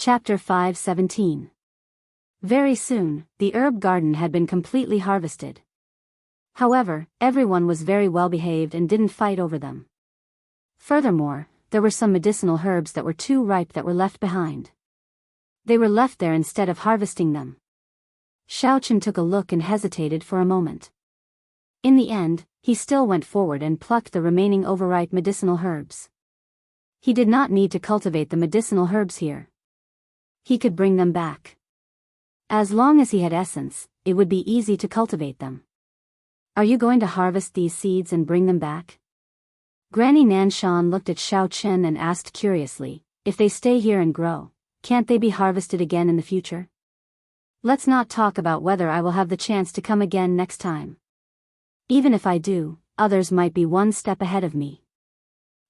Chapter 5:17. Very soon, the herb garden had been completely harvested. However, everyone was very well behaved and didn't fight over them. Furthermore, there were some medicinal herbs that were too ripe that were left behind. They were left there instead of harvesting them. Xiaochen took a look and hesitated for a moment. In the end, he still went forward and plucked the remaining overripe medicinal herbs. He did not need to cultivate the medicinal herbs here. He could bring them back. As long as he had essence, it would be easy to cultivate them. Are you going to harvest these seeds and bring them back? Granny Nanshan looked at Xiaochen and asked curiously, if they stay here and grow, can't they be harvested again in the future? Let's not talk about whether I will have the chance to come again next time. Even if I do, others might be one step ahead of me.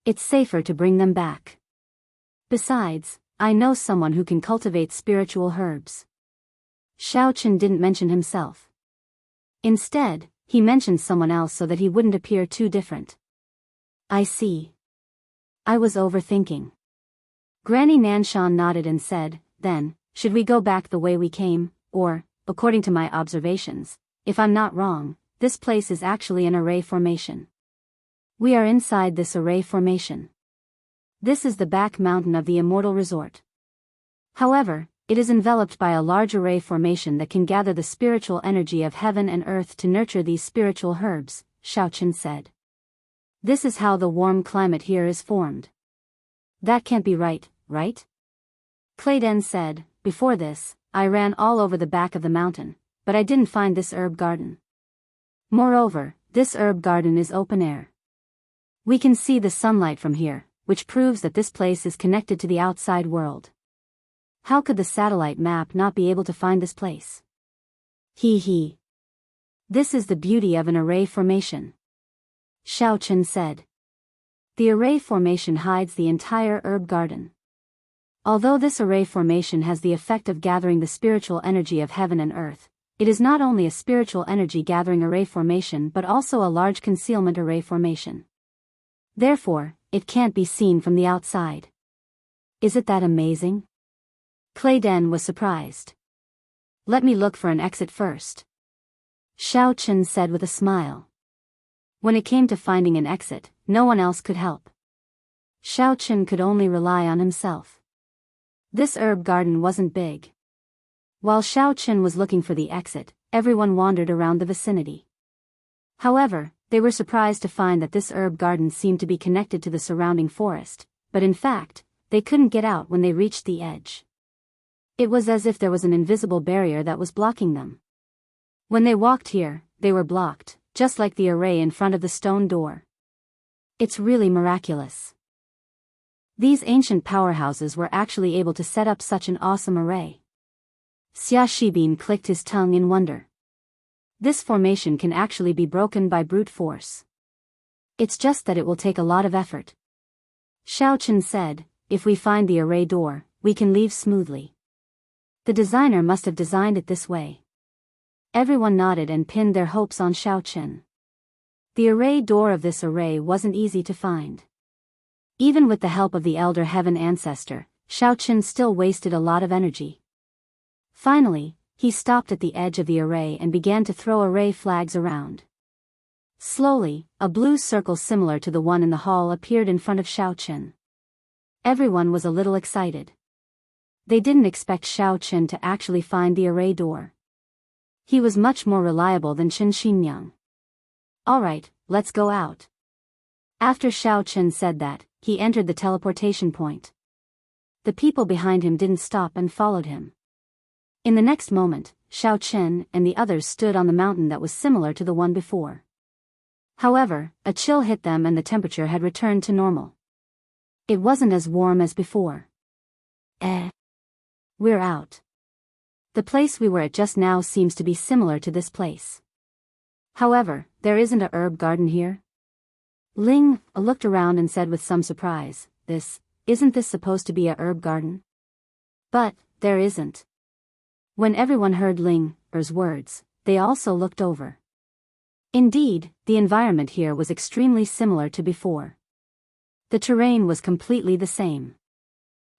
It's safer to bring them back. Besides, I know someone who can cultivate spiritual herbs. Xiaochen didn't mention himself. Instead, he mentioned someone else so that he wouldn't appear too different. I see. I was overthinking. Granny Nanshan nodded and said, then, should we go back the way we came, or, according to my observations, if I'm not wrong, this place is actually an array formation. We are inside this array formation. This is the back mountain of the Immortal Resort. However, it is enveloped by a large array formation that can gather the spiritual energy of heaven and earth to nurture these spiritual herbs, Xiaochen said. This is how the warm climate here is formed. That can't be right, right? Clayden said, before this, I ran all over the back of the mountain, but I didn't find this herb garden. Moreover, this herb garden is open air. We can see the sunlight from here, which proves that this place is connected to the outside world. How could the satellite map not be able to find this place? Hee. This is the beauty of an array formation. Xiaochen said. The array formation hides the entire herb garden. Although this array formation has the effect of gathering the spiritual energy of heaven and earth, it is not only a spiritual energy gathering array formation but also a large concealment array formation. Therefore, it can't be seen from the outside. Is it that amazing? Clayden was surprised. Let me look for an exit first. Xiaochen said with a smile. When it came to finding an exit, no one else could help. Xiaochen could only rely on himself. This herb garden wasn't big. While Xiaochen was looking for the exit, everyone wandered around the vicinity. However, they were surprised to find that this herb garden seemed to be connected to the surrounding forest, but in fact, they couldn't get out when they reached the edge. It was as if there was an invisible barrier that was blocking them. When they walked here, they were blocked, just like the array in front of the stone door. It's really miraculous. These ancient powerhouses were actually able to set up such an awesome array. Xia Shibin clicked his tongue in wonder. This formation can actually be broken by brute force. It's just that it will take a lot of effort. Xiaochen said, if we find the array door, we can leave smoothly. The designer must have designed it this way. Everyone nodded and pinned their hopes on Xiaochen. The array door of this array wasn't easy to find. Even with the help of the Elder Heaven Ancestor, Xiaochen still wasted a lot of energy. Finally, he stopped at the edge of the array and began to throw array flags around. Slowly, a blue circle similar to the one in the hall appeared in front of Xiaochen. Everyone was a little excited. They didn't expect Xiaochen to actually find the array door. He was much more reliable than Chen Xinyang. Alright, let's go out. After Xiaochen said that, he entered the teleportation point. The people behind him didn't stop and followed him. In the next moment, Xiaochen and the others stood on the mountain that was similar to the one before. However, a chill hit them and the temperature had returned to normal. It wasn't as warm as before. We're out. The place we were at just now seems to be similar to this place. However, there isn't a herb garden here. Ling looked around and said with some surprise, isn't this supposed to be a herb garden? But, there isn't. When everyone heard Ling's words, they also looked over. Indeed, the environment here was extremely similar to before. The terrain was completely the same.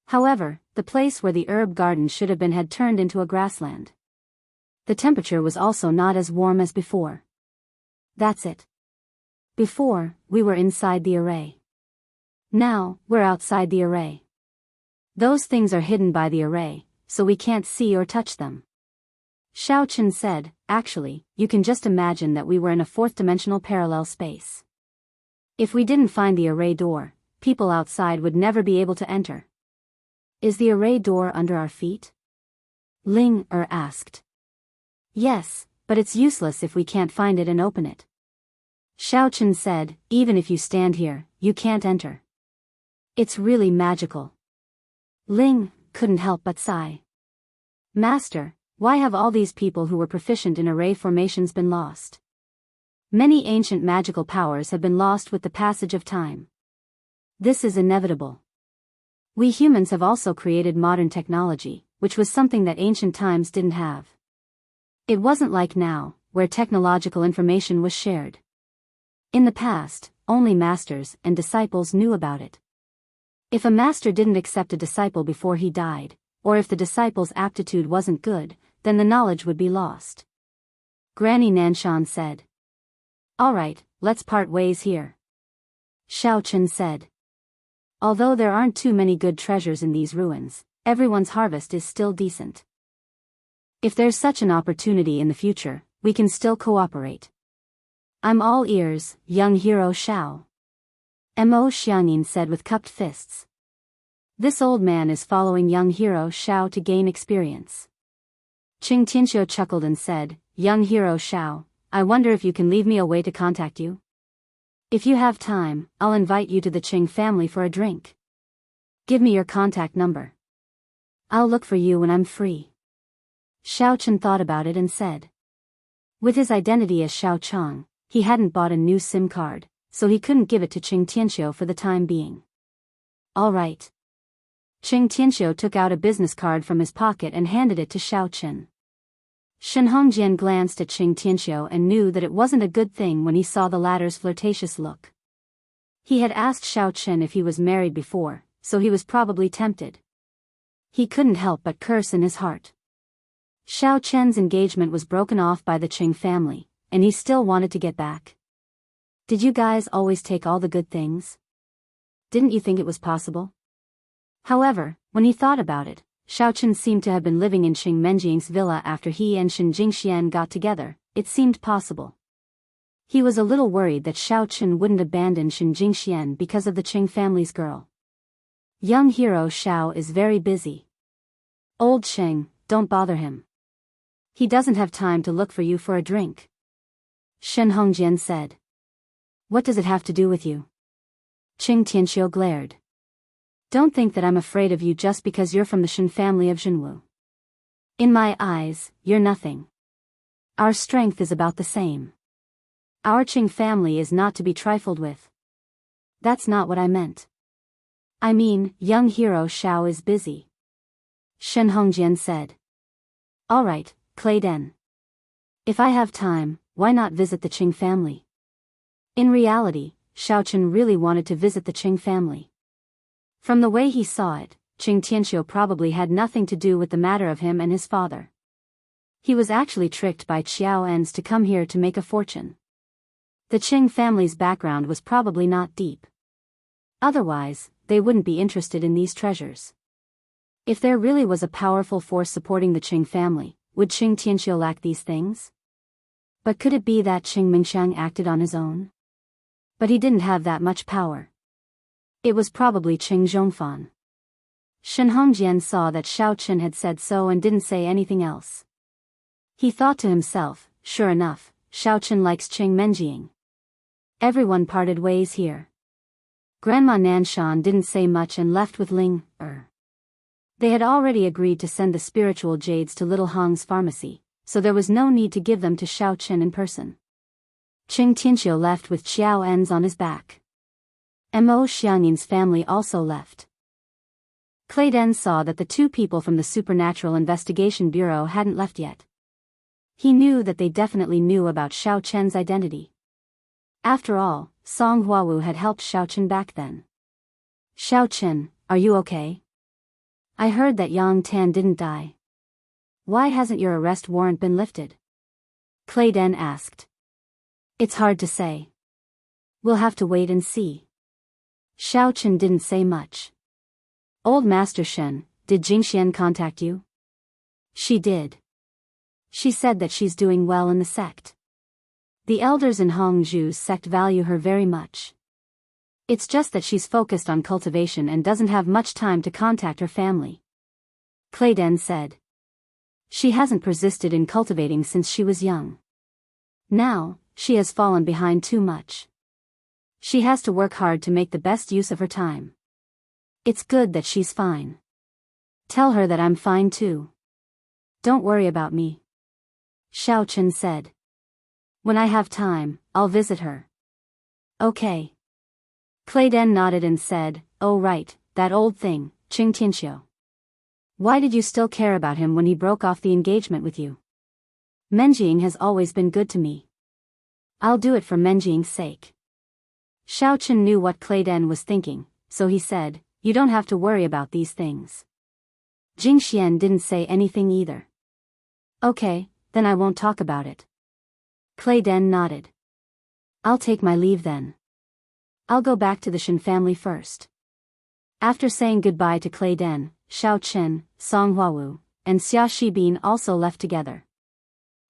However, the place where the herb garden should have been had turned into a grassland. The temperature was also not as warm as before. That's it. Before, we were inside the array. Now, we're outside the array. Those things are hidden by the array, so we can't see or touch them. Xiao Chen said, actually, you can just imagine that we were in a fourth-dimensional parallel space. If we didn't find the array door, people outside would never be able to enter. Is the array door under our feet? Ling asked. Yes, but it's useless if we can't find it and open it. Xiao Chen said, even if you stand here, you can't enter. It's really magical. Ling couldn't help but sigh. Master, why have all these people who were proficient in array formations been lost? Many ancient magical powers have been lost with the passage of time. This is inevitable. We humans have also created modern technology, which was something that ancient times didn't have. It wasn't like now, where technological information was shared. In the past, only masters and disciples knew about it. If a master didn't accept a disciple before he died, or if the disciple's aptitude wasn't good, then the knowledge would be lost. Granny Nanshan said. Alright, let's part ways here. Xiao Chen said. Although there aren't too many good treasures in these ruins, everyone's harvest is still decent. If there's such an opportunity in the future, we can still cooperate. I'm all ears, young hero Xiao. Mo Xiangyin said with cupped fists. This old man is following young hero Xiao to gain experience. Qing Tianxiu chuckled and said, young hero Xiao, I wonder if you can leave me a way to contact you? If you have time, I'll invite you to the Qing family for a drink. Give me your contact number. I'll look for you when I'm free. Xiao Chen thought about it and said. With his identity as Xiao Chang, he hadn't bought a new SIM card, so he couldn't give it to Qing Tianxiu for the time being. All right. Qing Tianxiu took out a business card from his pocket and handed it to Xiao Chen. Shen Hongjian glanced at Qing Tianxiu and knew that it wasn't a good thing when he saw the latter's flirtatious look. He had asked Xiao Chen if he was married before, so he was probably tempted. He couldn't help but curse in his heart. Xiao Chen's engagement was broken off by the Qing family, and he still wanted to get back. Did you guys always take all the good things? Didn't you think it was possible? However, when he thought about it, Xiao Chen seemed to have been living in Qing Menjiang's villa after he and Shen Jingxian got together. It seemed possible. He was a little worried that Xiao Chen wouldn't abandon Shen Jingxian because of the Qing family's girl. Young hero Xiao is very busy. Old Qing, don't bother him. He doesn't have time to look for you for a drink. Shen Hongjian said. What does it have to do with you? Qing Tianxiu glared. Don't think that I'm afraid of you just because you're from the Shen family of Zhenwu. In my eyes, you're nothing. Our strength is about the same. Our Qing family is not to be trifled with. That's not what I meant. I mean, young hero Xiao is busy. Shen Hongjian said. Alright, Clay Den. If I have time, why not visit the Qing family? In reality, Xiao Chen really wanted to visit the Qing family. From the way he saw it, Qing Tianxiu probably had nothing to do with the matter of him and his father. He was actually tricked by Qiao Ens to come here to make a fortune. The Qing family's background was probably not deep. Otherwise, they wouldn't be interested in these treasures. If there really was a powerful force supporting the Qing family, would Qing Tianxiu lack these things? But could it be that Qing Mingxiang acted on his own? But he didn't have that much power. It was probably Qing Zhongfan. Shen Hongjian saw that Xiao Chen had said so and didn't say anything else. He thought to himself, sure enough, Xiao Chen likes Qing Menjiang. Everyone parted ways here. Grandma Nanshan didn't say much and left with Ling. They had already agreed to send the spiritual jades to Little Hong's pharmacy, so there was no need to give them to Xiao Chen in person. Qing Tianxiu left with Qiao Ens on his back. Mo Xiangyin's family also left. Clay Den saw that the two people from the Supernatural Investigation Bureau hadn't left yet. He knew that they definitely knew about Xiao Chen's identity. After all, Song Huawu had helped Xiao Chen back then. Xiao Chen, are you okay? I heard that Yang Tan didn't die. Why hasn't your arrest warrant been lifted? Clay Den asked. It's hard to say. We'll have to wait and see. Xiao Chen didn't say much. Old Master Shen, did Jingxian contact you? She did. She said that she's doing well in the sect. The elders in Hongzhu's sect value her very much. It's just that she's focused on cultivation and doesn't have much time to contact her family. Clay Den said. She hasn't persisted in cultivating since she was young. Now, she has fallen behind too much. She has to work hard to make the best use of her time. It's good that she's fine. Tell her that I'm fine too. Don't worry about me. Xiao Chen said. When I have time, I'll visit her. Okay. Clay Den nodded and said, oh right, that old thing, Qing Tianxiu. Why did you still care about him when he broke off the engagement with you? Menjing has always been good to me. I'll do it for Menjing's sake. Xiao Chen knew what Clay Den was thinking, so he said, you don't have to worry about these things. Jingxian didn't say anything either. Okay, then I won't talk about it. Clay Den nodded. I'll take my leave then. I'll go back to the Shen family first. After saying goodbye to Clay Den, Xiao Chen, Song Huawu, and Xia Shibin also left together.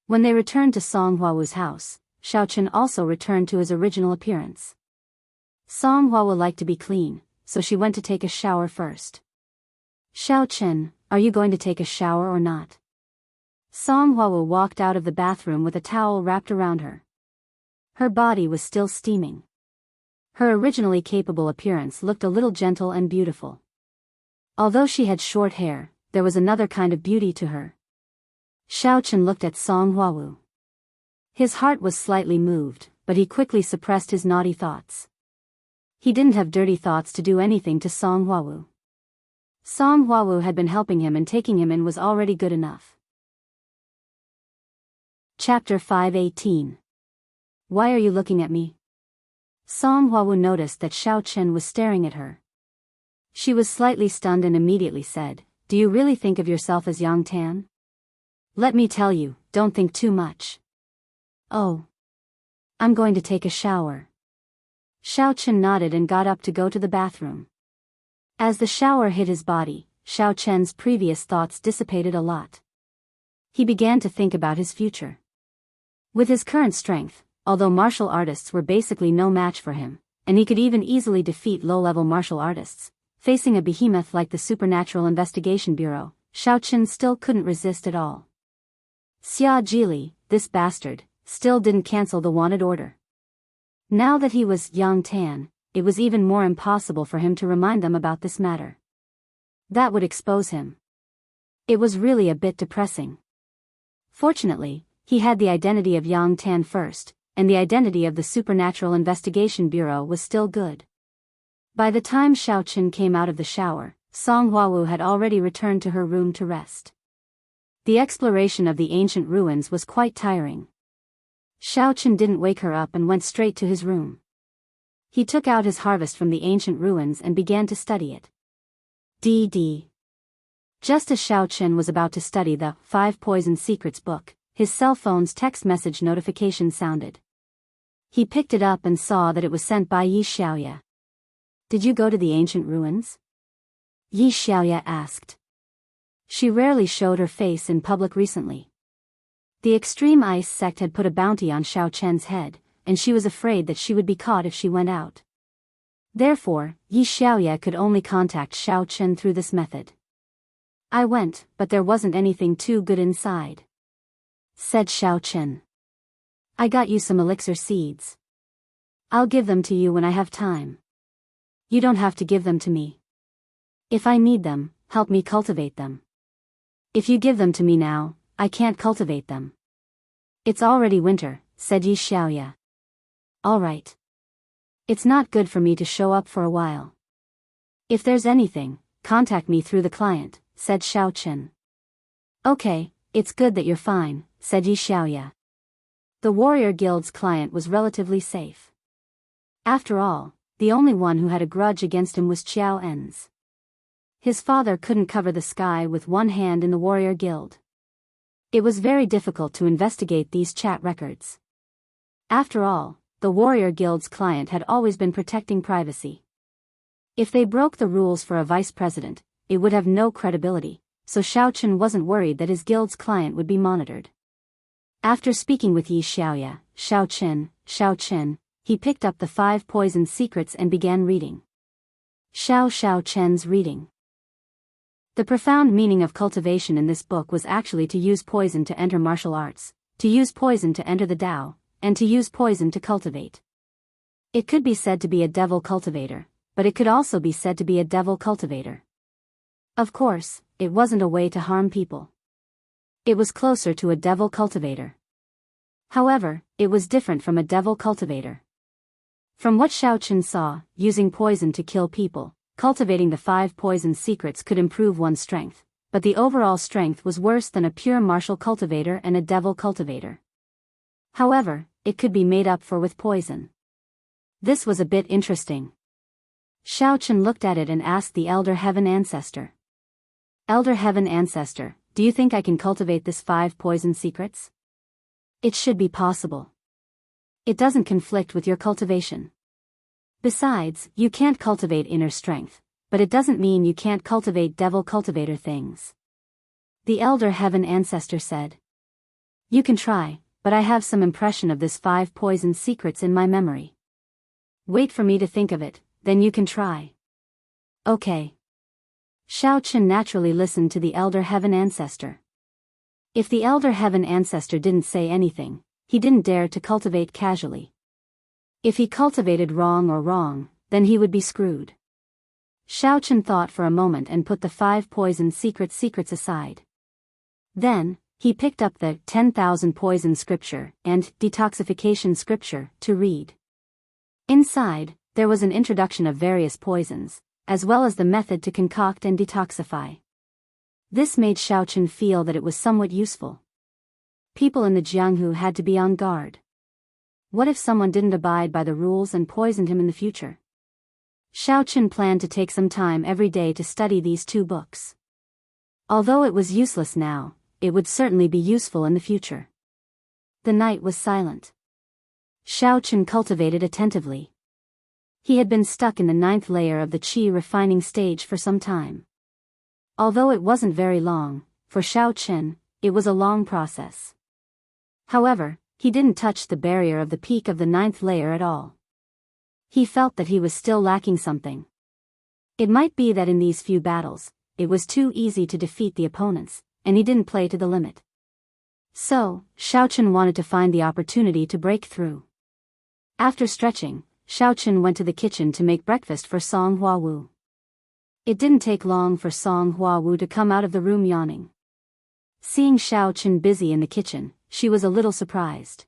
When they returned to Song Huawu's house, Xiao Chen also returned to his original appearance. Song Huawu liked to be clean, so she went to take a shower first. Xiao Chen, are you going to take a shower or not? Song Huawu walked out of the bathroom with a towel wrapped around her. Her body was still steaming. Her originally capable appearance looked a little gentle and beautiful. Although she had short hair, there was another kind of beauty to her. Xiao Chen looked at Song Huawu. His heart was slightly moved, but he quickly suppressed his naughty thoughts. He didn't have dirty thoughts to do anything to Song Huawu. Song Huawu had been helping him and taking him in was already good enough. Chapter 518. Why are you looking at me? Song Huawu noticed that Xiao Chen was staring at her. She was slightly stunned and immediately said, do you really think of yourself as Yang Tan? Let me tell you, don't think too much. Oh. I'm going to take a shower. Xiao Chen nodded and got up to go to the bathroom. As the shower hit his body, Xiao Chen's previous thoughts dissipated a lot. He began to think about his future. With his current strength, although martial artists were basically no match for him, and he could even easily defeat low-level martial artists, facing a behemoth like the Supernatural Investigation Bureau, Xiao Chen still couldn't resist at all. Xia Jili, this bastard, still didn't cancel the wanted order. Now that he was Yang Tan, it was even more impossible for him to remind them about this matter. That would expose him. It was really a bit depressing. Fortunately, he had the identity of Yang Tan first, and the identity of the Supernatural Investigation Bureau was still good. By the time Xiao Chen came out of the shower, Song Huawu had already returned to her room to rest. The exploration of the ancient ruins was quite tiring. Xiao Chen didn't wake her up and went straight to his room. He took out his harvest from the ancient ruins and began to study it. D.D. Just as Xiao Chen was about to study the 5 Poison Secrets book, his cell phone's text message notification sounded. He picked it up and saw that it was sent by Yi Xiaoya. Did you go to the ancient ruins? Yi Xiaoya asked. She rarely showed her face in public recently. The extreme ice sect had put a bounty on Xiao Chen's head, and she was afraid that she would be caught if she went out. Therefore, Yi Xiaoya could only contact Xiao Chen through this method. I went, but there wasn't anything too good inside, said Xiao Chen. I got you some elixir seeds. I'll give them to you when I have time. You don't have to give them to me. If I need them, help me cultivate them. If you give them to me now, I can't cultivate them. It's already winter, said Yi Xiaoya. All right. It's not good for me to show up for a while. If there's anything, contact me through the client, said Xiao Chen. Okay, it's good that you're fine, said Yi Xiaoya. The Warrior Guild's client was relatively safe. After all, the only one who had a grudge against him was Qiao En's. his father couldn't cover the sky with one hand in the warrior guild. It was very difficult to investigate these chat records. After all, the warrior guild's client had always been protecting privacy. If they broke the rules for a vice president, it would have no credibility, so Xiao Chen wasn't worried that his guild's client would be monitored. After speaking with Yi Xiaoya, Xiao Chen, he picked up the 5 poison secrets and began reading. Xiao Chen's reading. The profound meaning of cultivation in this book was actually to use poison to enter martial arts, to use poison to enter the Tao, and to use poison to cultivate. It could be said to be a devil cultivator, but it could also be said to be a devil cultivator. Of course, it wasn't a way to harm people. It was closer to a devil cultivator. However, it was different from a devil cultivator. From what Xiao Chen saw, using poison to kill people, cultivating the 5 poison secrets could improve one's strength, but the overall strength was worse than a pure martial cultivator and a devil cultivator. However, it could be made up for with poison. This was a bit interesting. Xiao Chen looked at it and asked the Elder Heaven Ancestor. Elder Heaven Ancestor, do you think I can cultivate this 5 poison secrets? It should be possible. It doesn't conflict with your cultivation. Besides, you can't cultivate inner strength, but it doesn't mean you can't cultivate devil cultivator things. The Elder Heaven Ancestor said. You can try, but I have some impression of this 5 poison secrets in my memory. Wait for me to think of it, then you can try. Okay. Xiao Chen naturally listened to the Elder Heaven Ancestor. If the Elder Heaven Ancestor didn't say anything, he didn't dare to cultivate casually. If he cultivated wrong, then he would be screwed. Xiao Chen thought for a moment and put the 5 poison secrets aside. Then, he picked up the 10,000 poison scripture and detoxification scripture to read. Inside, there was an introduction of various poisons, as well as the method to concoct and detoxify. This made Xiao Chen feel that it was somewhat useful. People in the Jianghu had to be on guard. What if someone didn't abide by the rules and poisoned him in the future? Xiao Chen planned to take some time every day to study these 2 books. Although it was useless now, it would certainly be useful in the future. The night was silent. Xiao Chen cultivated attentively. He had been stuck in the 9th layer of the qi refining stage for some time. Although it wasn't very long, for Xiao Chen, it was a long process. However, he didn't touch the barrier of the peak of the 9th layer at all. He felt that he was still lacking something. It might be that in these few battles, it was too easy to defeat the opponents, and he didn't play to the limit. So, Xiao Chen wanted to find the opportunity to break through. After stretching, Xiao Chen went to the kitchen to make breakfast for Song Huawu. It didn't take long for Song Huawu to come out of the room yawning. Seeing Xiao Chen busy in the kitchen, she was a little surprised.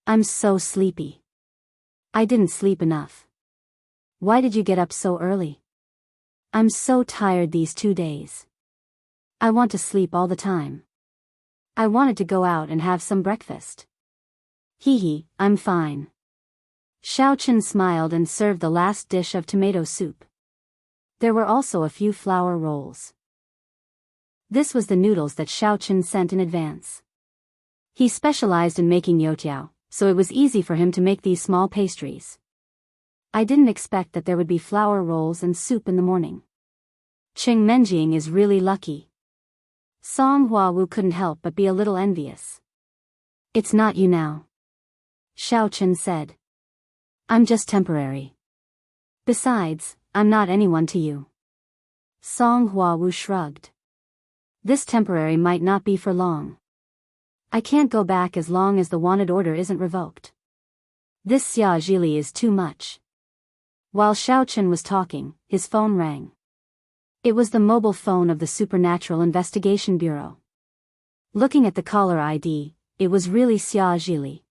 I'm so sleepy. I didn't sleep enough. Why did you get up so early? I'm so tired these 2 days. I want to sleep all the time. I wanted to go out and have some breakfast. Hee, I'm fine. Xiao Chen smiled and served the last dish of tomato soup. There were also a few flour rolls. This was the noodles that Xiao Chen sent in advance. He specialized in making youtiao, so it was easy for him to make these small pastries. I didn't expect that there would be flour rolls and soup in the morning. Qing Menjing is really lucky. Song Huawu couldn't help but be a little envious. It's not you now. Xiao Chen said. I'm just temporary. Besides, I'm not anyone to you. Song Huawu shrugged. This temporary might not be for long. I can't go back as long as the wanted order isn't revoked. This Xia Zhili is too much. While Xiao Chen was talking, his phone rang. It was the mobile phone of the Supernatural Investigation Bureau. Looking at the caller ID, it was really Xia Zhili.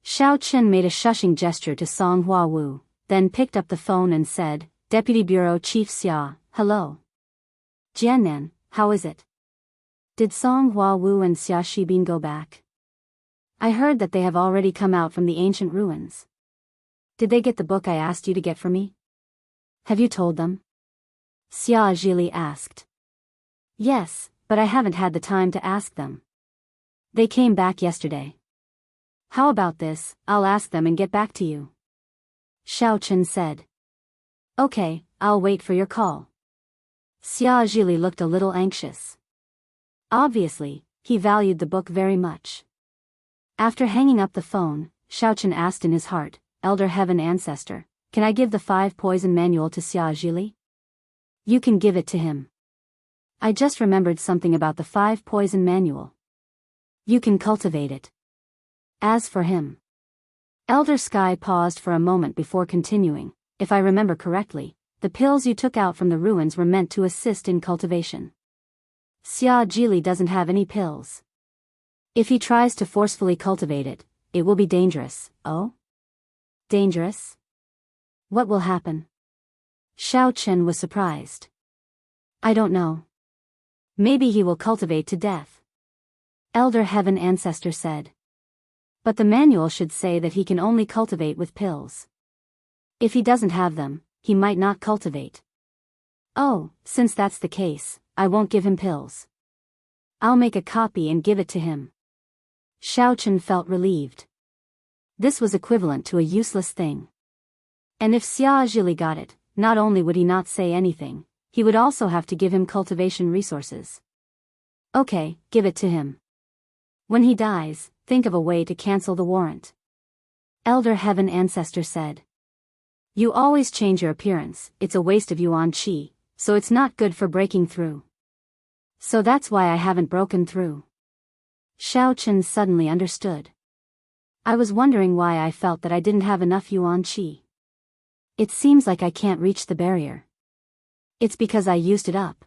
Xiao Chen made a shushing gesture to Song Huawu, then picked up the phone and said, Deputy Bureau Chief Xia, hello. Jiannan, how is it? Did Song Huawu and Xia Shibin go back? I heard that they have already come out from the ancient ruins. Did they get the book I asked you to get for me? Have you told them? Xia Zhili asked. Yes, but I haven't had the time to ask them. They came back yesterday. How about this, I'll ask them and get back to you. Xiao Chen said. Okay, I'll wait for your call. Xia Zhili looked a little anxious. Obviously, he valued the book very much. After hanging up the phone, Xiao Chen asked in his heart, Elder Heaven Ancestor, can I give the 5 Poison Manual to Xia Zhili? You can give it to him. I just remembered something about the 5 Poison Manual. You can cultivate it. As for him. Elder Sky paused for a moment before continuing. If I remember correctly, the pills you took out from the ruins were meant to assist in cultivation. Xia Zhili doesn't have any pills. If he tries to forcefully cultivate it, it will be dangerous. Oh? Dangerous? What will happen? Xiao Chen was surprised. I don't know. Maybe he will cultivate to death. Elder Heaven Ancestor said. But the manual should say that he can only cultivate with pills. If he doesn't have them, he might not cultivate. Oh, since that's the case, I won't give him pills. I'll make a copy and give it to him. Xiao Chen felt relieved. This was equivalent to a useless thing. And if Xia Zhili got it, not only would he not say anything, he would also have to give him cultivation resources. Okay, give it to him. When he dies, think of a way to cancel the warrant. Elder Heaven Ancestor said. You always change your appearance, it's a waste of yuan qi, so it's not good for breaking through. So that's why I haven't broken through. Xiao Chen suddenly understood. I was wondering why I felt that I didn't have enough yuan qi. It seems like I can't reach the barrier. It's because I used it up.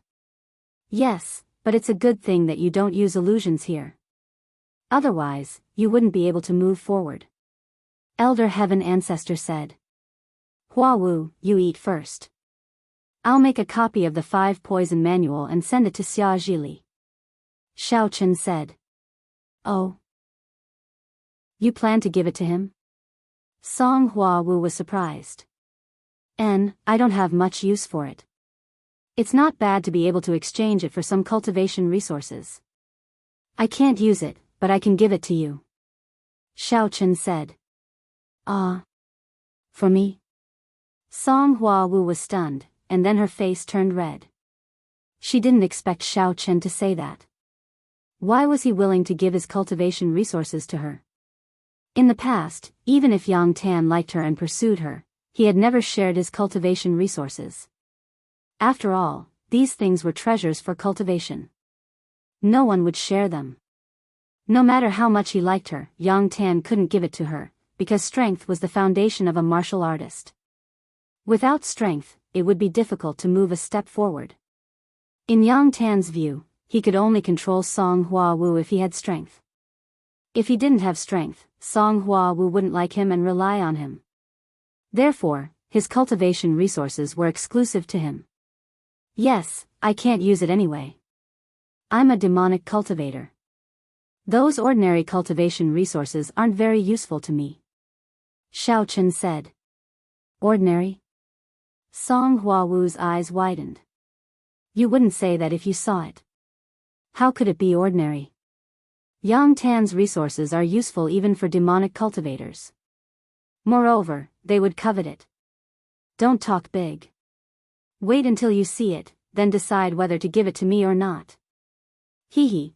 Yes, but it's a good thing that you don't use illusions here. Otherwise, you wouldn't be able to move forward. Elder Heaven Ancestor said. Hua Wu, you eat first. I'll make a copy of the 5 Poison Manual and send it to Xia Zhili. Xiao Chen said. Oh. You plan to give it to him? Song Hua Wu was surprised. I don't have much use for it. It's not bad to be able to exchange it for some cultivation resources. I can't use it, but I can give it to you. Xiao Chen said. For me? Song Hua Wu was stunned, and then her face turned red. She didn't expect Xiao Chen to say that. Why was he willing to give his cultivation resources to her? In the past, even if Yang Tan liked her and pursued her, he had never shared his cultivation resources. After all, these things were treasures for cultivation. No one would share them. No matter how much he liked her, Yang Tan couldn't give it to her, because strength was the foundation of a martial artist. Without strength, it would be difficult to move a step forward. In Yang Tan's view, he could only control Song Hua Wu if he had strength. If he didn't have strength, Song Hua Wu wouldn't like him and rely on him. Therefore, his cultivation resources were exclusive to him. Yes, I can't use it anyway. I'm a demonic cultivator. Those ordinary cultivation resources aren't very useful to me. Xiao Chen said. Ordinary? Song Hua Wu's eyes widened. You wouldn't say that if you saw it. How could it be ordinary? Yang Tan's resources are useful even for demonic cultivators. Moreover, they would covet it. Don't talk big. Wait until you see it, then decide whether to give it to me or not.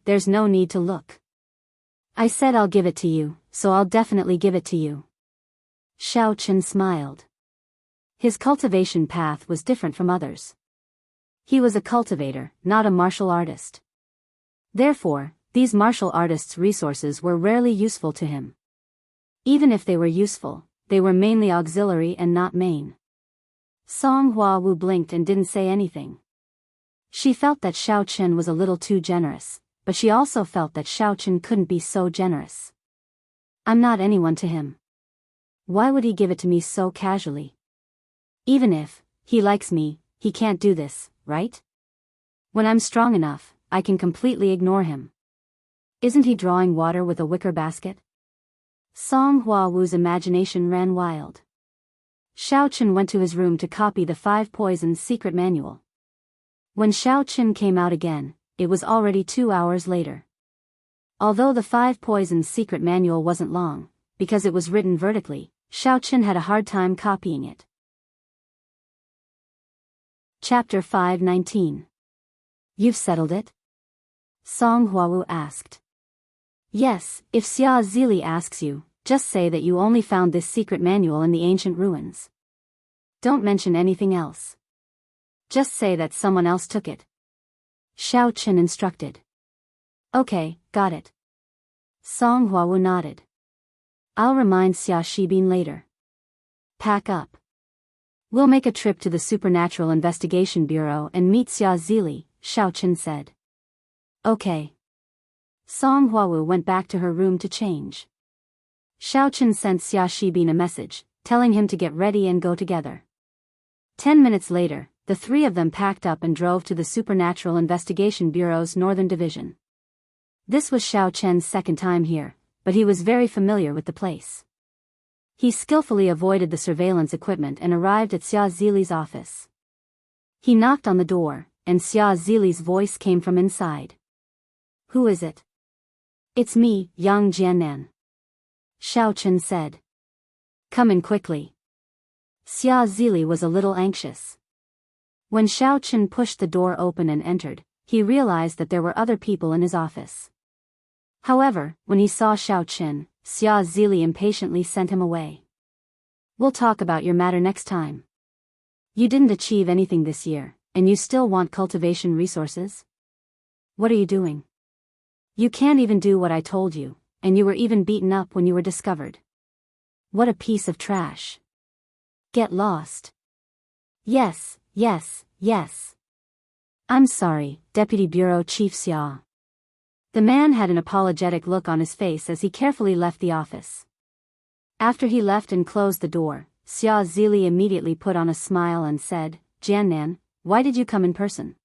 There's no need to look. I said I'll give it to you, so I'll definitely give it to you. Xiao Chen smiled. His cultivation path was different from others. He was a cultivator, not a martial artist. Therefore, these martial artists' resources were rarely useful to him. Even if they were useful, they were mainly auxiliary and not main. Song Hua Wu blinked and didn't say anything. She felt that Xiao Chen was a little too generous, but she also felt that Xiao Chen couldn't be so generous. I'm not anyone to him. Why would he give it to me so casually? Even if he likes me, he can't do this, right? When I'm strong enough, I can completely ignore him. Isn't he drawing water with a wicker basket? Song Hua Wu's imagination ran wild. Xiao Chen went to his room to copy the 5 Poisons secret manual. When Xiao Qin came out again, it was already 2 hours later. Although the 5 Poisons secret manual wasn't long, because it was written vertically, Xiao Qin had a hard time copying it. Chapter 519. You've settled it? Song Huawu asked. Yes, if Xia Zili asks you, just say that you only found this secret manual in the ancient ruins. Don't mention anything else. Just say that someone else took it. Xiao Qin instructed. Okay, got it. Song Huawu nodded. I'll remind Xia Shibin later. Pack up. We'll make a trip to the Supernatural Investigation Bureau and meet Xia Zili, Xiao Qin said. Okay. Song Huawu went back to her room to change. Xiao Qin sent Xia Shibin a message, telling him to get ready and go together. 10 minutes later, the three of them packed up and drove to the Supernatural Investigation Bureau's Northern Division. This was Xiao Chen's second time here, but he was very familiar with the place. He skillfully avoided the surveillance equipment and arrived at Xia Zili's office. He knocked on the door, and Xia Zili's voice came from inside. Who is it? It's me, Yang Jiannan. Xiao Chen said. Come in quickly. Xia Zili was a little anxious. When Xiao Chen pushed the door open and entered, he realized that there were other people in his office. However, when he saw Xiao Chen, Xia Zili impatiently sent him away. We'll talk about your matter next time. You didn't achieve anything this year, and you still want cultivation resources? What are you doing? You can't even do what I told you, and you were even beaten up when you were discovered. What a piece of trash. Get lost. Yes. I'm sorry, Deputy Bureau Chief Xia. The man had an apologetic look on his face as he carefully left the office. After he left and closed the door, Xia Zili immediately put on a smile and said, Jiannan, why did you come in person?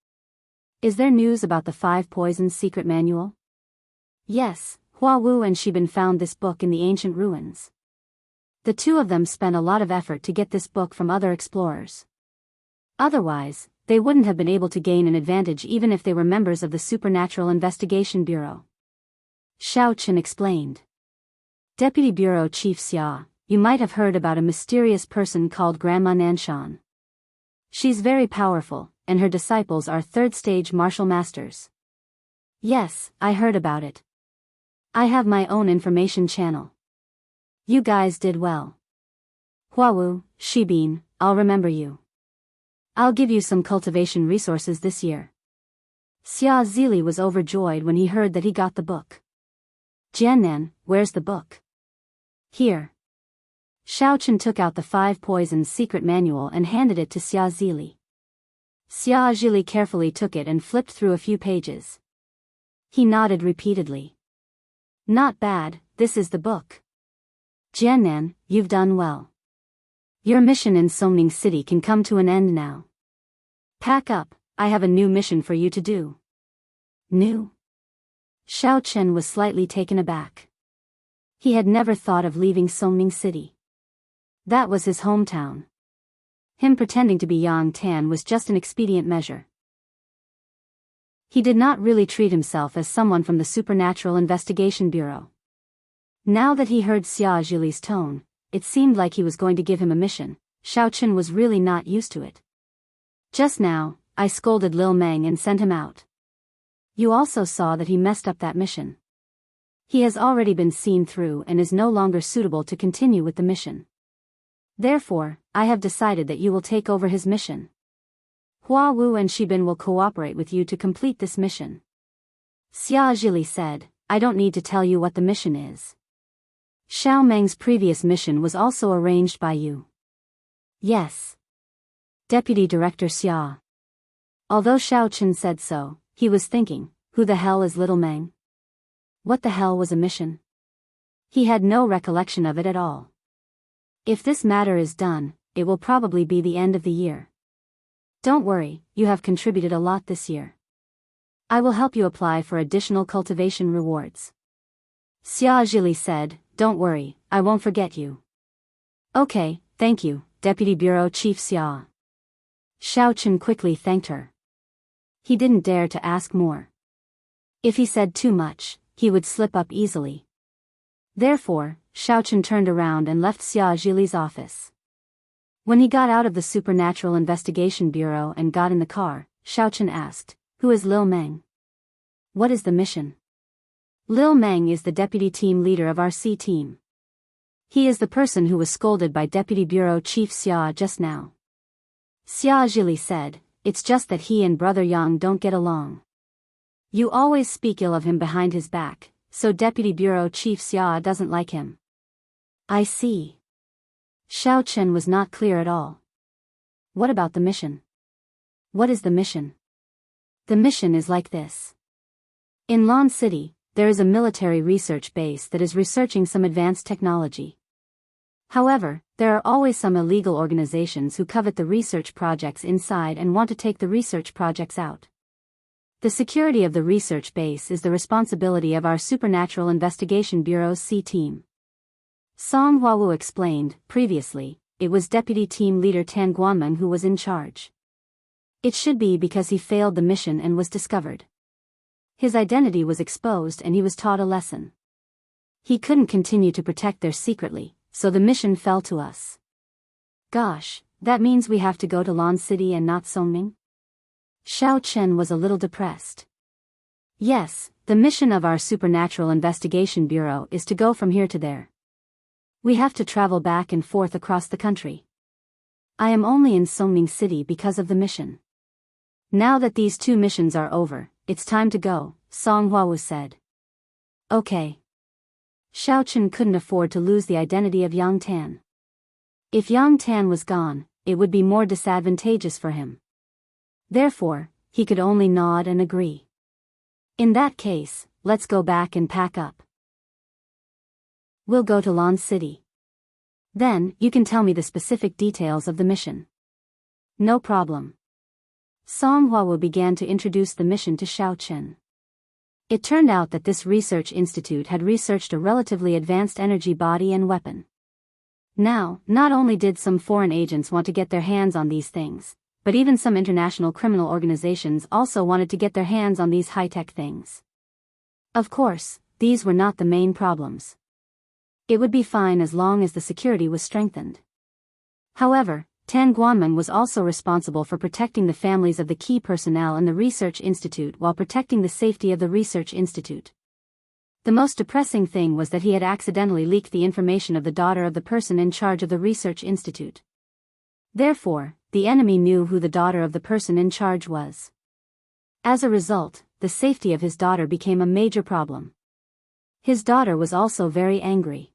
Is there news about the 5 Poisons secret manual? Yes, Hua Wu and Shibin found this book in the ancient ruins. The two of them spent a lot of effort to get this book from other explorers. Otherwise, they wouldn't have been able to gain an advantage even if they were members of the Supernatural Investigation Bureau. Xiao Chen explained. Deputy Bureau Chief Xia, you might have heard about a mysterious person called Grandma Nanshan. She's very powerful, and her disciples are third-stage martial masters. Yes, I heard about it. I have my own information channel. You guys did well. Huawu, Shibin, I'll remember you. I'll give you some cultivation resources this year. Xia Zili was overjoyed when he heard that he got the book. Jiannan, where's the book? Here. Xiao Chen took out the 5 Poisons secret manual and handed it to Xia Zili. Xia Zili carefully took it and flipped through a few pages. He nodded repeatedly. Not bad, this is the book. Jiannan, you've done well. Your mission in Songning City can come to an end now. Pack up, I have a new mission for you to do. New? Xiao Chen was slightly taken aback. He had never thought of leaving Songning City. That was his hometown. Him pretending to be Yang Tan was just an expedient measure. He did not really treat himself as someone from the Supernatural Investigation Bureau. Now that he heard Xia Zili's tone, it seemed like he was going to give him a mission. Xiao Chen was really not used to it. Just now, I scolded Lil Meng and sent him out. You also saw that he messed up that mission. He has already been seen through and is no longer suitable to continue with the mission. Therefore, I have decided that you will take over his mission. Hua Wu and Shibin will cooperate with you to complete this mission. Xia Zili said, I don't need to tell you what the mission is. Xiao Meng's previous mission was also arranged by you. Yes. Deputy Director Xia. Although Xiao Chen said so, he was thinking, who the hell is Little Meng? What the hell was a mission? He had no recollection of it at all. If this matter is done, it will probably be the end of the year. Don't worry, you have contributed a lot this year. I will help you apply for additional cultivation rewards. Xia Zili said, don't worry, I won't forget you. Okay, thank you, Deputy Bureau Chief Xia. Xiao Chen quickly thanked her. He didn't dare to ask more. If he said too much, he would slip up easily. Therefore, Xiaochen turned around and left Xia Zhili's office. When he got out of the Supernatural Investigation Bureau and got in the car, Xiaochen asked, "Who is Lil Meng? What is the mission?" Lil Meng is the deputy team leader of our C team. He is the person who was scolded by Deputy Bureau Chief Xia just now. Xia Zhili said, "It's just that he and Brother Yang don't get along. You always speak ill of him behind his back, so Deputy Bureau Chief Xia doesn't like him." I see. Xiaochen was not clear at all. What about the mission? What is the mission? The mission is like this. In Lon City, there is a military research base that is researching some advanced technology. However, there are always some illegal organizations who covet the research projects inside and want to take the research projects out. The security of the research base is the responsibility of our Supernatural Investigation Bureau's C team. Song Huawu explained, previously, it was Deputy Team Leader Tan Guanmeng who was in charge. It should be because he failed the mission and was discovered. His identity was exposed and he was taught a lesson. He couldn't continue to protect there secretly, so the mission fell to us. Gosh, that means we have to go to Lon City and not Songming? Xiaochen was a little depressed. Yes, the mission of our Supernatural Investigation Bureau is to go from here to there. We have to travel back and forth across the country. I am only in Songming City because of the mission. Now that these two missions are over, it's time to go, Song Huawu said. Okay. Xiaochen couldn't afford to lose the identity of Yang Tan. If Yang Tan was gone, it would be more disadvantageous for him. Therefore, he could only nod and agree. In that case, let's go back and pack up. We'll go to Lon City. Then, you can tell me the specific details of the mission. No problem. Song Huawu began to introduce the mission to Xiaochen. It turned out that this research institute had researched a relatively advanced energy body and weapon. Now, not only did some foreign agents want to get their hands on these things, but even some international criminal organizations also wanted to get their hands on these high-tech things. Of course, these were not the main problems. It would be fine as long as the security was strengthened. However, Tan Guanmeng was also responsible for protecting the families of the key personnel in the research institute while protecting the safety of the research institute. The most depressing thing was that he had accidentally leaked the information of the daughter of the person in charge of the research institute. Therefore, the enemy knew who the daughter of the person in charge was. As a result, the safety of his daughter became a major problem. His daughter was also very angry.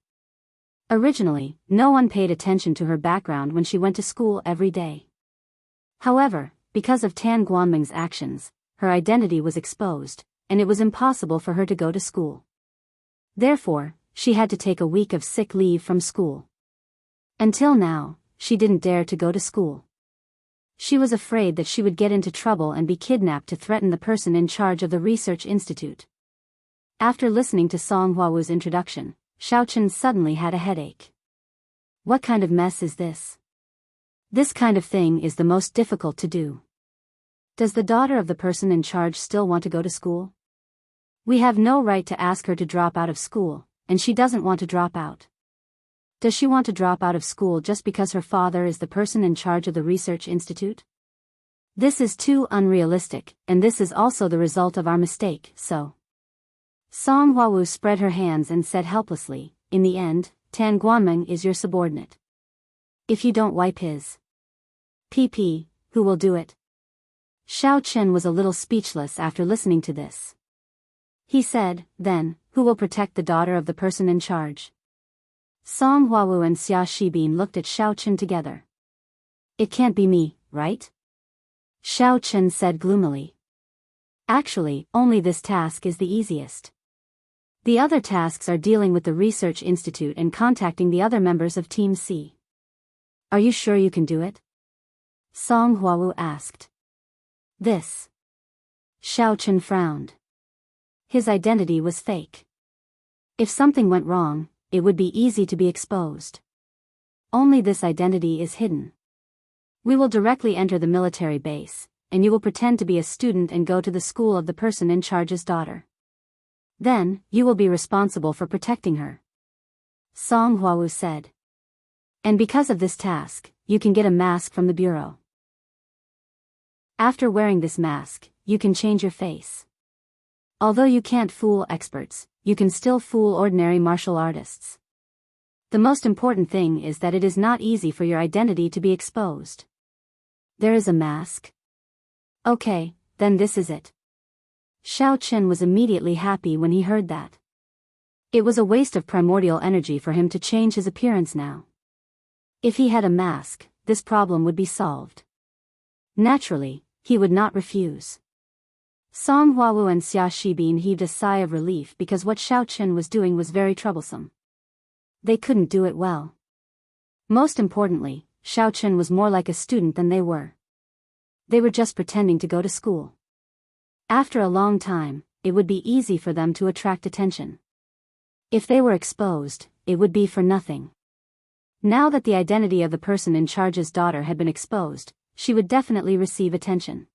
Originally, no one paid attention to her background when she went to school every day. However, because of Tan Guanmeng's actions, her identity was exposed, and it was impossible for her to go to school. Therefore, she had to take a week of sick leave from school. Until now, she didn't dare to go to school. She was afraid that she would get into trouble and be kidnapped to threaten the person in charge of the research institute. After listening to Song Huawu's introduction, Xiaochen suddenly had a headache. What kind of mess is this? This kind of thing is the most difficult to do. Does the daughter of the person in charge still want to go to school? We have no right to ask her to drop out of school, and she doesn't want to drop out. Does she want to drop out of school just because her father is the person in charge of the research institute? This is too unrealistic, and this is also the result of our mistake, so. Song Huawu spread her hands and said helplessly, in the end, Tan Guanmeng is your subordinate. If you don't wipe his PP, who will do it? Xiaochen was a little speechless after listening to this. He said, then, who will protect the daughter of the person in charge? Song Huawu and Xia Shibin looked at Xiaochen together. It can't be me, right? Xiaochen said gloomily. Actually, only this task is the easiest. The other tasks are dealing with the research institute and contacting the other members of Team C. Are you sure you can do it? Song Huawu asked. This. Xiaochen frowned. His identity was fake. If something went wrong, it would be easy to be exposed. Only this identity is hidden. We will directly enter the military base, and you will pretend to be a student and go to the school of the person in charge's daughter. Then, you will be responsible for protecting her. Song Hwawu said. And because of this task, you can get a mask from the bureau. After wearing this mask, you can change your face. Although you can't fool experts, you can still fool ordinary martial artists. The most important thing is that it is not easy for your identity to be exposed. There is a mask? Okay, then this is it. Xiao Qin was immediately happy when he heard that. It was a waste of primordial energy for him to change his appearance now. If he had a mask, this problem would be solved. Naturally, he would not refuse. Song Hwawu and Xia Shibin heaved a sigh of relief because what Xiao Qin was doing was very troublesome. They couldn't do it well. Most importantly, Xiao Qin was more like a student than they were. They were just pretending to go to school. After a long time, it would be easy for them to attract attention. If they were exposed, it would be for nothing. Now that the identity of the person in charge's daughter had been exposed, she would definitely receive attention.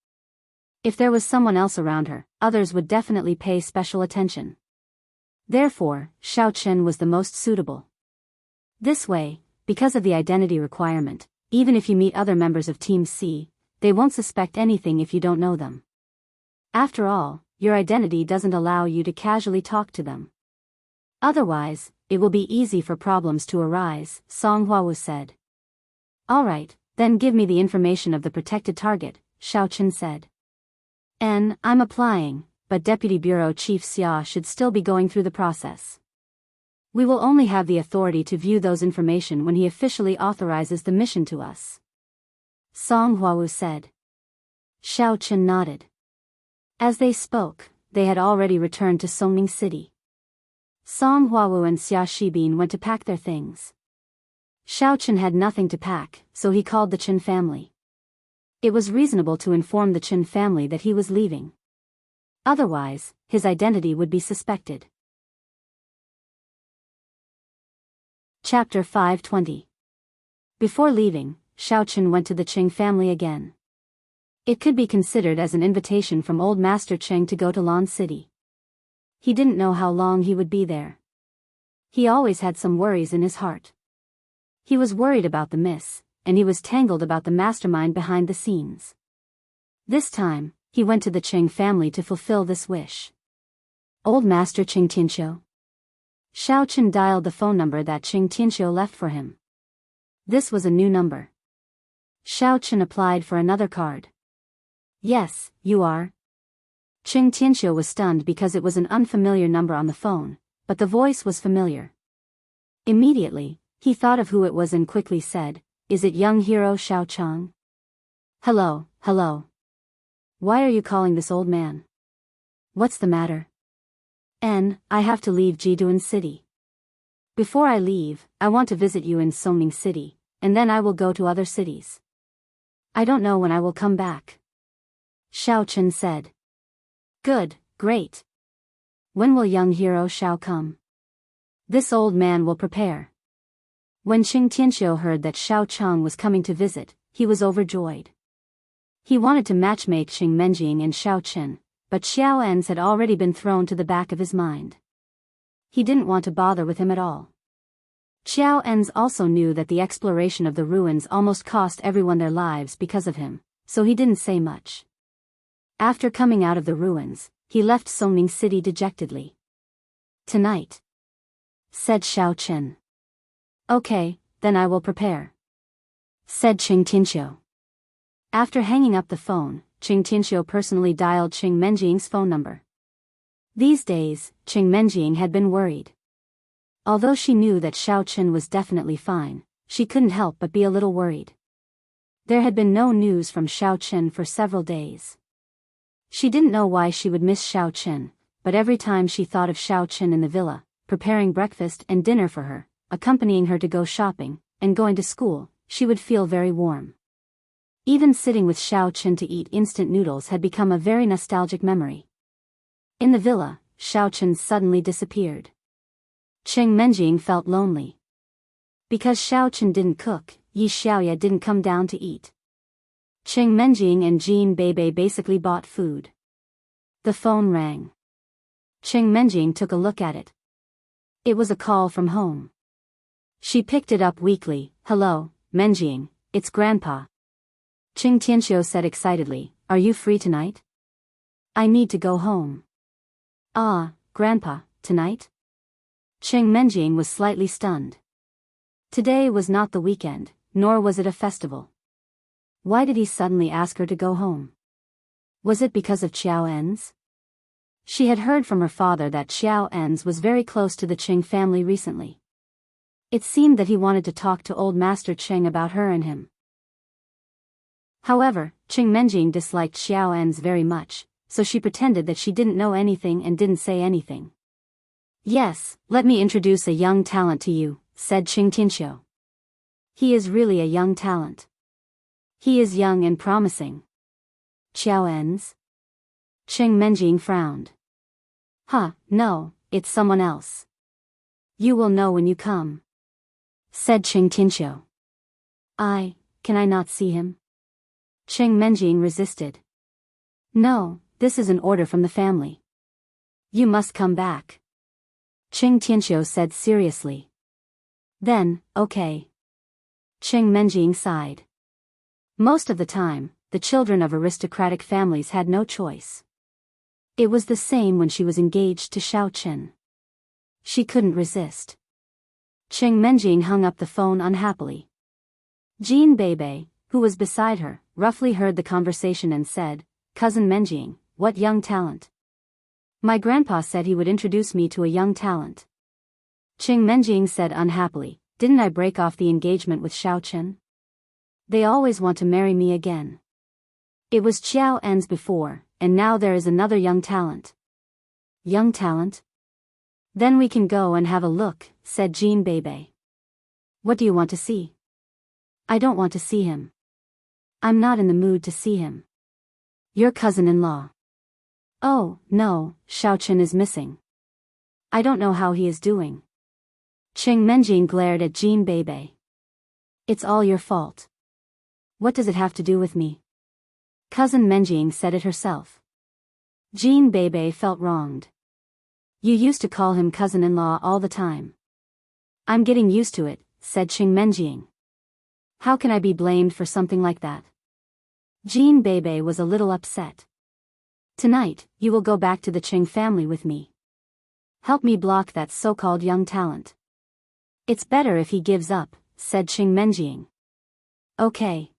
If there was someone else around her, others would definitely pay special attention. Therefore, Xiao Qin was the most suitable. This way, because of the identity requirement, even if you meet other members of Team C, they won't suspect anything if you don't know them. After all, your identity doesn't allow you to casually talk to them. Otherwise, it will be easy for problems to arise, Song Hwawu said. Alright, then give me the information of the protected target, Xiao Qin said. I'm applying, but Deputy Bureau Chief Xia should still be going through the process. We will only have the authority to view those information when he officially authorizes the mission to us. Song Hwawu said. Xiao Qin nodded. As they spoke, they had already returned to Songning City. Song Hwawu and Xia Shibin went to pack their things. Xiao Qin had nothing to pack, so he called the Qin family. It was reasonable to inform the Qin family that he was leaving. Otherwise, his identity would be suspected. Chapter 520. Before leaving, Xiao Qin went to the Qing family again. It could be considered as an invitation from old Master Qing to go to Lan City. He didn't know how long he would be there. He always had some worries in his heart. He was worried about the miss, and he was tangled about the mastermind behind the scenes. This time, he went to the Qing family to fulfill this wish. Old Master Qing Tianqiu. Xiao Qin dialed the phone number that Qing Tianqiu left for him. This was a new number. Xiao Qin applied for another card. Yes, you are. Qing Tianqiu was stunned because it was an unfamiliar number on the phone, but the voice was familiar. Immediately, he thought of who it was and quickly said, "Is it young hero Xiao Chang?" Hello. Why are you calling this old man? What's the matter? I have to leave Jiduan City. Before I leave, I want to visit you in Songning City, and then I will go to other cities. I don't know when I will come back. Xiao Qin said. Good, great. When will young hero Xiao come? This old man will prepare. When Qing Tianqiu heard that Xiao Chang was coming to visit, he was overjoyed. He wanted to matchmake Qing Menjing and Xiao Qin, but Xiao En's had already been thrown to the back of his mind. He didn't want to bother with him at all. Xiao En's also knew that the exploration of the ruins almost cost everyone their lives because of him, so he didn't say much. After coming out of the ruins, he left Songning City dejectedly. Tonight, said Xiao Qin. Okay, then I will prepare, said Qing Tianqiu. After hanging up the phone, Qing Tianqiu personally dialed Qing Menjing's phone number. These days, Qing Menjing had been worried. Although she knew that Xiao Qin was definitely fine, she couldn't help but be a little worried. There had been no news from Xiao Qin for several days. She didn't know why she would miss Xiao Qin, but every time she thought of Xiao Qin in the villa, preparing breakfast and dinner for her, accompanying her to go shopping, and going to school, she would feel very warm. Even sitting with Xiao Qin to eat instant noodles had become a very nostalgic memory. In the villa, Xiao Qin suddenly disappeared. Qing Menjing felt lonely. Because Xiao Qin didn't cook, Yi Xiaoya didn't come down to eat. Qing Menjing and Jean Bebe basically bought food. The phone rang. Qing Menjing took a look at it. It was a call from home. She picked it up weakly. Hello, Menjing, it's Grandpa. Qing Tianxiu said excitedly, are you free tonight? I need to go home. Ah, Grandpa, tonight? Qing Menjing was slightly stunned. Today was not the weekend, nor was it a festival. Why did he suddenly ask her to go home? Was it because of Xiao En's? She had heard from her father that Xiao En's was very close to the Qing family recently. It seemed that he wanted to talk to old Master Qing about her and him. However, Qing Menjing disliked Xiao En's very much, so she pretended that she didn't know anything and didn't say anything. Yes, let me introduce a young talent to you, said Qing Tianxiu. He is really a young talent. He is young and promising. Xiao En's? Qing Menjing frowned. No, it's someone else. You will know when you come, said Qing Tianxiu. Can I not see him? Qing Menjing resisted. No, this is an order from the family. You must come back, Qing Tianxiu said seriously. Then, okay. Qing Menjing sighed. Most of the time, the children of aristocratic families had no choice. It was the same when she was engaged to Xiao Qin. She couldn't resist. Qing Menjing hung up the phone unhappily. Jean Bebe, who was beside her, roughly heard the conversation and said, Cousin Menjing, what young talent? My grandpa said he would introduce me to a young talent. Qing Menjing said unhappily, didn't I break off the engagement with Xiao Qin? They always want to marry me again. It was Xiao En's before, and now there is another young talent. Young talent? Then we can go and have a look, said Jean Bebe. What do you want to see? I don't want to see him. I'm not in the mood to see him. Your cousin-in-law. Oh, no, Xiao Qin is missing. I don't know how he is doing. Qing Menjing glared at Jean Bebe. It's all your fault. What does it have to do with me? Cousin Menjing said it herself. Jean Bebe felt wronged. You used to call him cousin-in-law all the time. I'm getting used to it, said Qing Menjing. How can I be blamed for something like that? Jean Bebe was a little upset. Tonight, you will go back to the Qing family with me. Help me block that so-called young talent. It's better if he gives up, said Qing Menjing. Okay.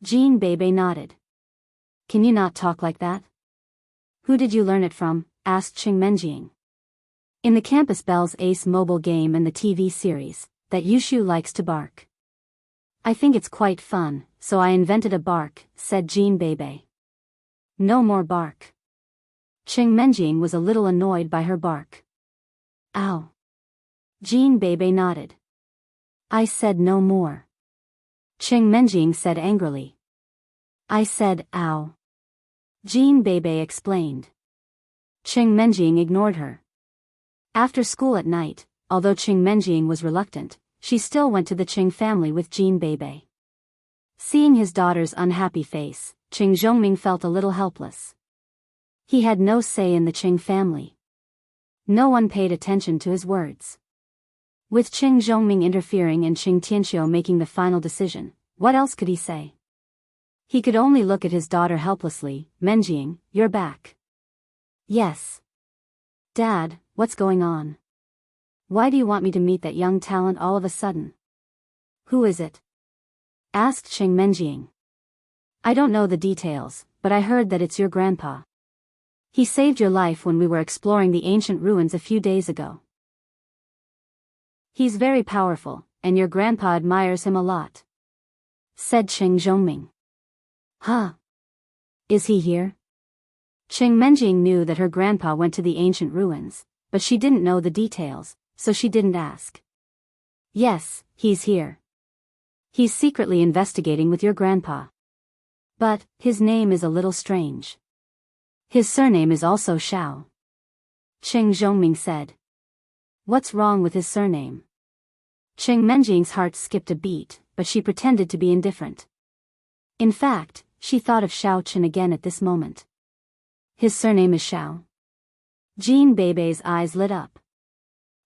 Jean Bebe nodded. Can you not talk like that? Who did you learn it from? Asked Qing Menjing. In the Campus Bells Ace mobile game and the TV series, that Yushu likes to bark. I think it's quite fun, so I invented a bark, said Jean Bebe. No more bark. Qing Menjing was a little annoyed by her bark. Ow. Jean Bebe nodded. I said no more. Qing Menjing said angrily. I said, ow. Jean Bebe explained. Qing Menjing ignored her. After school at night, although Qing Menjing was reluctant, she still went to the Qing family with Jean Bebe. Seeing his daughter's unhappy face, Qing Zhongming felt a little helpless. He had no say in the Qing family. No one paid attention to his words. With Qing Zhongming interfering and Qing Tianxiu making the final decision, what else could he say? He could only look at his daughter helplessly. Menjing, you're back. Yes. Dad, what's going on? Why do you want me to meet that young talent all of a sudden? Who is it? Asked Qing Menjing. I don't know the details, but I heard that it's your grandpa. He saved your life when we were exploring the ancient ruins a few days ago. He's very powerful, and your grandpa admires him a lot, said Qing Zhongming. Huh? Is he here? Qing Menjing knew that her grandpa went to the ancient ruins, but she didn't know the details, so she didn't ask. Yes, he's here. He's secretly investigating with your grandpa. But, his name is a little strange. His surname is also Xiao. Qing Zhongming said. What's wrong with his surname? Qing Menjing's heart skipped a beat, but she pretended to be indifferent. In fact, she thought of Xiao Chen again at this moment. His surname is Xiao. Jean Bebe's eyes lit up.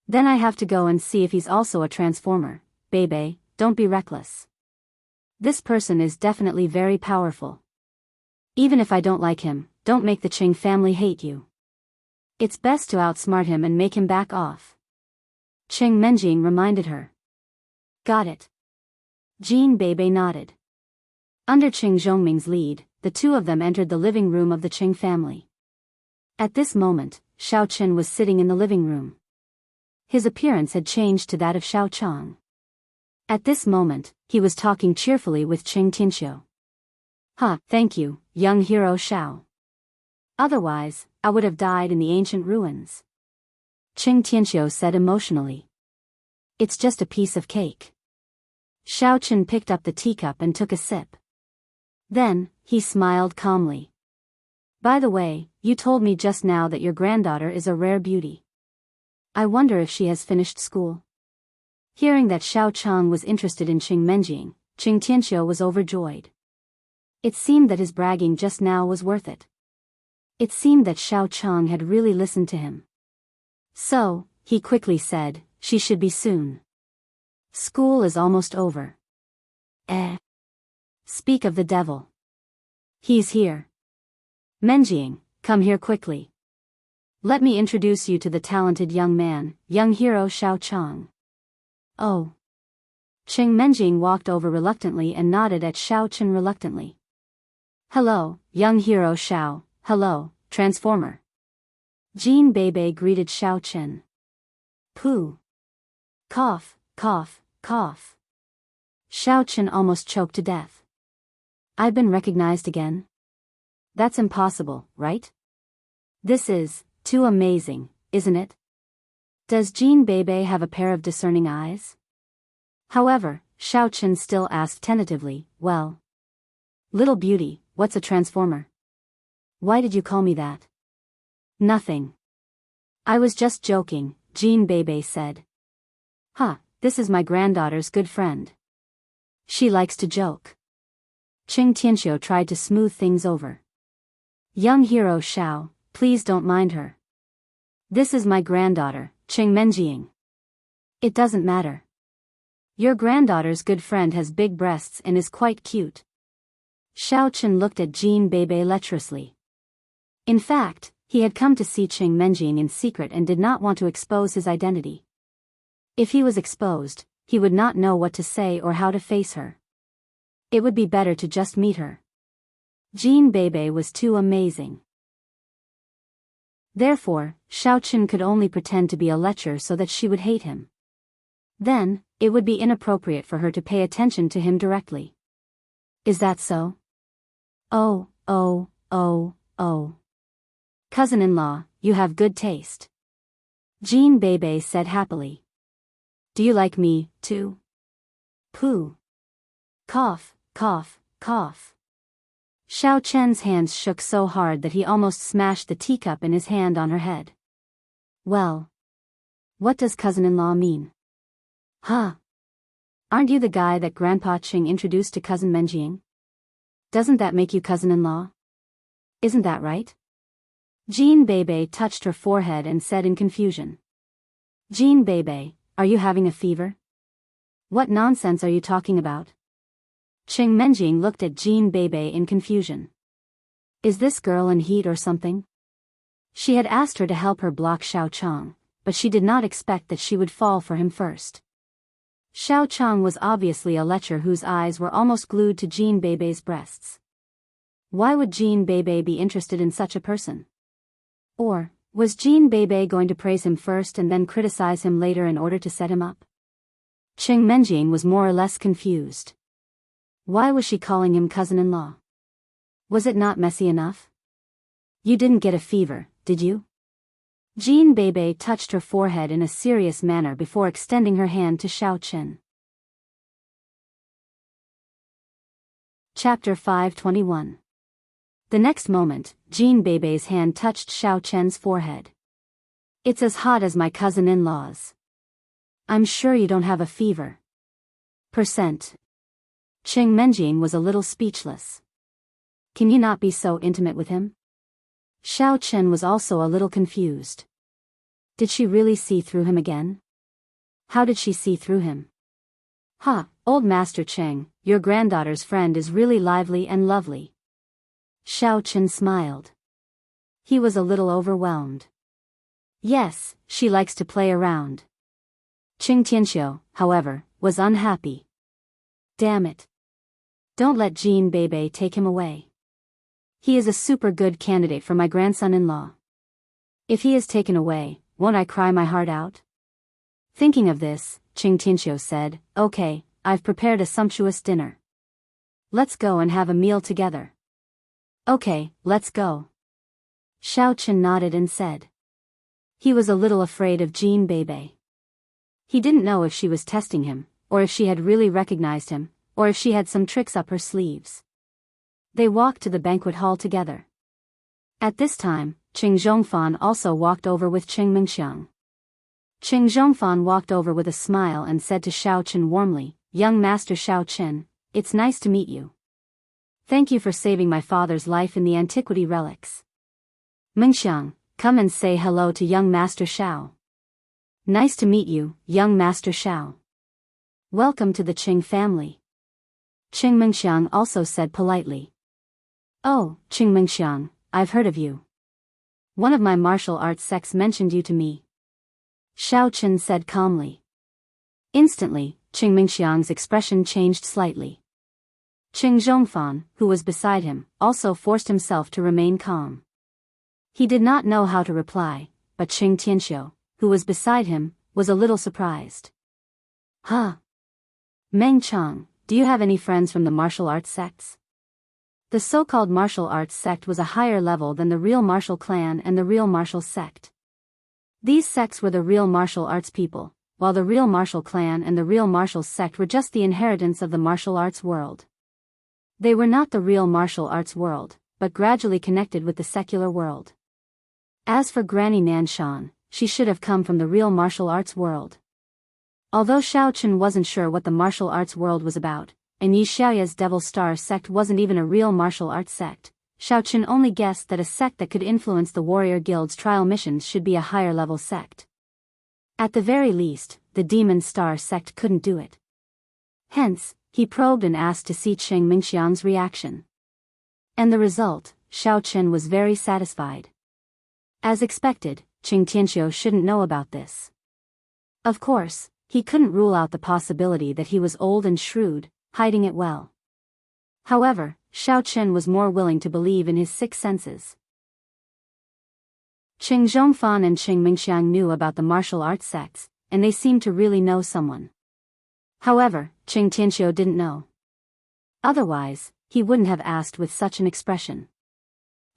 Then I have to go and see if he's also a transformer. Bebe, don't be reckless. This person is definitely very powerful. Even if I don't like him, don't make the Qing family hate you. It's best to outsmart him and make him back off. Qing Menjing reminded her. Got it. Jean Bebe nodded. Under Qing Zhongming's lead, the two of them entered the living room of the Qing family. At this moment, Xiao Chen was sitting in the living room. His appearance had changed to that of Xiao Chang. At this moment, he was talking cheerfully with Qing Tianxiu. Thank you, young hero Xiao. Otherwise, I would have died in the ancient ruins. Qing Tianxiu said emotionally. It's just a piece of cake. Xiao Chen picked up the teacup and took a sip. Then, he smiled calmly. By the way, you told me just now that your granddaughter is a rare beauty. I wonder if she has finished school. Hearing that Xiao Chang was interested in Qing Menjing, Qing Tianxiu was overjoyed. It seemed that his bragging just now was worth it. It seemed that Xiao Chang had really listened to him. So, he quickly said, she should be soon. School is almost over. Speak of the devil. He's here. Menjing, come here quickly. Let me introduce you to the talented young man, young hero Xiao Chang. Oh. Qing Menjing walked over reluctantly and nodded at Xiao Chen reluctantly. Hello, young hero Xiao, hello, transformer. Jean Bebe greeted Xiao Chen. Pooh. Cough, cough, cough. Xiao Chen almost choked to death. I've been recognized again? That's impossible, right? This is too amazing, isn't it? Does Jean Bebe have a pair of discerning eyes? However, Xiao Chen still asked tentatively, well. Little beauty, what's a transformer? Why did you call me that? Nothing. I was just joking, Jean Bebe said. This is my granddaughter's good friend. She likes to joke. Qing Tianxiu tried to smooth things over. Young hero Xiao, please don't mind her. This is my granddaughter, Qing Menjing. It doesn't matter. Your granddaughter's good friend has big breasts and is quite cute. Xiao Chen looked at Jean Bebe lecherously. In fact, he had come to see Qing Menjing in secret and did not want to expose his identity. If he was exposed, he would not know what to say or how to face her. It would be better to just meet her. Jean Bebe was too amazing. Therefore, Xiao Chen could only pretend to be a lecher so that she would hate him. Then, it would be inappropriate for her to pay attention to him directly. Is that so? Oh. Cousin-in-law, you have good taste. Jean Bebe said happily. Do you like me, too? Pooh. Cough, cough, cough. Xiao Chen's hands shook so hard that he almost smashed the teacup in his hand on her head. Well. What does cousin-in-law mean? Aren't you the guy that Grandpa Qing introduced to cousin Menjing? Doesn't that make you cousin-in-law? Isn't that right? Jean Bebe touched her forehead and said in confusion. Jean Bebe, are you having a fever? What nonsense are you talking about? Qing Menjing looked at Jean Bebe in confusion. Is this girl in heat or something? She had asked her to help her block Xiao Chang, but she did not expect that she would fall for him first. Xiao Chang was obviously a lecher whose eyes were almost glued to Jean Bebe's breasts. Why would Jean Bebe be interested in such a person? Or, was Jean Bebe going to praise him first and then criticize him later in order to set him up? Qing Menjing was more or less confused. Why was she calling him cousin-in-law? Was it not messy enough? You didn't get a fever, did you? Jean Bebe touched her forehead in a serious manner before extending her hand to Xiao Chen. Chapter 521. The next moment, Jean Bebe's hand touched Xiao Chen's forehead. It's as hot as my cousin-in-law's. I'm sure you don't have a fever. Cheng Menjing was a little speechless. Can you not be so intimate with him? Xiao Chen was also a little confused. Did she really see through him again? How did she see through him? Old Master Cheng, your granddaughter's friend is really lively and lovely. Xiao Chen smiled. He was a little overwhelmed. Yes, she likes to play around. Qing Tianxiu, however, was unhappy. Damn it. Don't let Jean Bebe take him away. He is a super good candidate for my grandson-in-law. If he is taken away, won't I cry my heart out? Thinking of this, Qing Tianxiu said, Okay, I've prepared a sumptuous dinner. Let's go and have a meal together. Okay, let's go. Xiao Chen nodded and said. He was a little afraid of Jean Bebe. He didn't know if she was testing him, or if she had really recognized him, or if she had some tricks up her sleeves. They walked to the banquet hall together. At this time, Qing Zhongfan also walked over with Qing Mingxiang. Qing Zhongfan walked over with a smile and said to Xiao Chen warmly, Young Master Xiao Chen, it's nice to meet you. Thank you for saving my father's life in the antiquity relics. Mingxiang, come and say hello to young Master Xiao. Nice to meet you, young Master Xiao. Welcome to the Qing family. Qing Mingxiang also said politely. Oh, Qing Mingxiang, I've heard of you. One of my martial arts sects mentioned you to me. Xiao Chen said calmly. Instantly, Qing Mingxiang's expression changed slightly. Qing Zhongfan, who was beside him, also forced himself to remain calm. He did not know how to reply, but Qing Tianxiu, who was beside him, was a little surprised. Meng Chang, do you have any friends from the martial arts sects? The so-called martial arts sect was a higher level than the real martial clan and the real martial sect. These sects were the real martial arts people, while the real martial clan and the real martial sect were just the inheritance of the martial arts world. They were not the real martial arts world, but gradually connected with the secular world. As for Granny Nanshan, she should have come from the real martial arts world. Although Xiao Chen wasn't sure what the martial arts world was about, and Yi Xiaoya's Devil Star sect wasn't even a real martial arts sect, Xiao Chen only guessed that a sect that could influence the warrior guild's trial missions should be a higher level sect. At the very least, the Demon Star sect couldn't do it. Hence, he probed and asked to see Qing Mingxiang's reaction. And the result, Xiao Chen was very satisfied. As expected, Qing Tianxiu shouldn't know about this. Of course, he couldn't rule out the possibility that he was old and shrewd, hiding it well. However, Xiao Chen was more willing to believe in his sixth senses. Qing Zhongfan and Qing Mingxiang knew about the martial arts sects, and they seemed to really know someone. However, Qing Tianxiu didn't know. Otherwise, he wouldn't have asked with such an expression.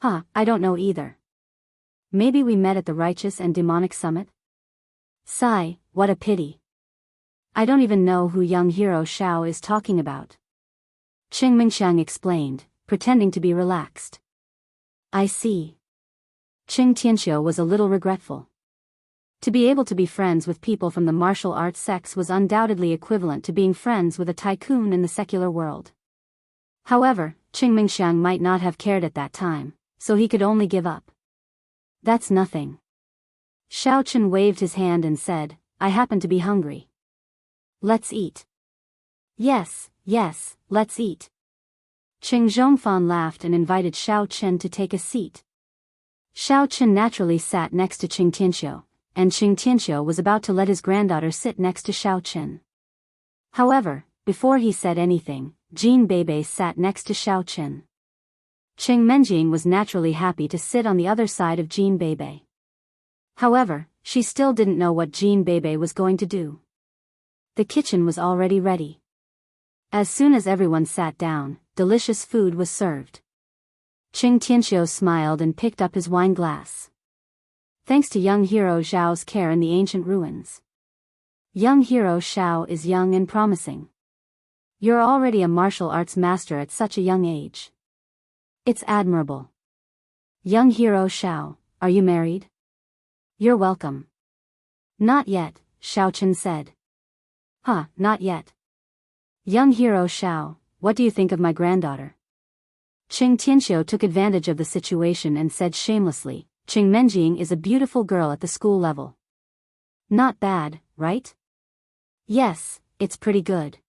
I don't know either. Maybe we met at the Righteous and Demonic Summit? Sigh, what a pity. I don't even know who young hero Xiao is talking about. Qing Mingxiang explained, pretending to be relaxed. I see. Qing Tianxiu was a little regretful. To be able to be friends with people from the martial arts sects was undoubtedly equivalent to being friends with a tycoon in the secular world. However, Qing Mingxiang might not have cared at that time, so he could only give up. That's nothing. Xiao Chen waved his hand and said, I happen to be hungry. Let's eat. Yes, let's eat. Qing Zhongfan laughed and invited Xiao Chen to take a seat. Xiao Chen naturally sat next to Qing Tianxiu, and Qing Tianxiu was about to let his granddaughter sit next to Xiao Chen. However, before he said anything, Jean Bebe sat next to Xiao Chen. Qing Menjing was naturally happy to sit on the other side of Jean Bebe. However, she still didn't know what Jean Bebe was going to do. The kitchen was already ready. As soon as everyone sat down, delicious food was served. Qing Tianxiu smiled and picked up his wine glass. Thanks to young hero Zhao's care in the ancient ruins. Young hero Xiao is young and promising. You're already a martial arts master at such a young age. It's admirable. Young hero Xiao, are you married? You're welcome. Not yet, Xiao Chen said. Not yet. Young hero Xiao, what do you think of my granddaughter? Qing Tianxiu took advantage of the situation and said shamelessly, Qing Menjing is a beautiful girl at the school level. Not bad, right? Yes, it's pretty good.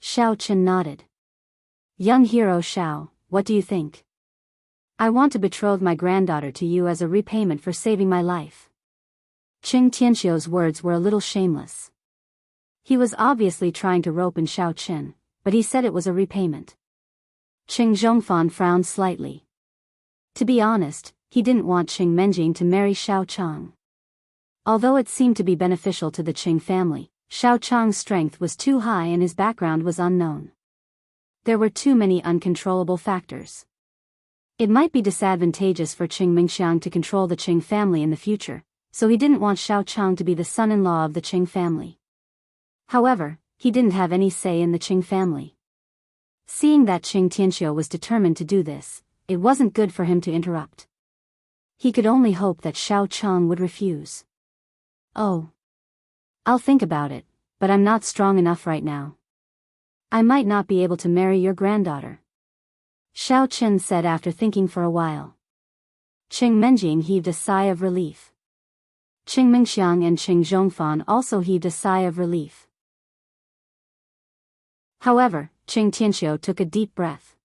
Xiao Chen nodded. Young hero Xiao, what do you think? I want to betroth my granddaughter to you as a repayment for saving my life. Qing Tianxiu's words were a little shameless. He was obviously trying to rope in Xiao Chen, but he said it was a repayment. Qing Zhongfan frowned slightly. To be honest, he didn't want Qing Menjing to marry Xiao Chang. Although it seemed to be beneficial to the Qing family, Xiao Chang's strength was too high and his background was unknown. There were too many uncontrollable factors. It might be disadvantageous for Qing Mingxiang to control the Qing family in the future, so he didn't want Xiao Chang to be the son-in-law of the Qing family. However, he didn't have any say in the Qing family. Seeing that Qing Tianxiu was determined to do this, it wasn't good for him to interrupt. He could only hope that Xiao Chang would refuse. Oh. I'll think about it, but I'm not strong enough right now. I might not be able to marry your granddaughter. Xiao Chen said after thinking for a while. Qing Menjing heaved a sigh of relief. Qing Mingxiang and Qing Zhongfan also heaved a sigh of relief. However, Qing Tianxiu took a deep breath.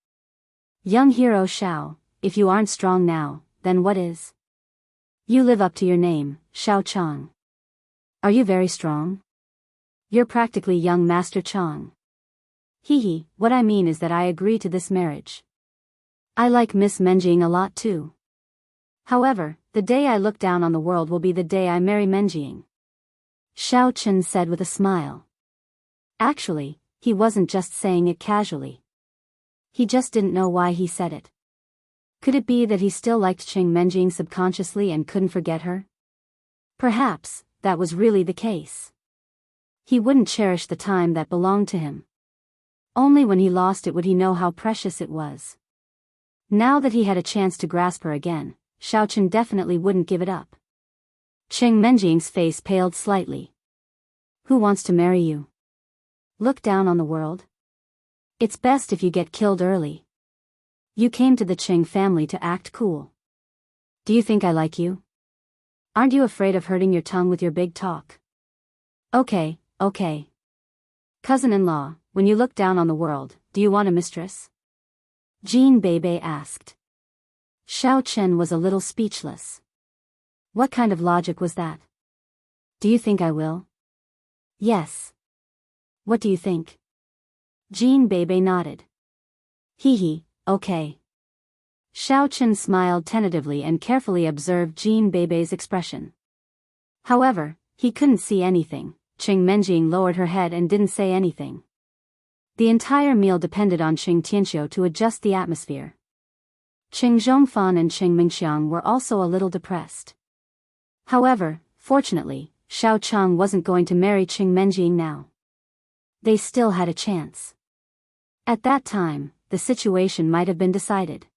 Young hero Xiao, if you aren't strong now, then what is? You live up to your name, Xiao Chang. Are you very strong? You're practically young Master Chang. Hee, what I mean is that I agree to this marriage. I like Miss Menjing a lot too. However, the day I look down on the world will be the day I marry Menjing. Xiao Chen said with a smile. Actually, he wasn't just saying it casually. He just didn't know why he said it. Could it be that he still liked Qing Menjing subconsciously and couldn't forget her? Perhaps that was really the case. He wouldn't cherish the time that belonged to him. Only when he lost it would he know how precious it was. Now that he had a chance to grasp her again, Xiao Chen definitely wouldn't give it up. Qing Menjing's face paled slightly. Who wants to marry you? Look down on the world? It's best if you get killed early. You came to the Qing family to act cool. Do you think I like you? Aren't you afraid of hurting your tongue with your big talk? Okay. Cousin-in-law, when you look down on the world, do you want a mistress? Jean Bebe asked. Xiao Chen was a little speechless. What kind of logic was that? Do you think I will? Yes. What do you think? Jean Bebe nodded. Hee, okay. Xiao Chen smiled tentatively and carefully observed Jean Bebe's expression. However, he couldn't see anything. Qing Menjing lowered her head and didn't say anything. The entire meal depended on Qing Tianxiu to adjust the atmosphere. Qing Zhongfan and Qing Mingxiang were also a little depressed. However, fortunately, Xiao Chang wasn't going to marry Qing Menjing now. They still had a chance. At that time, the situation might have been decided.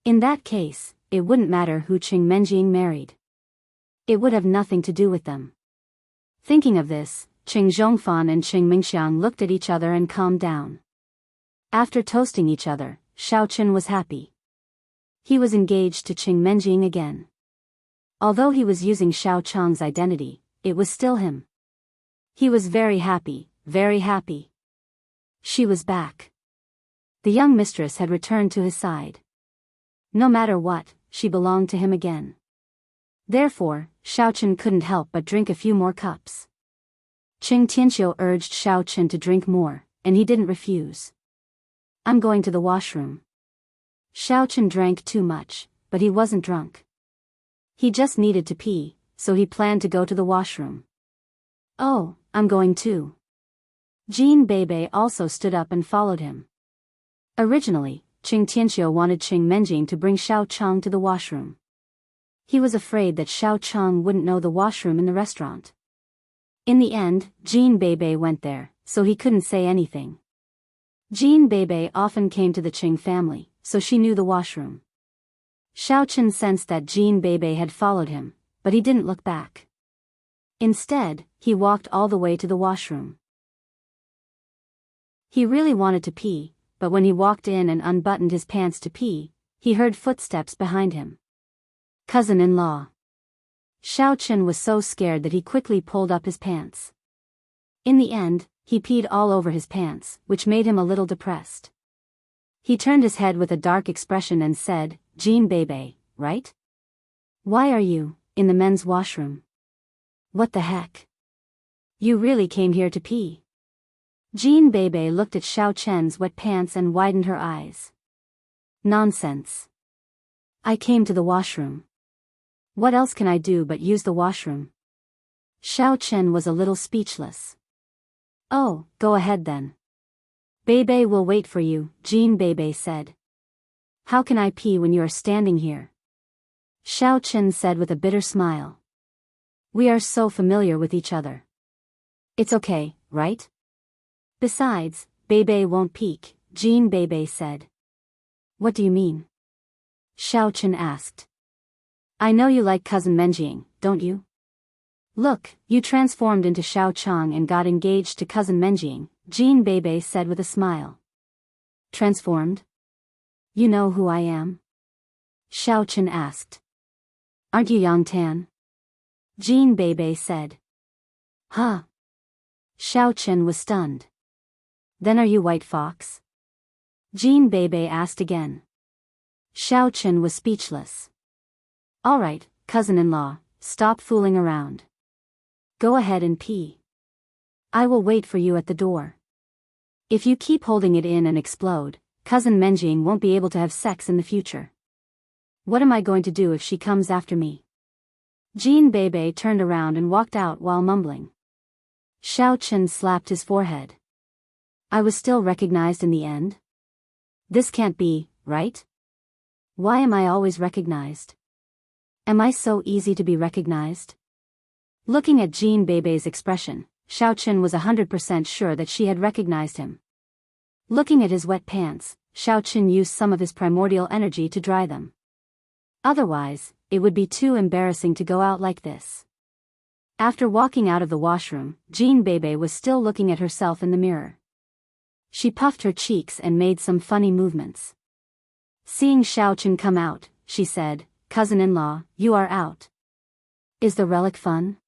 In that case, it wouldn't matter who Qing Menjing married. It would have nothing to do with them. Thinking of this, Qing Zhongfan and Qing Mingxiang looked at each other and calmed down. After toasting each other, Xiao Chen was happy. He was engaged to Qing Menjing again. Although he was using Xiao Chang's identity, it was still him. He was very happy, very happy. She was back. The young mistress had returned to his side. No matter what, she belonged to him again. Therefore, Xiao Chen couldn't help but drink a few more cups. Qing Tianxiu urged Xiao Chen to drink more, and he didn't refuse. I'm going to the washroom. Xiao Chen drank too much, but he wasn't drunk. He just needed to pee, so he planned to go to the washroom. Oh, I'm going too. Jean Bebe also stood up and followed him. Originally, Qing Tianxiu wanted Qing Menjing to bring Xiao Chang to the washroom. He was afraid that Xiao Chang wouldn't know the washroom in the restaurant. In the end, Jean Bebe went there, so he couldn't say anything. Jean Bebe often came to the Qing family, so she knew the washroom. Xiao Chen sensed that Jean Bebe had followed him, but he didn't look back. Instead, he walked all the way to the washroom. He really wanted to pee, but when he walked in and unbuttoned his pants to pee, he heard footsteps behind him. Cousin-in-law. Xiao Chen was so scared that he quickly pulled up his pants. In the end, he peed all over his pants, which made him a little depressed. He turned his head with a dark expression and said, "Jean Bebe, right? Why are you in the men's washroom? What the heck? You really came here to pee?" Jean Bebe looked at Xiao Chen's wet pants and widened her eyes. "Nonsense. I came to the washroom. What else can I do but use the washroom?" Xiao Chen was a little speechless. "Oh, go ahead then. Bebe will wait for you," Jean Bebe said. "How can I pee when you are standing here?" Xiao Chen said with a bitter smile. "We are so familiar with each other. It's okay, right? Besides, Bebe won't peek," Jean Bebe said. "What do you mean?" Xiao Chen asked. "I know you like cousin Menjing, don't you? Look, you transformed into Xiao Chang and got engaged to cousin Menjing," Jean Bebe said with a smile. "Transformed? You know who I am?" Xiao Chen asked. "Aren't you Yang Tan?" Jean Bebe said. "Huh?" Xiao Chen was stunned. "Then are you White Fox?" Jean Bebe asked again. Xiao Chen was speechless. "All right, cousin-in-law, stop fooling around. Go ahead and pee. I will wait for you at the door. If you keep holding it in and explode, cousin Menjing won't be able to have sex in the future. What am I going to do if she comes after me?" Jean Bebe turned around and walked out while mumbling. Xiao Chen slapped his forehead. "I was still recognized in the end? This can't be, right? Why am I always recognized? Am I so easy to be recognized?" Looking at Jean Bebe's expression, Xiao Chen was 100% sure that she had recognized him. Looking at his wet pants, Xiao Chen used some of his primordial energy to dry them. Otherwise, it would be too embarrassing to go out like this. After walking out of the washroom, Jean Bebe was still looking at herself in the mirror. She puffed her cheeks and made some funny movements. Seeing Xiao Chen come out, she said, "Cousin-in-law, you are out. Is the relic fun?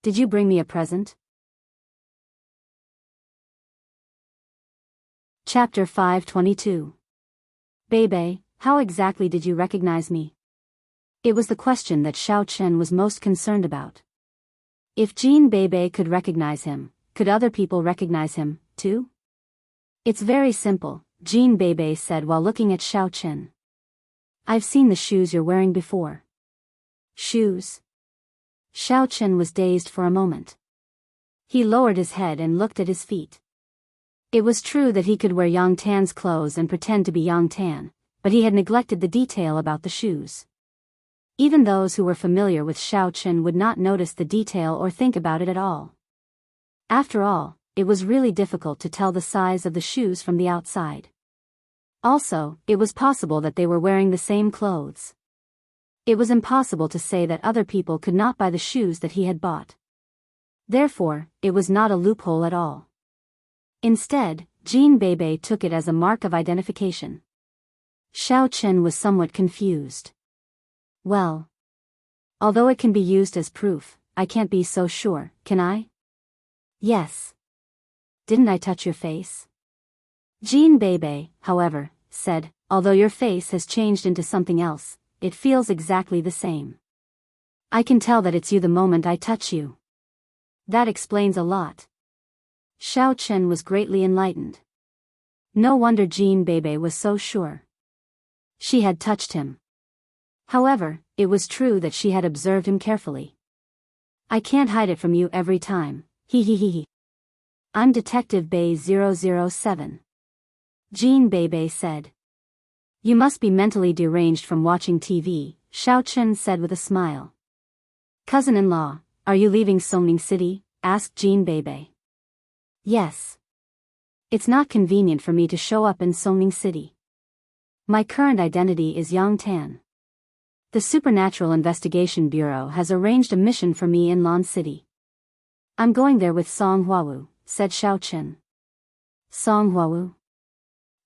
Did you bring me a present?" Chapter 522. "Bebe, how exactly did you recognize me?" It was the question that Xiao Chen was most concerned about. If Jean Bebe could recognize him, could other people recognize him, too? "It's very simple," Jean Bebe said while looking at Xiao Chen. "I've seen the shoes you're wearing before." "Shoes?" Xiao Chen was dazed for a moment. He lowered his head and looked at his feet. It was true that he could wear Yang Tan's clothes and pretend to be Yang Tan, but he had neglected the detail about the shoes. Even those who were familiar with Xiao Chen would not notice the detail or think about it at all. After all, it was really difficult to tell the size of the shoes from the outside. Also, it was possible that they were wearing the same clothes. It was impossible to say that other people could not buy the shoes that he had bought. Therefore, it was not a loophole at all. Instead, Jean Bebe took it as a mark of identification. Xiao Chen was somewhat confused. "Well, although it can be used as proof, I can't be so sure, can I?" "Yes. Didn't I touch your face?" Jean Bebe, however, said, "Although your face has changed into something else, it feels exactly the same. I can tell that it's you the moment I touch you. That explains a lot." Xiao Chen was greatly enlightened. No wonder Jean Bebe was so sure. She had touched him. However, it was true that she had observed him carefully. "I can't hide it from you every time, he. I'm Detective Bay 007. Jean Bebe said. "You must be mentally deranged from watching TV," Xiao Chen said with a smile. "Cousin-in-law, are you leaving Songning City?" asked Jean Bebe. "Yes. It's not convenient for me to show up in Songning City. My current identity is Yang Tan. The Supernatural Investigation Bureau has arranged a mission for me in Lan City. I'm going there with Song Huawu," said Xiao Chen. Song Huawu.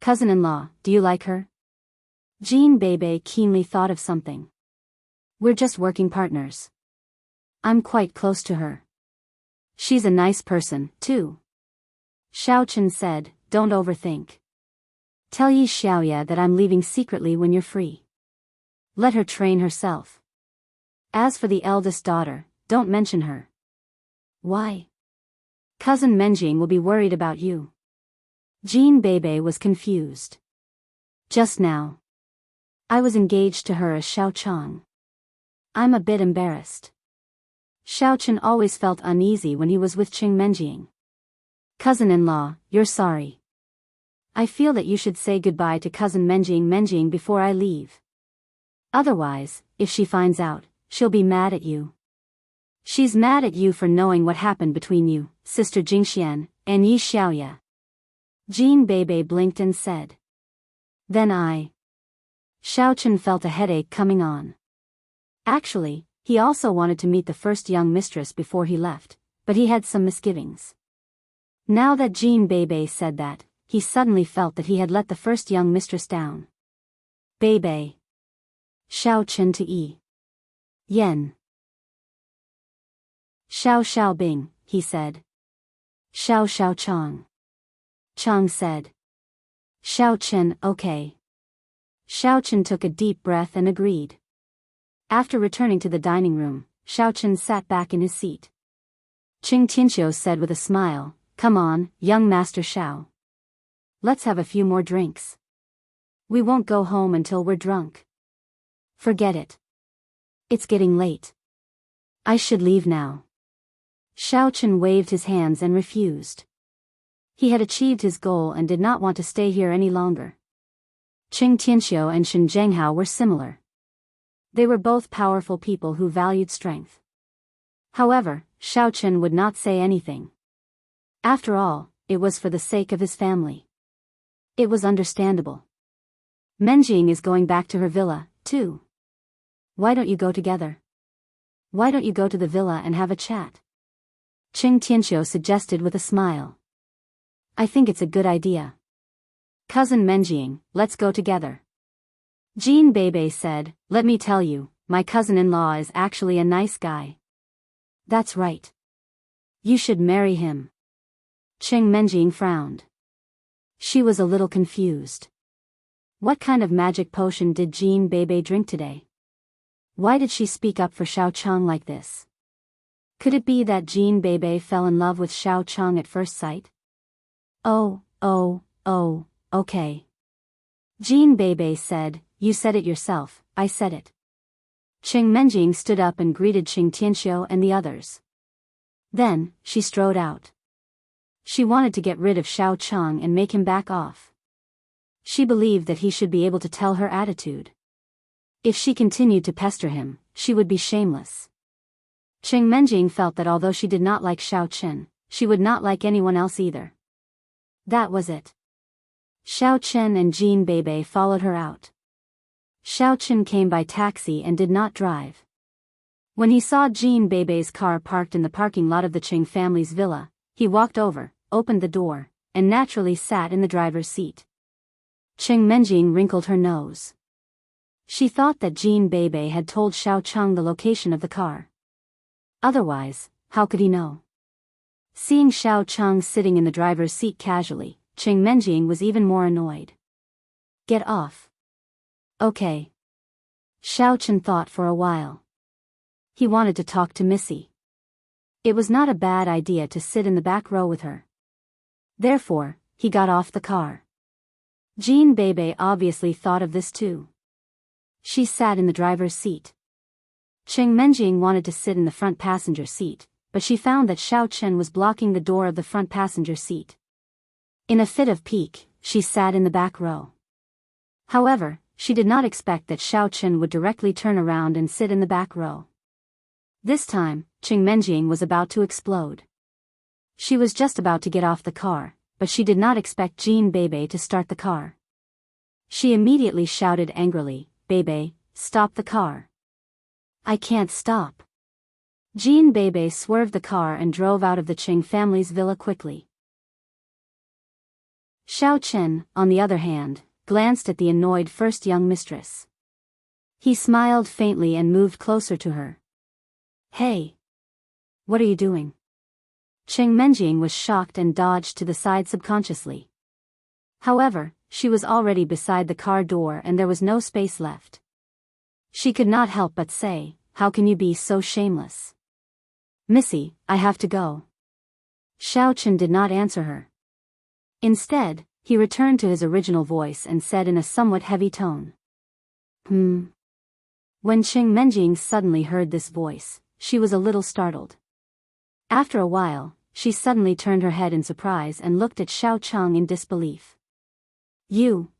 Cousin-in-law, do you like her? Jean Bebe keenly thought of something. We're just working partners. I'm quite close to her. She's a nice person, too. Xiao Chen said, don't overthink. Tell Yi Xiaoya that I'm leaving secretly when you're free. Let her train herself. As for the eldest daughter, don't mention her. Why? Cousin Menjing will be worried about you. Jean Bebe was confused. Just now. I was engaged to her as Xiao Chang. I'm a bit embarrassed. Xiao Chen always felt uneasy when he was with Qing Menjing. Cousin-in-law, you're sorry. I feel that you should say goodbye to cousin Menjing before I leave. Otherwise, if she finds out, she'll be mad at you. She's mad at you for knowing what happened between you, Sister Jingxian, and Yi Xiaoya. Jean Bebe blinked and said. Then Xiao Chen felt a headache coming on. Actually, he also wanted to meet the first young mistress before he left, but he had some misgivings. Now that Jean Bebe said that, he suddenly felt that he had let the first young mistress down. Bebe. Xiao Chen to Yi Yen. Xiao Bing, he said. Xiao Chang. Chang said. Xiao Chen, okay. Xiao Chen took a deep breath and agreed. After returning to the dining room, Xiao Chen sat back in his seat. Qing Tianxiu said with a smile, come on, young Master Xiao. Let's have a few more drinks. We won't go home until we're drunk. Forget it. It's getting late. I should leave now. Xiao Chen waved his hands and refused. He had achieved his goal and did not want to stay here any longer. Qing Tianxiu and Shen Zhenghao were similar. They were both powerful people who valued strength. However, Xiao Chen would not say anything. After all, it was for the sake of his family. It was understandable. Menjing is going back to her villa, too. Why don't you go together? Why don't you go to the villa and have a chat? Qing Tianxiu suggested with a smile. I think it's a good idea. Cousin Menjing, let's go together. Jean Bebe said, let me tell you, my cousin-in-law is actually a nice guy. That's right. You should marry him. Qing Menjing frowned. She was a little confused. What kind of magic potion did Jean Bebe drink today? Why did she speak up for Xiao Chang like this? Could it be that Jean Bebe fell in love with Xiao Chang at first sight? Okay. Jean Bebe said, you said it yourself, I said it. Qing Menjing stood up and greeted Qing Tianxiu and the others. Then, she strode out. She wanted to get rid of Xiao Chang and make him back off. She believed that he should be able to tell her attitude. If she continued to pester him, she would be shameless. Qing Menjing felt that although she did not like Xiao Chen, she would not like anyone else either. That was it. Xiao Chen and Jean Bebe followed her out. Xiao Chen came by taxi and did not drive. When he saw Jean Bebe's car parked in the parking lot of the Qing family's villa, he walked over, opened the door, and naturally sat in the driver's seat. Qing Menjing wrinkled her nose. She thought that Jean Bebe had told Xiao Chang the location of the car. Otherwise, how could he know? Seeing Xiao Chang sitting in the driver's seat casually, Qing Menjing was even more annoyed. Get off. Okay. Xiao Chen thought for a while. He wanted to talk to Missy. It was not a bad idea to sit in the back row with her. Therefore, he got off the car. Jean Bebe obviously thought of this too. She sat in the driver's seat. Qing Menjing wanted to sit in the front passenger seat, but she found that Xiao Chen was blocking the door of the front passenger seat. In a fit of pique, she sat in the back row. However, she did not expect that Xiao Chen would directly turn around and sit in the back row. This time, Qing Menjing was about to explode. She was just about to get off the car, but she did not expect Jean Bebe to start the car. She immediately shouted angrily, Bebe, stop the car. I can't stop. Jean Bebe swerved the car and drove out of the Qing family's villa quickly. Xiao Chen, on the other hand, glanced at the annoyed first young mistress. He smiled faintly and moved closer to her. Hey! What are you doing? Cheng Menjing was shocked and dodged to the side subconsciously. However, she was already beside the car door and there was no space left. She could not help but say, "How can you be so shameless? Missy, I have to go." Xiao Chen did not answer her. Instead, he returned to his original voice and said in a somewhat heavy tone. When Cheng Menjing suddenly heard this voice, she was a little startled. After a while, she suddenly turned her head in surprise and looked at Xiao Cheng in disbelief. You.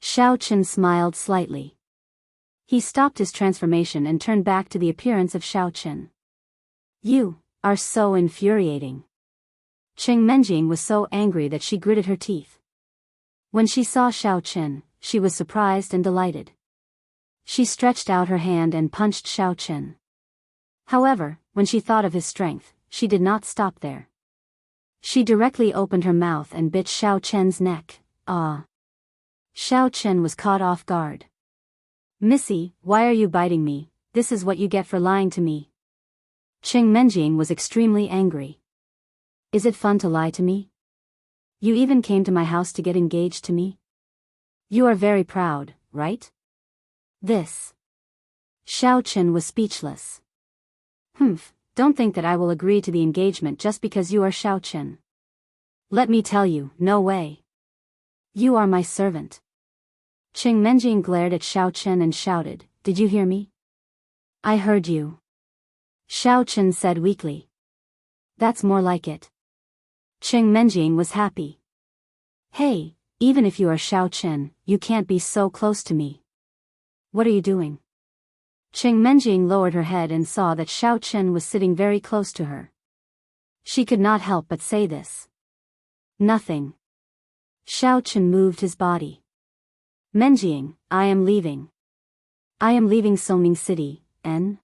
Xiao Chen smiled slightly. He stopped his transformation and turned back to the appearance of Xiao Chen. You are so infuriating. Cheng Menjing was so angry that she gritted her teeth. When she saw Xiao Chen, she was surprised and delighted. She stretched out her hand and punched Xiao Chen. However, when she thought of his strength, she did not stop there. She directly opened her mouth and bit Xiao Chen's neck. Ah! Xiao Chen was caught off guard. Missy, why are you biting me? This is what you get for lying to me. Cheng Menjing was extremely angry. Is it fun to lie to me? You even came to my house to get engaged to me? You are very proud, right? This. Xiao Chen was speechless. Don't think that I will agree to the engagement just because you are Xiao Chen. Let me tell you, no way. You are my servant. Cheng Menjing glared at Xiao Chen and shouted, Did you hear me? I heard you. Xiao Chen said weakly. That's more like it. Cheng Menjing was happy. Hey, even if you are Xiao Chen, you can't be so close to me. What are you doing? Cheng Menjing lowered her head and saw that Xiao Chen was sitting very close to her. She could not help but say this. Nothing. Xiao Chen moved his body. Menjing, I am leaving. I am leaving Songming City, N.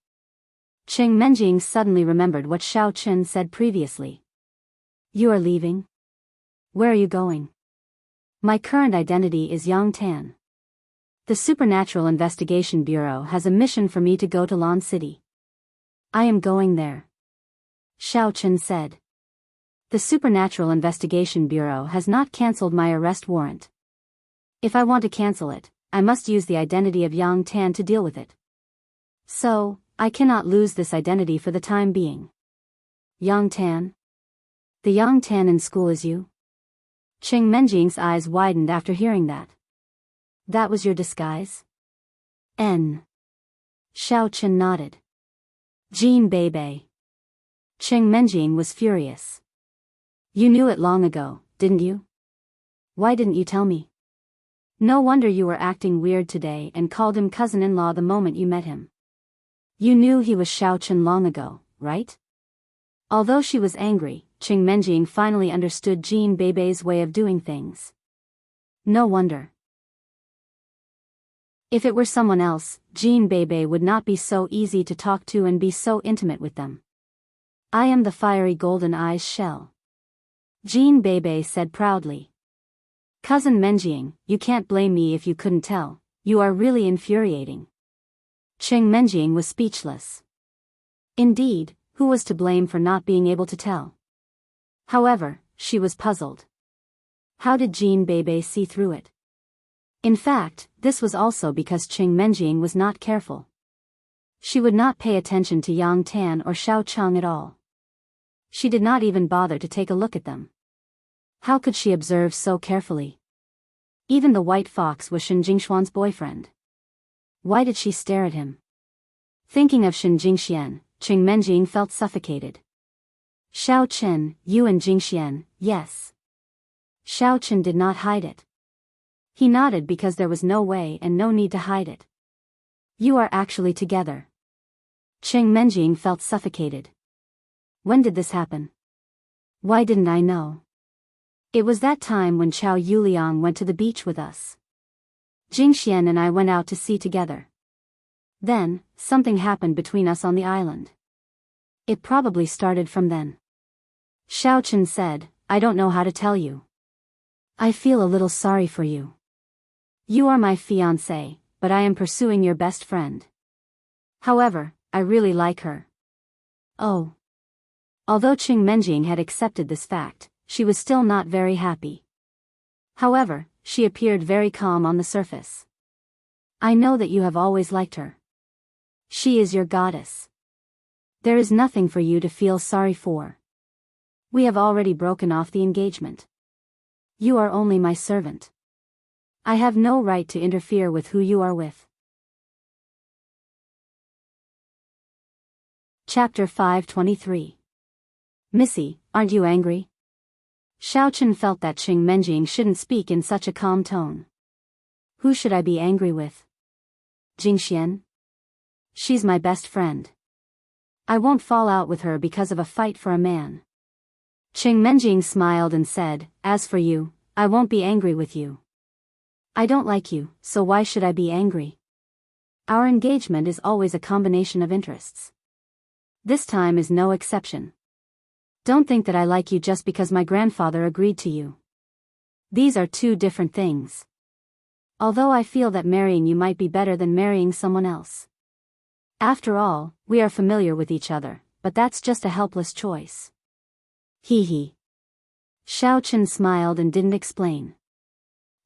Cheng Menjing suddenly remembered what Xiao Chen said previously. You are leaving? Where are you going? My current identity is Yang Tan. The Supernatural Investigation Bureau has a mission for me to go to Lan City. I am going there. Xiao Chen said. The Supernatural Investigation Bureau has not cancelled my arrest warrant. If I want to cancel it, I must use the identity of Yang Tan to deal with it. So, I cannot lose this identity for the time being. Yang Tan? The Yang Tan in school is you? Cheng Menjing's eyes widened after hearing that. That was your disguise? N. Xiao Chen nodded. Jean Bebe. Cheng Menjing was furious. You knew it long ago, didn't you? Why didn't you tell me? No wonder you were acting weird today and called him cousin-in-law the moment you met him. You knew he was Xiao Chen long ago, right? Although she was angry, Cheng Menjing finally understood Jean Bebe's way of doing things. No wonder. If it were someone else, Jean Bebe would not be so easy to talk to and be so intimate with them. I am the fiery golden eyes shell. Jean Bebe said proudly. Cousin Menjing, you can't blame me if you couldn't tell. You are really infuriating. Cheng Menjing was speechless. Indeed, who was to blame for not being able to tell? However, she was puzzled. How did Jean Bebe see through it? In fact, this was also because Cheng Menjing was not careful. She would not pay attention to Yang Tan or Xiao Cheng at all. She did not even bother to take a look at them. How could she observe so carefully? Even the white fox was Shen Jingxuan's boyfriend. Why did she stare at him? Thinking of Shen Jingxian, Cheng Menjing felt suffocated. Xiao Chen, you and Jingxian, yes. Xiao Chen did not hide it. He nodded because there was no way and no need to hide it. You are actually together. Cheng Menjing felt suffocated. When did this happen? Why didn't I know? It was that time when Chao Yuliang went to the beach with us. Jingxian and I went out to sea together. Then, something happened between us on the island. It probably started from then. Xiao Chen said, I don't know how to tell you. I feel a little sorry for you. You are my fiancé, but I am pursuing your best friend. However, I really like her. Oh. Although Qing Menjing had accepted this fact, she was still not very happy. However, she appeared very calm on the surface. I know that you have always liked her. She is your goddess. There is nothing for you to feel sorry for. We have already broken off the engagement. You are only my servant. I have no right to interfere with who you are with. Chapter 523. Missy, aren't you angry? Xiaochen felt that Qing Menjing shouldn't speak in such a calm tone. Who should I be angry with? Jingxian? She's my best friend. I won't fall out with her because of a fight for a man. Qing Menjing smiled and said, as for you, I won't be angry with you. I don't like you, so why should I be angry? Our engagement is always a combination of interests. This time is no exception. Don't think that I like you just because my grandfather agreed to you. These are two different things. Although I feel that marrying you might be better than marrying someone else. After all, we are familiar with each other, but that's just a helpless choice. Hee hee. Xiaochen smiled and didn't explain.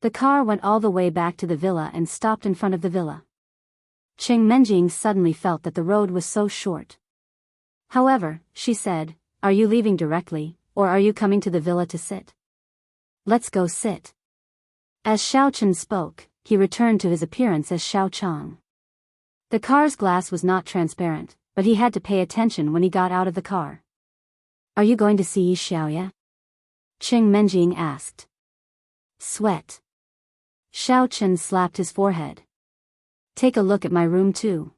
The car went all the way back to the villa and stopped in front of the villa. Qing Menjing suddenly felt that the road was so short. However, she said, are you leaving directly, or are you coming to the villa to sit? Let's go sit. As Xiaochen spoke, he returned to his appearance as Xiao Chang. The car's glass was not transparent, but he had to pay attention when he got out of the car. Are you going to see Yi Xiaoya? Qing Menjing asked. Sweat. Xiaochen slapped his forehead. Take a look at my room too.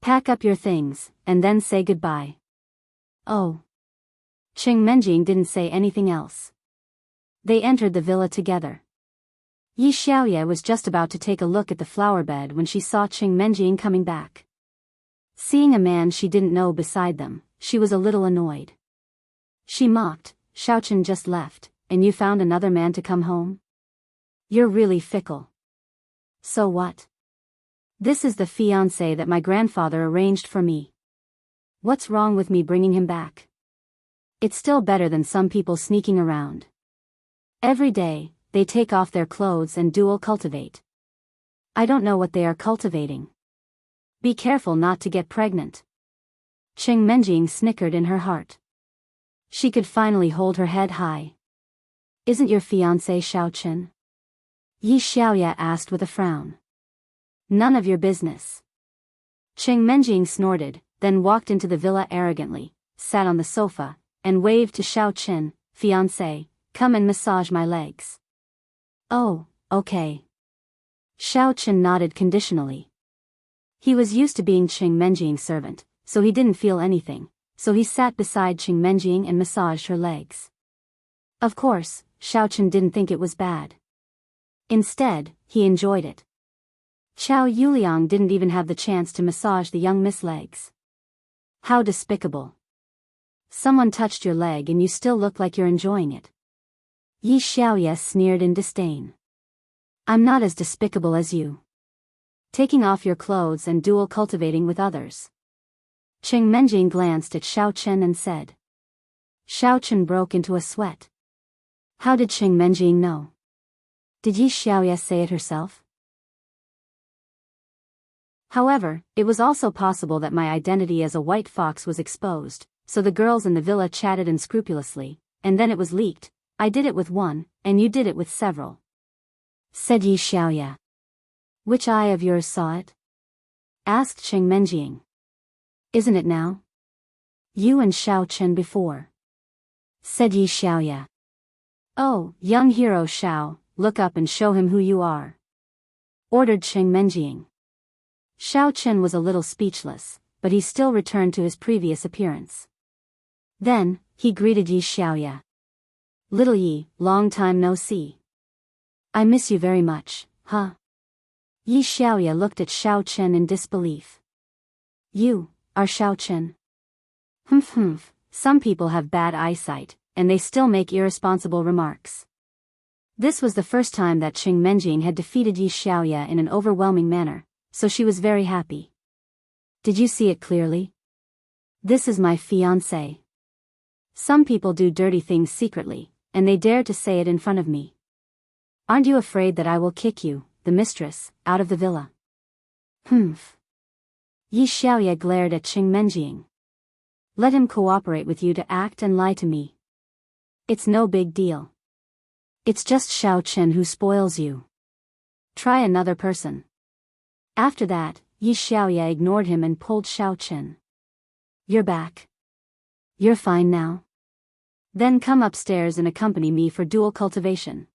Pack up your things, and then say goodbye. Oh. Qing Menjing didn't say anything else. They entered the villa together. Yi Xiaoya was just about to take a look at the flower bed when she saw Qing Menjing coming back. Seeing a man she didn't know beside them, she was a little annoyed. She mocked, Xiaochen just left, and you found another man to come home? You're really fickle. So what? This is the fiancé that my grandfather arranged for me. What's wrong with me bringing him back? It's still better than some people sneaking around. Every day, they take off their clothes and dual cultivate. I don't know what they are cultivating. Be careful not to get pregnant. Qing Menjing snickered in her heart. She could finally hold her head high. Isn't your fiancé Xiaochen? Yi Xiaoya asked with a frown. None of your business. Qing Menjing snorted, then walked into the villa arrogantly, sat on the sofa, and waved to Xiaochen, fiancé, come and massage my legs. Oh, okay. Xiaochen nodded conditionally. He was used to being Qing Menjing's servant, so he didn't feel anything, so he sat beside Qing Menjing and massaged her legs. Of course, Xiaochen didn't think it was bad. Instead, he enjoyed it. Qiao Yuliang didn't even have the chance to massage the young Miss legs. How despicable. Someone touched your leg and you still look like you're enjoying it. Yi Xiaoya sneered in disdain. I'm not as despicable as you. Taking off your clothes and dual cultivating with others. Qing Menjing glanced at Xiaochen and said. Xiaochen broke into a sweat. How did Qing Menjing know? Did Yi Xiaoya say it herself? However, it was also possible that my identity as a white fox was exposed, so the girls in the villa chatted unscrupulously, and then it was leaked. I did it with one, and you did it with several. Said Yi Xiaoya. Which eye of yours saw it? Asked Qing Menjing. Isn't it now? You and Xiaochen before. Said Yi Xiaoya. Oh, young hero Xiao, look up and show him who you are. Ordered Qing Menjing. Xiaochen was a little speechless, but he still returned to his previous appearance. Then, he greeted Yi Xiaoya. Little Yi, long time no see. I miss you very much, huh? Yi Xiaoya looked at Xiaochen in disbelief. You are Xiaochen? Some people have bad eyesight, and they still make irresponsible remarks. This was the first time that Qing Menjing had defeated Yi Xiaoya in an overwhelming manner, so she was very happy. Did you see it clearly? This is my fiancé. Some people do dirty things secretly, and they dare to say it in front of me. Aren't you afraid that I will kick you, the mistress, out of the villa? Humph. Yi Xiaoya glared at Qing Menjing. Let him cooperate with you to act and lie to me. It's no big deal. It's just Xiao Chen who spoils you. Try another person. After that, Yi Xiaoya ignored him and pulled Xiao Chen. You're back. You're fine now. Then come upstairs and accompany me for dual cultivation.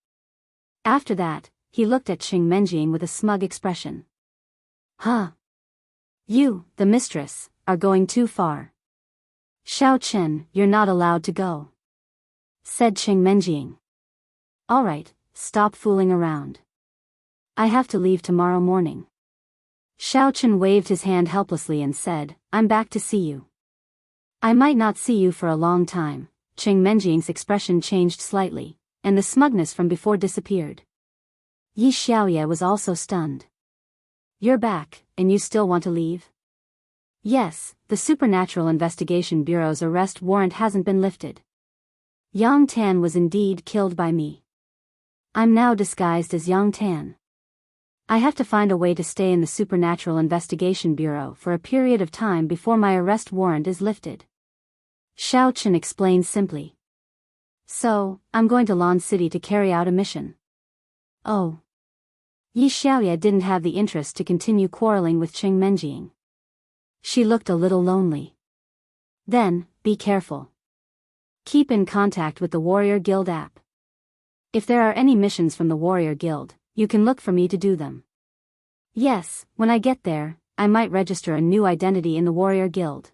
After that, he looked at Qing Menjing with a smug expression. Huh? You, the mistress, are going too far. Xiao Chen, you're not allowed to go, said Qing Menjing. All right, stop fooling around. I have to leave tomorrow morning. Xiao Chen waved his hand helplessly and said, I'm back to see you. I might not see you for a long time. Qing Menjing's expression changed slightly, and the smugness from before disappeared. Yi Xiaoya was also stunned. You're back, and you still want to leave? Yes, the Supernatural Investigation Bureau's arrest warrant hasn't been lifted. Yang Tan was indeed killed by me. I'm now disguised as Yang Tan. I have to find a way to stay in the Supernatural Investigation Bureau for a period of time before my arrest warrant is lifted. Xiao Chen explained simply. So, I'm going to Lan City to carry out a mission. Oh. Yi Xiaoya didn't have the interest to continue quarreling with Qing Menjing. She looked a little lonely. Then, be careful. Keep in contact with the Warrior Guild app. If there are any missions from the Warrior Guild, you can look for me to do them. Yes, when I get there, I might register a new identity in the Warrior Guild.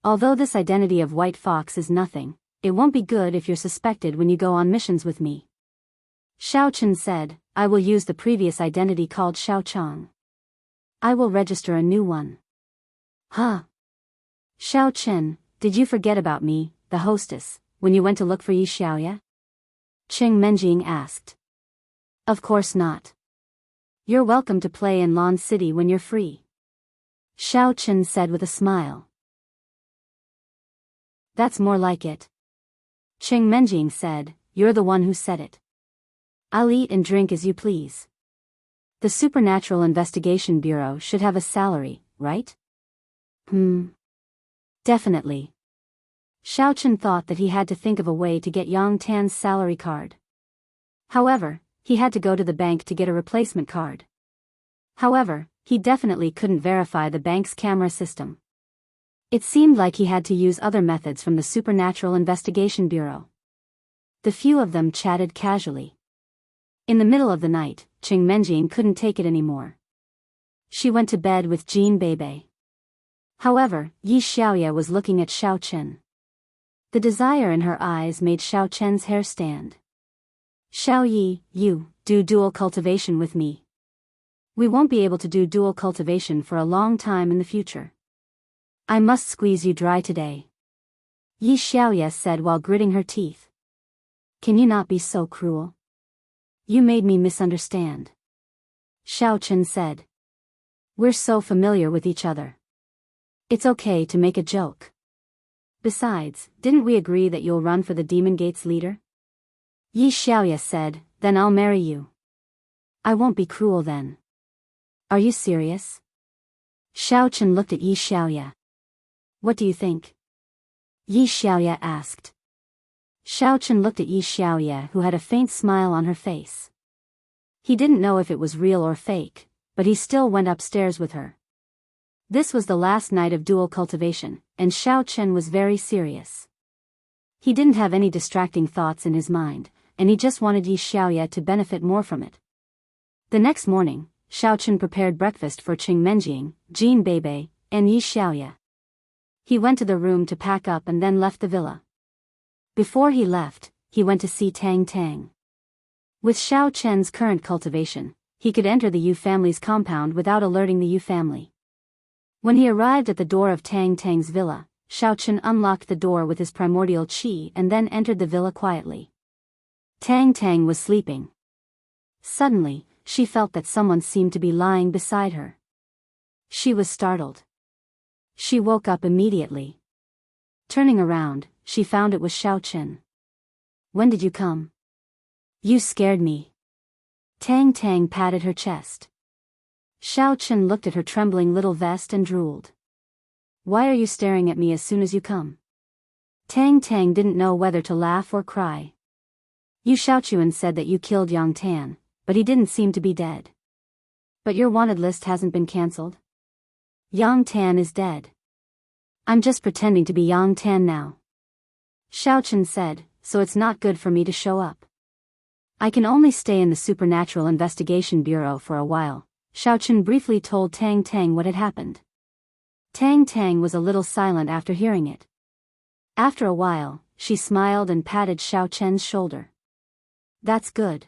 Although this identity of White Fox is nothing, it won't be good if you're suspected when you go on missions with me. Xiao Chen said, I will use the previous identity called Xiao Chang. I will register a new one. Huh? Xiao Chen, did you forget about me, the hostess, when you went to look for Yi Xiaoya? Qing Menjing asked. Of course not. You're welcome to play in Lan City when you're free. Xiao Chen said with a smile. That's more like it. Qing Menjing said, you're the one who said it. I'll eat and drink as you please. The Supernatural Investigation Bureau should have a salary, right? Definitely. Xiao Chen thought that he had to think of a way to get Yang Tan's salary card. However, he had to go to the bank to get a replacement card. However, he definitely couldn't verify the bank's camera system. It seemed like he had to use other methods from the Supernatural Investigation Bureau. The few of them chatted casually. In the middle of the night, Qing Menjing couldn't take it anymore. She went to bed with Jean Bebe. However, Yi Xiaoya was looking at Xiao Chen. The desire in her eyes made Xiao Chen's hair stand. Xiao Yi, you, do dual cultivation with me. We won't be able to do dual cultivation for a long time in the future. I must squeeze you dry today. Yi Xiaoya said while gritting her teeth. Can you not be so cruel? You made me misunderstand. Xiao Chen said. We're so familiar with each other. It's okay to make a joke. Besides, didn't we agree that you'll run for the Demon Gate's leader? Yi Xiaoya said, then I'll marry you. I won't be cruel then. Are you serious? Xiao Chen looked at Yi Xiaoya. What do you think? Yi Xiaoya asked. Xiao Chen looked at Yi Xiaoya, who had a faint smile on her face. He didn't know if it was real or fake, but he still went upstairs with her. This was the last night of dual cultivation, and Xiao Chen was very serious. He didn't have any distracting thoughts in his mind, and he just wanted Yi Xiaoya to benefit more from it. The next morning, Xiao Chen prepared breakfast for Qing Menjing, Jean Bebe, and Yi Xiaoya. He went to the room to pack up and then left the villa. Before he left, he went to see Tang Tang. With Xiao Chen's current cultivation, he could enter the Yu family's compound without alerting the Yu family. When he arrived at the door of Tang Tang's villa, Xiao Chen unlocked the door with his primordial qi and then entered the villa quietly. Tang Tang was sleeping. Suddenly, she felt that someone seemed to be lying beside her. She was startled. She woke up immediately. Turning around, she found it was Xiao Chen. "When did you come? You scared me." Tang Tang patted her chest. Xiao Chen looked at her trembling little vest and drooled. "Why are you staring at me as soon as you come?" Tang Tang didn't know whether to laugh or cry. "You Xiaochuan said that you killed Yang Tan, but he didn't seem to be dead. But your wanted list hasn't been cancelled? Yang Tan is dead." "I'm just pretending to be Yang Tan now," Xiao Chen said, "so it's not good for me to show up. I can only stay in the Supernatural Investigation Bureau for a while." Xiao Chen briefly told Tang Tang what had happened. Tang Tang was a little silent after hearing it. After a while, she smiled and patted Xiao Chen's shoulder. "That's good.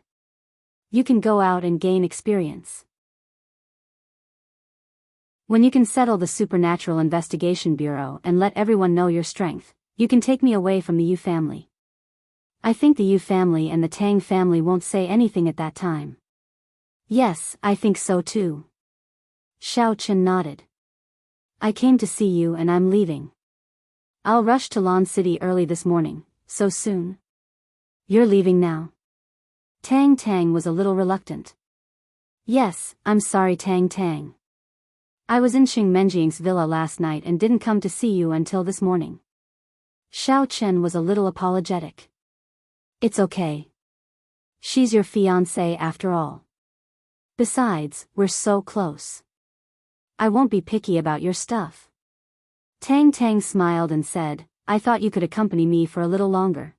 You can go out and gain experience. When you can settle the Supernatural Investigation Bureau and let everyone know your strength, you can take me away from the Yu family. I think the Yu family and the Tang family won't say anything at that time." "Yes, I think so too." Xiao Chen nodded. "I came to see you and I'm leaving. I'll rush to Lon City early this morning." "So soon? You're leaving now?" Tang Tang was a little reluctant. "Yes, I'm sorry Tang Tang. I was in Xing Menjiang's villa last night and didn't come to see you until this morning." Xiao Chen was a little apologetic. "It's okay. She's your fiancée after all. Besides, we're so close. I won't be picky about your stuff." Tang Tang smiled and said, "I thought you could accompany me for a little longer.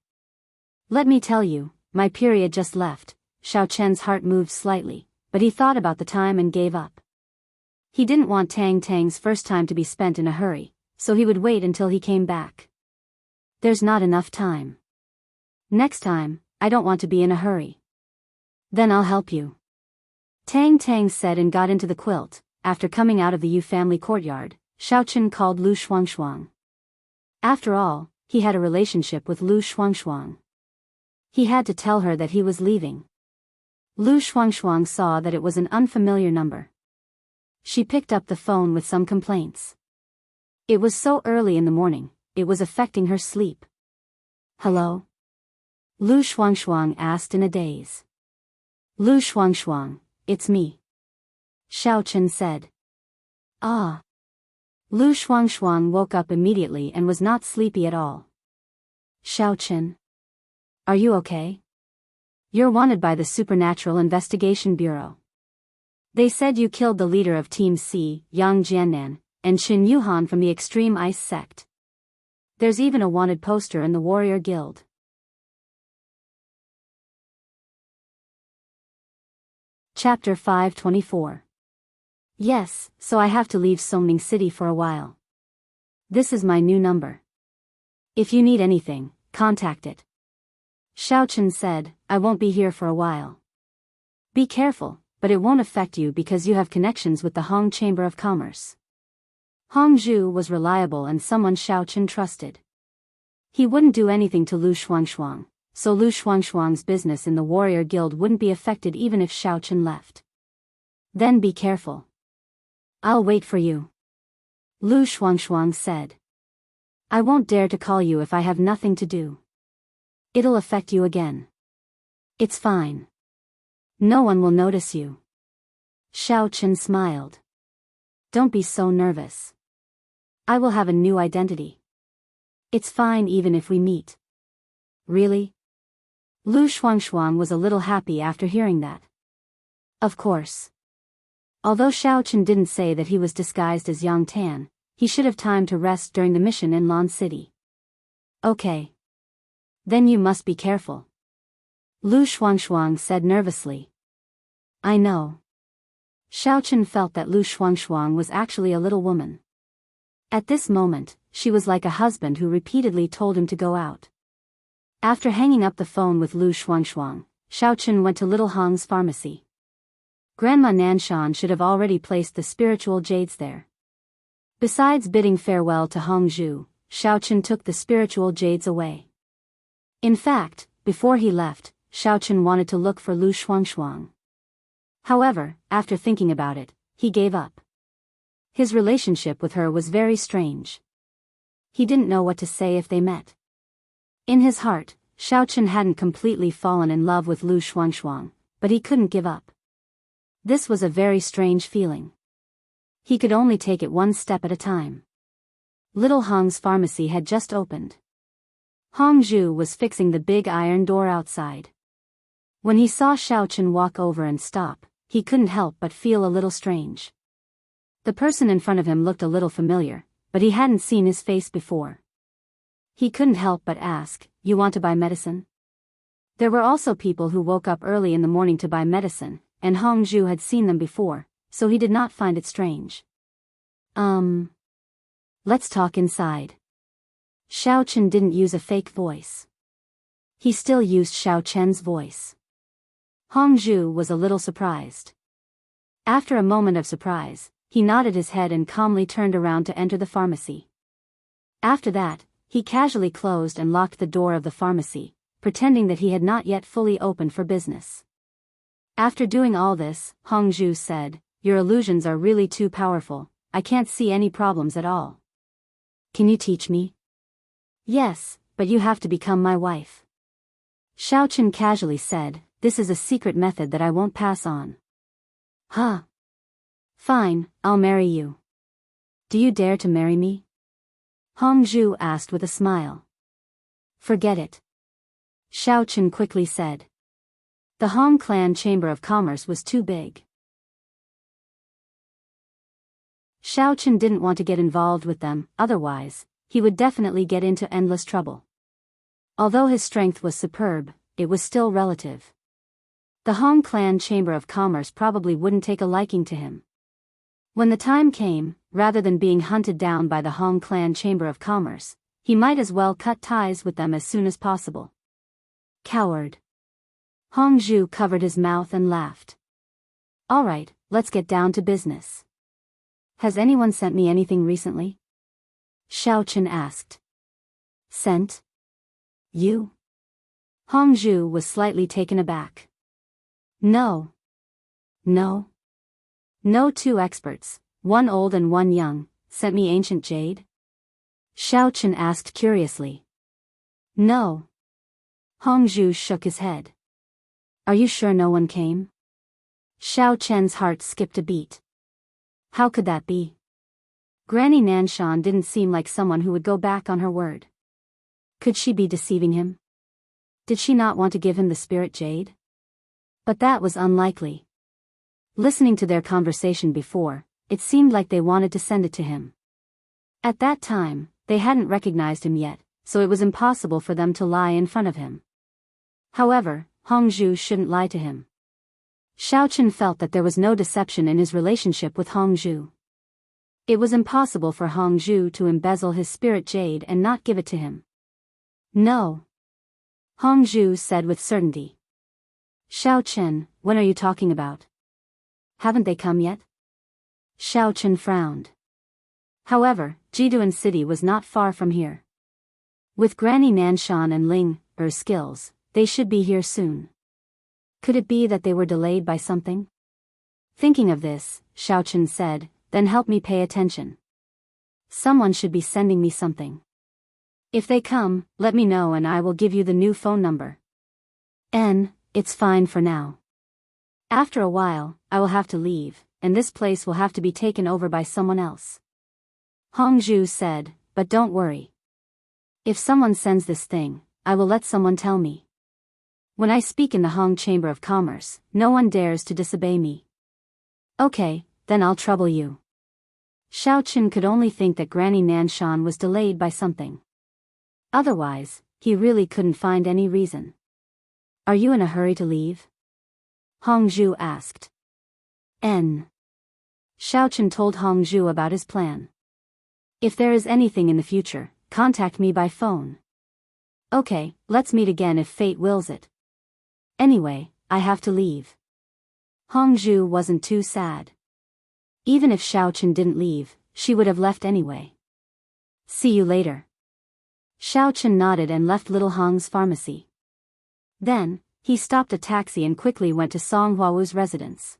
Let me tell you, my period just left." Xiao Chen's heart moved slightly, but he thought about the time and gave up. He didn't want Tang Tang's first time to be spent in a hurry, so he would wait until he came back. "There's not enough time. Next time, I don't want to be in a hurry." "Then I'll help you," Tang Tang said and got into the quilt. After coming out of the Yu family courtyard, Xiao Chen called Lu Shuangshuang. After all, he had a relationship with Lu Shuangshuang. He had to tell her that he was leaving. Lu Shuangshuang saw that it was an unfamiliar number. She picked up the phone with some complaints. It was so early in the morning, it was affecting her sleep. "Hello?" Lu Shuangshuang asked in a daze. "Lu Shuangshuang, it's me," Xiao Chen said. "Ah." Lu Shuangshuang woke up immediately and was not sleepy at all. "Xiao Chen? Are you okay? You're wanted by the Supernatural Investigation Bureau. They said you killed the leader of Team C, Yang Jiannan, and Qin Yuhan from the Extreme Ice Sect. There's even a wanted poster in the Warrior Guild." Chapter 524. "Yes, so I have to leave Songning City for a while. This is my new number. If you need anything, contact it." Xiao Chen said, "I won't be here for a while. Be careful, but it won't affect you because you have connections with the Hong Chamber of Commerce." Hong Zhu was reliable and someone Xiao Chen trusted. He wouldn't do anything to Lu Shuangshuang, so Lu Shuangshuang's business in the Warrior Guild wouldn't be affected even if Xiao Chen left. "Then be careful. I'll wait for you," Lu Shuangshuang said. "I won't dare to call you if I have nothing to do. It'll affect you again." "It's fine. No one will notice you." Xiao Chen smiled. "Don't be so nervous. I will have a new identity. It's fine even if we meet." "Really?" Lu Shuangshuang was a little happy after hearing that. Of course. Although Xiao Chen didn't say that he was disguised as Yang Tan, he should have time to rest during the mission in Lon City. "Okay. Then you must be careful," Lu Shuangshuang said nervously. "I know." Xiao Chen felt that Lu Shuangshuang was actually a little woman. At this moment, she was like a husband who repeatedly told him to go out. After hanging up the phone with Lu Shuangshuang, Xiao Chen went to Little Hong's pharmacy. Grandma Nanshan should have already placed the spiritual jades there. Besides bidding farewell to Hong Zhu, Xiao Chen took the spiritual jades away. In fact, before he left, Xiao Chen wanted to look for Lu Shuangshuang. However, after thinking about it, he gave up. His relationship with her was very strange. He didn't know what to say if they met. In his heart, Xiao Chen hadn't completely fallen in love with Lu Shuangshuang, but he couldn't give up. This was a very strange feeling. He could only take it one step at a time. Little Hong's pharmacy had just opened. Hong Zhu was fixing the big iron door outside. When he saw Xiao Chen walk over and stop, he couldn't help but feel a little strange. The person in front of him looked a little familiar, but he hadn't seen his face before. He couldn't help but ask, "You want to buy medicine?" There were also people who woke up early in the morning to buy medicine, and Hong Zhu had seen them before, so he did not find it strange. Let's talk inside. Xiao Chen didn't use a fake voice. He still used Xiao Chen's voice. Hong Zhu was a little surprised. After a moment of surprise, he nodded his head and calmly turned around to enter the pharmacy. After that, he casually closed and locked the door of the pharmacy, pretending that he had not yet fully opened for business. After doing all this, Hong Zhu said, "Your illusions are really too powerful. I can't see any problems at all. Can you teach me?" "Yes, but you have to become my wife." Xiao Chen casually said, "This is a secret method that I won't pass on." "Huh. Fine, I'll marry you. Do you dare to marry me?" Hong Zhu asked with a smile. "Forget it," Xiao Chen quickly said. The Hong Clan Chamber of Commerce was too big. Xiao Chen didn't want to get involved with them, otherwise, he would definitely get into endless trouble. Although his strength was superb, it was still relative. The Hong Clan Chamber of Commerce probably wouldn't take a liking to him. When the time came, rather than being hunted down by the Hong Clan Chamber of Commerce, he might as well cut ties with them as soon as possible. Coward. Hong Zhu covered his mouth and laughed. "All right, let's get down to business. Has anyone sent me anything recently?" Xiao Chen asked. "Sent? You?" Hong Zhu was slightly taken aback. No. No. No, two experts, one old and one young, sent me ancient jade?" Xiao Chen asked curiously. "No." Hong Zhu shook his head. "Are you sure no one came?" Xiao Chen's heart skipped a beat. How could that be? Granny Nanshan didn't seem like someone who would go back on her word. Could she be deceiving him? Did she not want to give him the spirit jade? But that was unlikely. Listening to their conversation before, it seemed like they wanted to send it to him. At that time, they hadn't recognized him yet, so it was impossible for them to lie in front of him. However, Hong Zhu shouldn't lie to him. Xiao Chen felt that there was no deception in his relationship with Hong Zhu. It was impossible for Hong Zhu to embezzle his spirit jade and not give it to him. "No," Hong Zhu said with certainty. "Xiao Chen, when are you talking about? Haven't they come yet?" Xiao Chen frowned. However, Jiduan City was not far from here. With Granny Nanshan and Ling Er's skills, they should be here soon. Could it be that they were delayed by something? Thinking of this, Xiao Chen said, "Then help me pay attention. Someone should be sending me something. If they come, let me know and I will give you the new phone number." It's fine for now. After a while, I will have to leave, and this place will have to be taken over by someone else. Hong Zhu said, "But don't worry. If someone sends this thing, I will let someone tell me. When I speak in the Hong Chamber of Commerce, no one dares to disobey me." "Okay, then I'll trouble you." Xiao Chen could only think that Granny Nanshan was delayed by something. Otherwise, he really couldn't find any reason. "Are you in a hurry to leave?" Hong Zhu asked. Xiao Chen told Hong Zhu about his plan. "If there is anything in the future, contact me by phone." "Okay, let's meet again if fate wills it. Anyway, I have to leave." Hong Zhu wasn't too sad. Even if Xiao Chen didn't leave, she would have left anyway. "See you later." Xiao Chen nodded and left Little Hong's pharmacy. Then, he stopped a taxi and quickly went to Song Huawu's residence.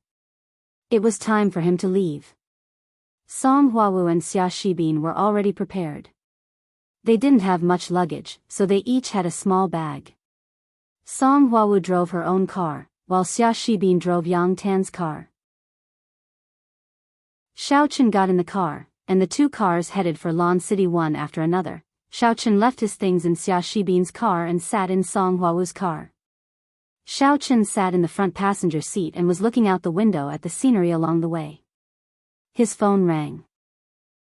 It was time for him to leave. Song Huawu and Xia Shibin were already prepared. They didn't have much luggage, so they each had a small bag. Song Huawu drove her own car, while Xia Shibin drove Yang Tan's car. Xiaochen got in the car, and the two cars headed for Lan City one after another. Xiaochen left his things in Xia Shibin's car and sat in Song Huawu's car. Xiaochen sat in the front passenger seat and was looking out the window at the scenery along the way. His phone rang.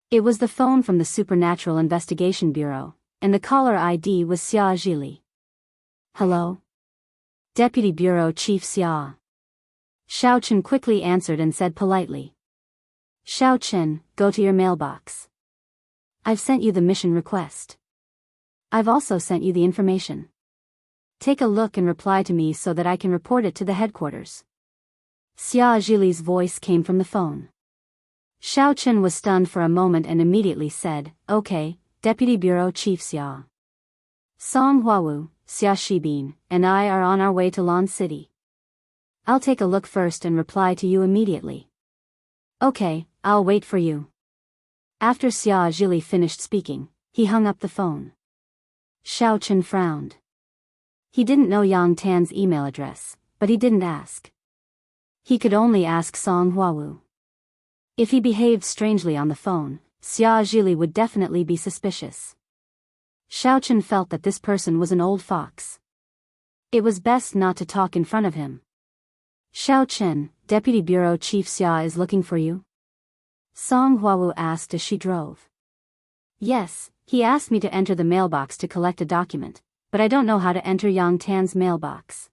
It was the phone from the Supernatural Investigation Bureau, and the caller ID was Xia Zhili. Hello? Deputy Bureau Chief Xia. Xiaochen quickly answered and said politely. Xiaochen, go to your mailbox. I've sent you the mission request. I've also sent you the information. Take a look and reply to me so that I can report it to the headquarters. Xia Zhili's voice came from the phone. Xiaochen was stunned for a moment and immediately said, Okay, Deputy Bureau Chief Xia. Song Huawu, Xia Shibin, and I are on our way to Lan City. I'll take a look first and reply to you immediately. Okay, I'll wait for you. After Xia Zhili finished speaking, he hung up the phone. Xiaochen frowned. He didn't know Yang Tan's email address, but he didn't ask. He could only ask Song Huawu. If he behaved strangely on the phone, Xia Zhili would definitely be suspicious. Xiaochen felt that this person was an old fox. It was best not to talk in front of him. Xiaochen, Deputy Bureau Chief Xia is looking for you? Song Huawu asked as she drove. Yes, he asked me to enter the mailbox to collect a document, but I don't know how to enter Yang Tan's mailbox.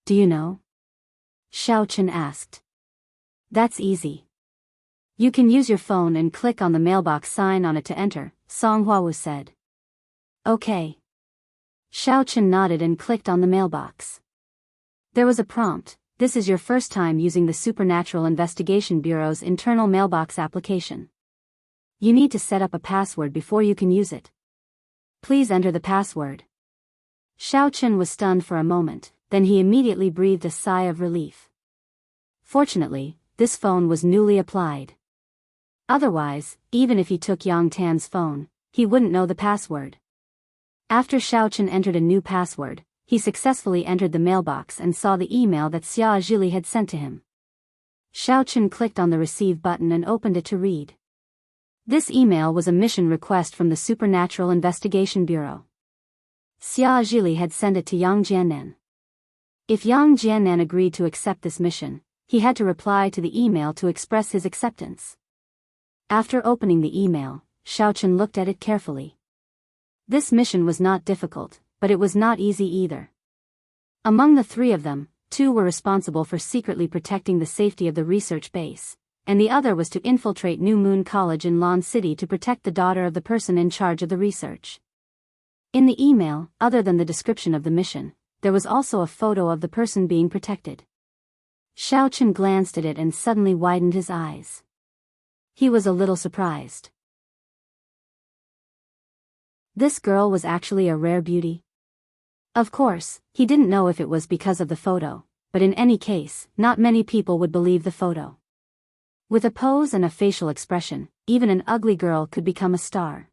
Do you know? Xiaochen asked. That's easy. You can use your phone and click on the mailbox sign on it to enter, Song Huawu said. Okay. Xiaochen nodded and clicked on the mailbox. There was a prompt. This is your first time using the Supernatural Investigation Bureau's internal mailbox application. You need to set up a password before you can use it. Please enter the password. Xiaochen was stunned for a moment, then he immediately breathed a sigh of relief. Fortunately, this phone was newly applied. Otherwise, even if he took Yang Tan's phone, he wouldn't know the password. After Xiaochen entered a new password, he successfully entered the mailbox and saw the email that Xia Zhili had sent to him. Xiaochen clicked on the receive button and opened it to read. This email was a mission request from the Supernatural Investigation Bureau. Xia Zhili had sent it to Yang Jiannan. If Yang Jiannan agreed to accept this mission, he had to reply to the email to express his acceptance. After opening the email, Xiaochen looked at it carefully. This mission was not difficult, but it was not easy either. Among the three of them, two were responsible for secretly protecting the safety of the research base, and the other was to infiltrate New Moon College in Lan City to protect the daughter of the person in charge of the research. In the email, other than the description of the mission, there was also a photo of the person being protected. Xiaochen glanced at it and suddenly widened his eyes. He was a little surprised. This girl was actually a rare beauty. Of course, he didn't know if it was because of the photo, but in any case, not many people would believe the photo. With a pose and a facial expression, even an ugly girl could become a star.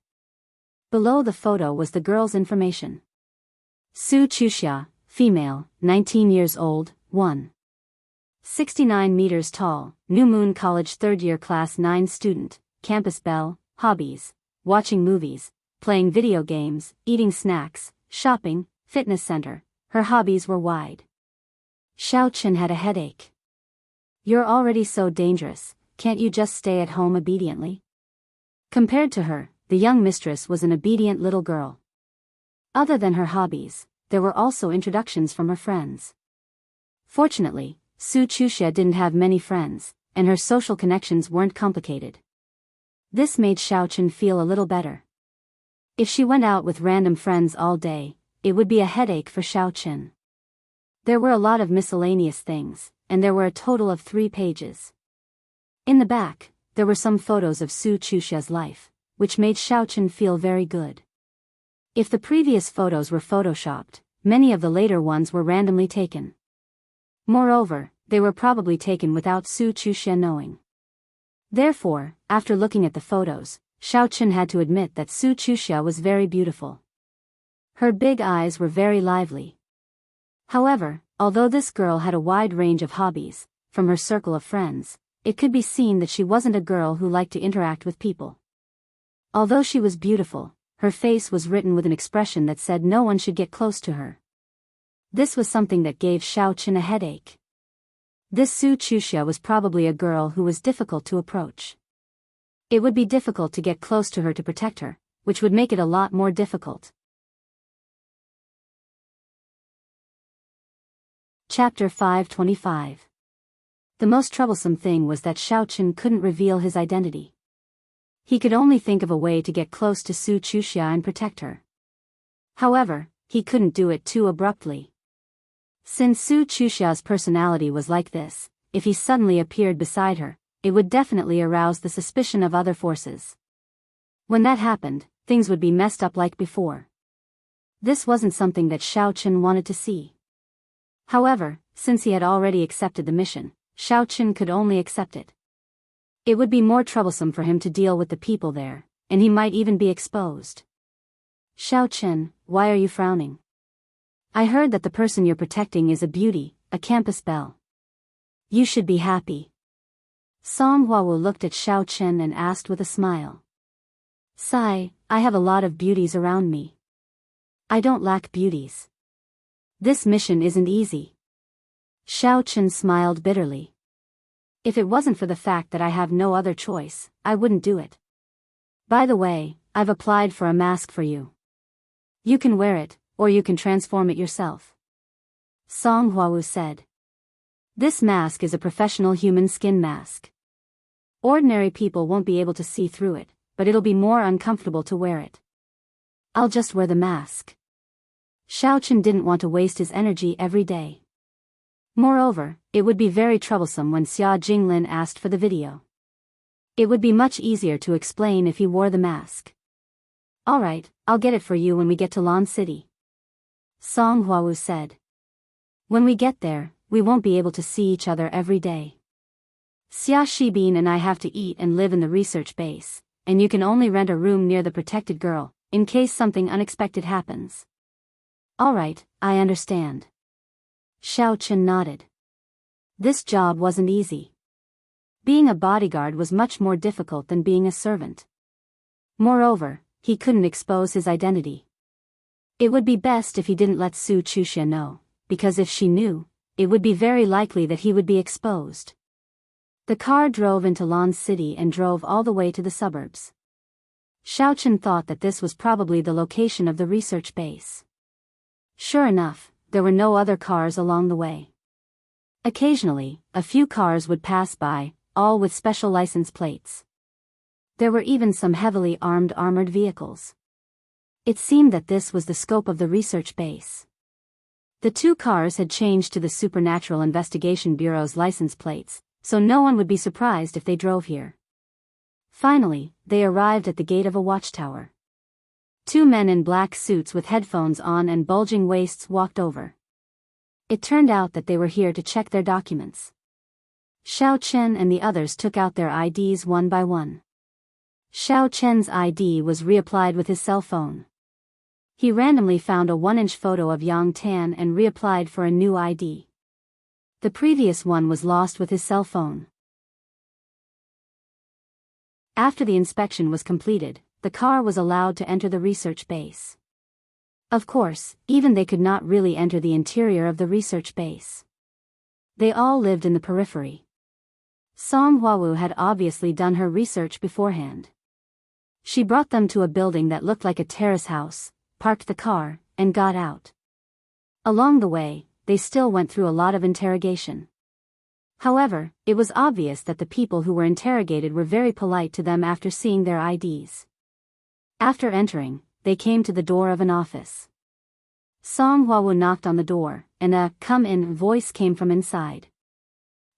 Below the photo was the girl's information. Su Chuxia, female, 19 years old, 69 meters tall, New Moon College third-year class 9 student, campus belle, hobbies, watching movies, playing video games, eating snacks, shopping, fitness center. Her hobbies were wide. Xiaochen had a headache. You're already so dangerous, can't you just stay at home obediently? Compared to her, the young mistress was an obedient little girl. Other than her hobbies, there were also introductions from her friends. Fortunately, Su Chuxia didn't have many friends, and her social connections weren't complicated. This made Xiaochen feel a little better. If she went out with random friends all day, it would be a headache for Xiaochen. There were a lot of miscellaneous things, and there were a total of 3 pages. In the back, there were some photos of Su Chuxia's life, which made Xiaochen feel very good. If the previous photos were photoshopped, many of the later ones were randomly taken. Moreover, they were probably taken without Su Chuxia knowing. Therefore, after looking at the photos, Xiaochen had to admit that Su Chuxia was very beautiful. Her big eyes were very lively. However, although this girl had a wide range of hobbies, from her circle of friends, it could be seen that she wasn't a girl who liked to interact with people. Although she was beautiful, her face was written with an expression that said no one should get close to her. This was something that gave Xiaochen a headache. This Su Chuxia was probably a girl who was difficult to approach. It would be difficult to get close to her to protect her, which would make it a lot more difficult. Chapter 525. The most troublesome thing was that Xiaochen couldn't reveal his identity. He could only think of a way to get close to Su Chuxia and protect her. However, he couldn't do it too abruptly. Since Su Chuxia's personality was like this, if he suddenly appeared beside her, it would definitely arouse the suspicion of other forces. When that happened, things would be messed up like before. This wasn't something that Xiaochen wanted to see. However, since he had already accepted the mission, Xiaochen could only accept it. It would be more troublesome for him to deal with the people there, and he might even be exposed. Xiaochen, why are you frowning? I heard that the person you're protecting is a beauty, a campus belle. You should be happy. Song Huawu looked at Xiaochen and asked with a smile. Sigh, I have a lot of beauties around me. I don't lack beauties. This mission isn't easy. Xiaochen smiled bitterly. If it wasn't for the fact that I have no other choice, I wouldn't do it. By the way, I've applied for a mask for you. You can wear it, or you can transform it yourself. Song Huawu said. This mask is a professional human skin mask. Ordinary people won't be able to see through it, but it'll be more uncomfortable to wear it. I'll just wear the mask. Xiaochen didn't want to waste his energy every day. Moreover, it would be very troublesome when Xia Jinglin asked for the video. It would be much easier to explain if he wore the mask. Alright, I'll get it for you when we get to Lan City. Song Huawu said. When we get there, we won't be able to see each other every day. Xia Shibin and I have to eat and live in the research base, and you can only rent a room near the protected girl, in case something unexpected happens. Alright, I understand. Xiaochen nodded. This job wasn't easy. Being a bodyguard was much more difficult than being a servant. Moreover, he couldn't expose his identity. It would be best if he didn't let Su Chuxia know, because if she knew, it would be very likely that he would be exposed. The car drove into Lan City and drove all the way to the suburbs. Xiaochen thought that this was probably the location of the research base. Sure enough, there were no other cars along the way. Occasionally, a few cars would pass by, all with special license plates. There were even some heavily armored vehicles. It seemed that this was the scope of the research base. The two cars had changed to the Supernatural Investigation Bureau's license plates, so no one would be surprised if they drove here. Finally, they arrived at the gate of a watchtower. Two men in black suits with headphones on and bulging waists walked over. It turned out that they were here to check their documents. Xiaochen and the others took out their IDs one by one. Xiaochen's ID was reapplied with his cell phone. He randomly found a 1-inch photo of Yang Tan and reapplied for a new ID. The previous one was lost with his cell phone. After the inspection was completed, the car was allowed to enter the research base. Of course, even they could not really enter the interior of the research base. They all lived in the periphery. Song Huawu had obviously done her research beforehand. She brought them to a building that looked like a terrace house, parked the car, and got out. Along the way, they still went through a lot of interrogation. However, it was obvious that the people who were interrogated were very polite to them after seeing their IDs. After entering, they came to the door of an office. Song Huawu knocked on the door, and a "come in" voice came from inside.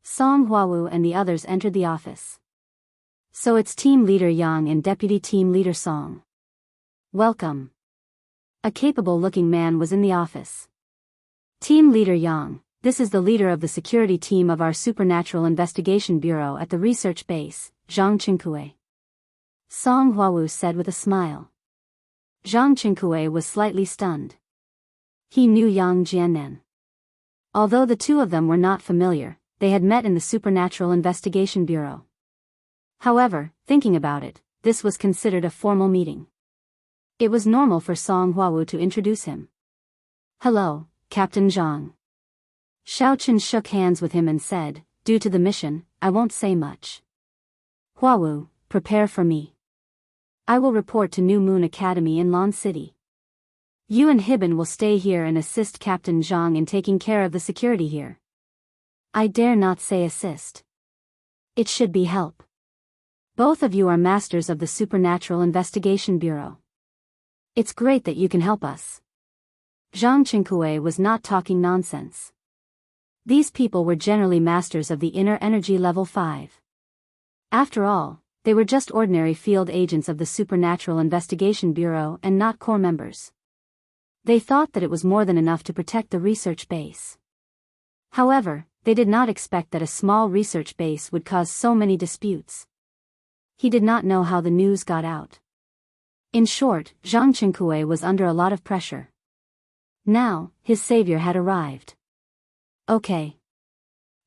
Song Huawu and the others entered the office. So it's Team Leader Yang and Deputy Team Leader Song. Welcome. A capable-looking man was in the office. Team Leader Yang, this is the leader of the security team of our Supernatural Investigation Bureau at the research base, Zhang Qingkue. Song Huawu said with a smile. Zhang Qingkue was slightly stunned. He knew Yang Jiannan. Although the two of them were not familiar, they had met in the Supernatural Investigation Bureau. However, thinking about it, this was considered a formal meeting. It was normal for Song Huawu to introduce him. Hello, Captain Zhang. Xiao Chen shook hands with him and said, due to the mission, I won't say much. Huawu, prepare for me. I will report to New Moon Academy in Lan City. You and Hibin will stay here and assist Captain Zhang in taking care of the security here. I dare not say assist. It should be help. Both of you are masters of the Supernatural Investigation Bureau. It's great that you can help us. Zhang Qingkue was not talking nonsense. These people were generally masters of the inner energy level 5. After all, they were just ordinary field agents of the Supernatural Investigation Bureau and not core members. They thought that it was more than enough to protect the research base. However, they did not expect that a small research base would cause so many disputes. He did not know how the news got out. In short, Zhang Qingkue was under a lot of pressure. Now, his savior had arrived. Okay.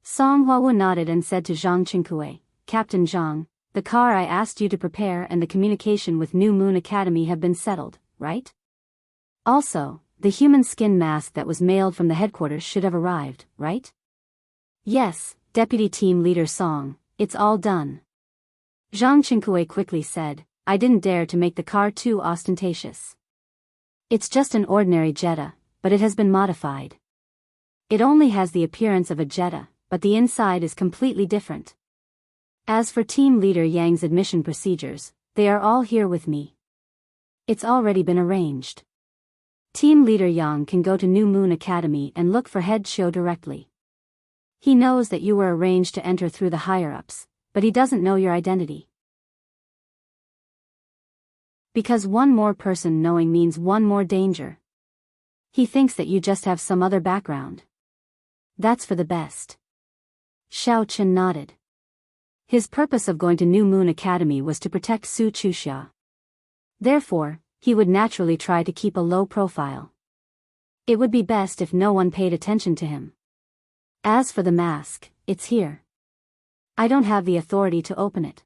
Song Huawu nodded and said to Zhang Qingkue, Captain Zhang, the car I asked you to prepare and the communication with New Moon Academy have been settled, right? Also, the human skin mask that was mailed from the headquarters should have arrived, right? Yes, Deputy Team Leader Song, it's all done. Zhang Qingkue quickly said, I didn't dare to make the car too ostentatious. It's just an ordinary Jetta, but it has been modified. It only has the appearance of a Jetta, but the inside is completely different. As for Team Leader Yang's admission procedures, they are all here with me. It's already been arranged. Team Leader Yang can go to New Moon Academy and look for Head Shou directly. He knows that you were arranged to enter through the higher-ups, but he doesn't know your identity. Because one more person knowing means one more danger. He thinks that you just have some other background. That's for the best. Xiao Chen nodded. His purpose of going to New Moon Academy was to protect Su Chuxia. Therefore, he would naturally try to keep a low profile. It would be best if no one paid attention to him. As for the mask, it's here. I don't have the authority to open it.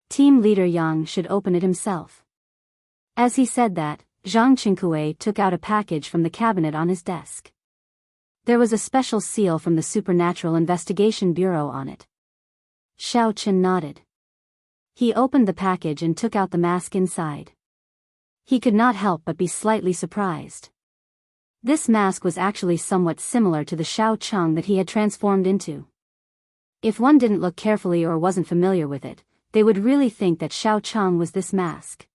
Team Leader Yang should open it himself. As he said that, Zhang Qingkue took out a package from the cabinet on his desk. There was a special seal from the Supernatural Investigation Bureau on it. Xiao Chen nodded. He opened the package and took out the mask inside. He could not help but be slightly surprised. This mask was actually somewhat similar to the Xiao Cheng that he had transformed into. If one didn't look carefully or wasn't familiar with it, they would really think that Xiao Cheng was this mask.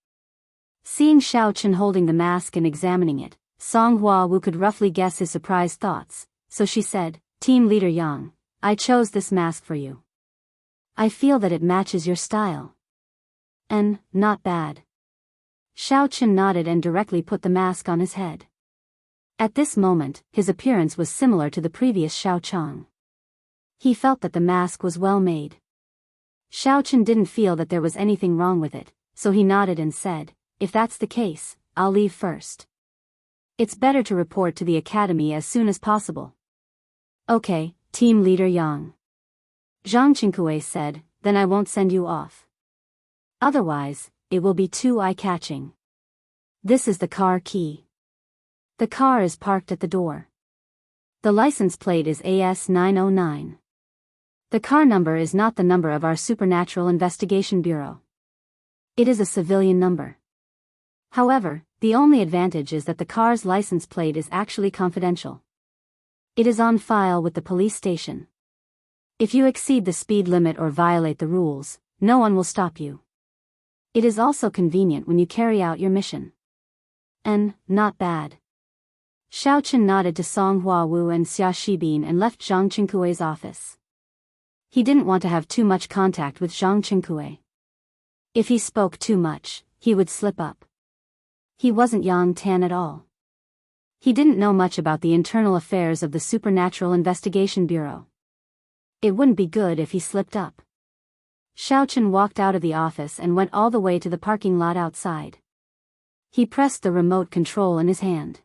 Seeing Xiao Chen holding the mask and examining it, Song Huawu could roughly guess his surprised thoughts, so she said, Team Leader Yang, I chose this mask for you. I feel that it matches your style. And, not bad. Xiao Chen nodded and directly put the mask on his head. At this moment, his appearance was similar to the previous Xiao Cheng. He felt that the mask was well made. Xiao Chen didn't feel that there was anything wrong with it, so he nodded and said, if that's the case, I'll leave first. It's better to report to the academy as soon as possible. Okay, Team Leader Yang. Zhang Qingkue said, then I won't send you off. Otherwise, it will be too eye-catching. This is the car key. The car is parked at the door. The license plate is AS909. The car number is not the number of our Supernatural Investigation Bureau. It is a civilian number. However, the only advantage is that the car's license plate is actually confidential. It is on file with the police station. If you exceed the speed limit or violate the rules, no one will stop you. It is also convenient when you carry out your mission. And, not bad. Xiao Chen nodded to Song Huawu and Xia Shibin and left Zhang Qingkue's office. He didn't want to have too much contact with Zhang Qingkue. If he spoke too much, he would slip up. He wasn't Yang Tan at all. He didn't know much about the internal affairs of the Supernatural Investigation Bureau. It wouldn't be good if he slipped up. Xiaochen walked out of the office and went all the way to the parking lot outside. He pressed the remote control in his hand.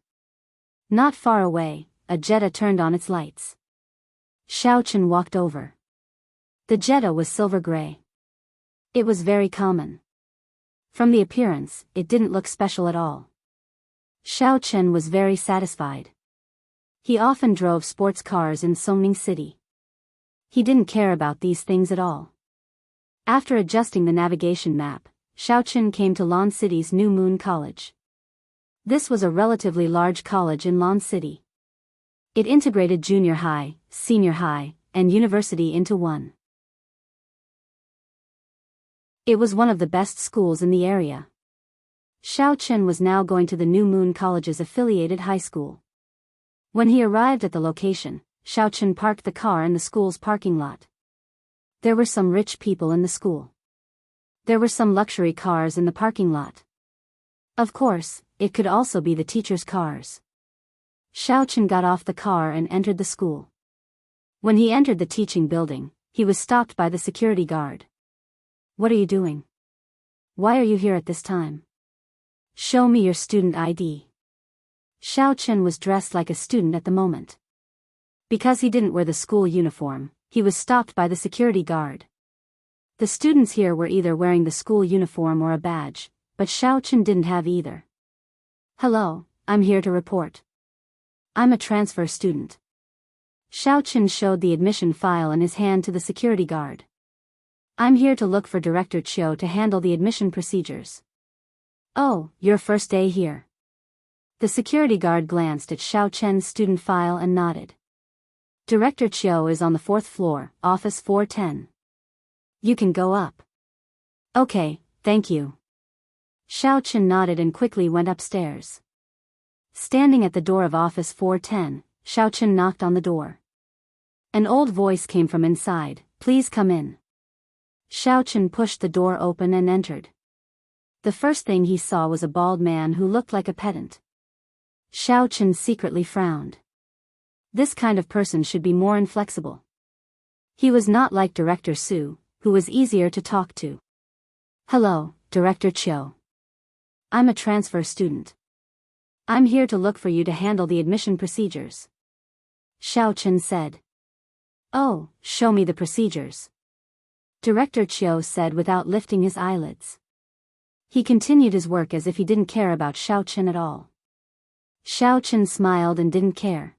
Not far away, a Jetta turned on its lights. Xiaochen walked over. The Jetta was silver gray. It was very common. From the appearance, it didn't look special at all. Xiaochen was very satisfied. He often drove sports cars in Songning City. He didn't care about these things at all. After adjusting the navigation map, Xiaochen came to Lon City's New Moon College. This was a relatively large college in Lon City. It integrated junior high, senior high, and university into one. It was one of the best schools in the area. Xiaochen was now going to the New Moon College's affiliated high school. When he arrived at the location, Xiaochen parked the car in the school's parking lot. There were some rich people in the school. There were some luxury cars in the parking lot. Of course, it could also be the teachers' cars. Xiaochen got off the car and entered the school. When he entered the teaching building, he was stopped by the security guard. "What are you doing? Why are you here at this time? Show me your student ID." Xiaochen was dressed like a student at the moment. Because he didn't wear the school uniform, he was stopped by the security guard. The students here were either wearing the school uniform or a badge, but Xiaochen didn't have either. "Hello, I'm here to report. I'm a transfer student." Xiaochen showed the admission file in his hand to the security guard. "I'm here to look for Director Chiu to handle the admission procedures." "Oh, your first day here." The security guard glanced at Xiaochen's student file and nodded. "Director Chiu is on the 4th floor, office 410. You can go up." "Okay, thank you." Xiaochen nodded and quickly went upstairs. Standing at the door of office 410, Xiaochen knocked on the door. An old voice came from inside, "Please come in." Xiaochen pushed the door open and entered. The first thing he saw was a bald man who looked like a pedant. Xiaochen secretly frowned. This kind of person should be more inflexible. He was not like Director Su, who was easier to talk to. "Hello, Director Chiu. I'm a transfer student. I'm here to look for you to handle the admission procedures." Xiaochen said. "Oh, show me the procedures," Director Chiu said without lifting his eyelids. He continued his work as if he didn't care about Xiaochen at all. Xiaochen smiled and didn't care.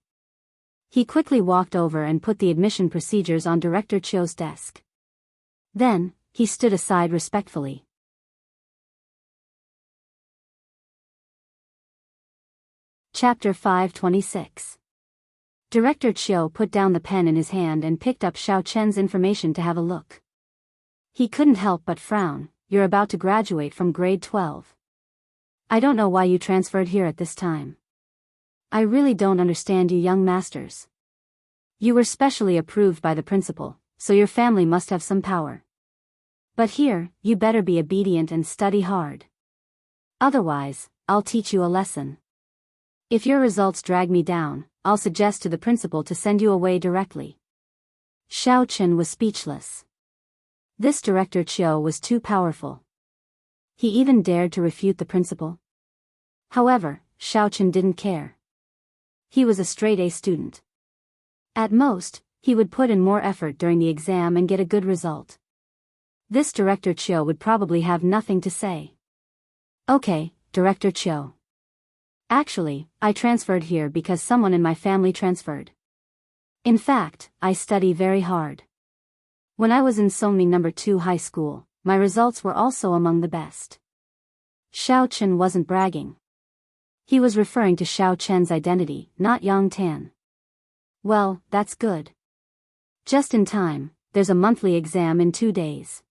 He quickly walked over and put the admission procedures on Director Chiu's desk. Then, he stood aside respectfully. Chapter 526. Director Chiu put down the pen in his hand and picked up Xiaochen's information to have a look. He couldn't help but frown. "You're about to graduate from grade 12. I don't know why you transferred here at this time. I really don't understand you young masters. You were specially approved by the principal, so your family must have some power. But here, you better be obedient and study hard. Otherwise, I'll teach you a lesson. If your results drag me down, I'll suggest to the principal to send you away directly." Xiaochen was speechless. This Director Chiu was too powerful. He even dared to refute the principal. However, Xiaochen didn't care. He was a straight-A student. At most, he would put in more effort during the exam and get a good result. This Director Chiu would probably have nothing to say. "Okay, Director Chiu. Actually, I transferred here because someone in my family transferred. In fact, I study very hard. When I was in Songning No. 2 high school, my results were also among the best." Xiaochen wasn't bragging. He was referring to Xiaochen's identity, not Yang Tan. "Well, that's good. Just in time, there's a monthly exam in 2 days.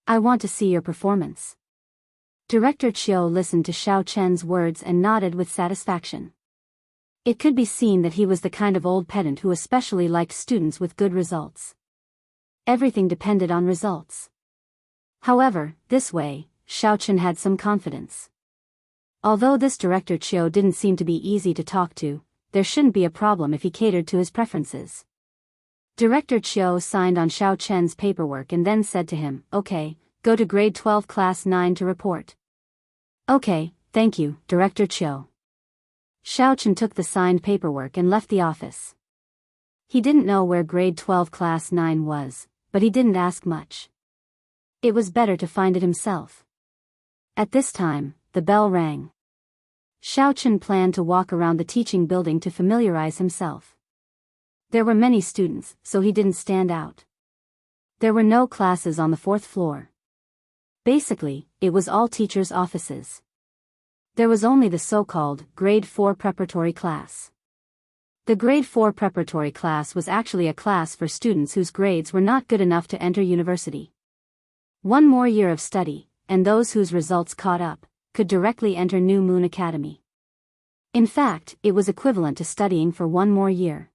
I want to see your performance." Director Chiu listened to Xiaochen's words and nodded with satisfaction. It could be seen that he was the kind of old pedant who especially liked students with good results. Everything depended on results. However, this way, Xiaochen had some confidence. Although this director Chiu didn't seem to be easy to talk to, there shouldn't be a problem if he catered to his preferences. Director Chiu signed on Xiao Chen's paperwork and then said to him, "Okay, go to grade 12 class 9 to report." "Okay, thank you, Director Chiu." Xiao Chen took the signed paperwork and left the office. He didn't know where grade 12 class 9 was, but he didn't ask much. It was better to find it himself. At this time, the bell rang. Xiao Chen planned to walk around the teaching building to familiarize himself. There were many students, so he didn't stand out. There were no classes on the 4th floor. Basically, it was all teachers' offices. There was only the so-called grade 4 preparatory class. The grade 4 preparatory class was actually a class for students whose grades were not good enough to enter university. One more year of study, and those whose results caught up, could directly enter New Moon Academy. In fact, it was equivalent to studying for one more year.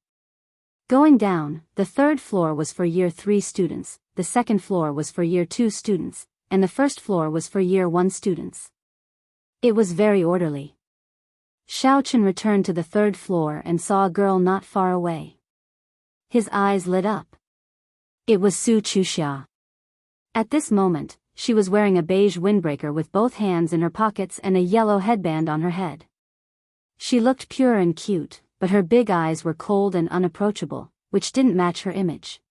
Going down, the 3rd floor was for year 3 students, the 2nd floor was for year 2 students, and the 1st floor was for year 1 students. It was very orderly. Xiao Chen returned to the 3rd floor and saw a girl not far away. His eyes lit up. It was Su Chuxia. At this moment, she was wearing a beige windbreaker with both hands in her pockets and a yellow headband on her head. She looked pure and cute, but her big eyes were cold and unapproachable, which didn't match her image.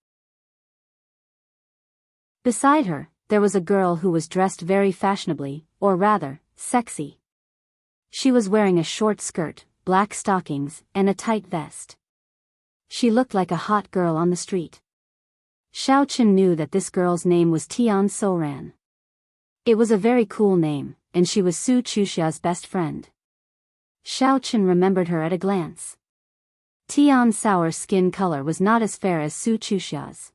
Beside her, there was a girl who was dressed very fashionably, or rather, sexy. She was wearing a short skirt, black stockings, and a tight vest. She looked like a hot girl on the street. Xiao Chen knew that this girl's name was Tian Soran. It was a very cool name, and she was Su Chuxia's best friend. Xiao Chen remembered her at a glance. Tian's sour skin color was not as fair as Su Chuxia's.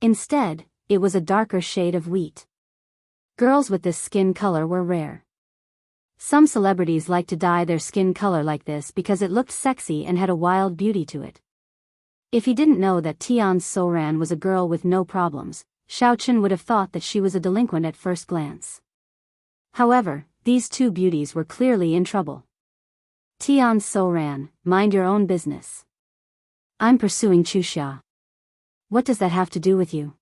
Instead, it was a darker shade of wheat. Girls with this skin color were rare. Some celebrities liked to dye their skin color like this because it looked sexy and had a wild beauty to it. If he didn't know that Tian Soran was a girl with no problems, Xiao Chen would have thought that she was a delinquent at first glance. However, these two beauties were clearly in trouble. Tian Soran, mind your own business. I'm pursuing Chuxia. What does that have to do with you?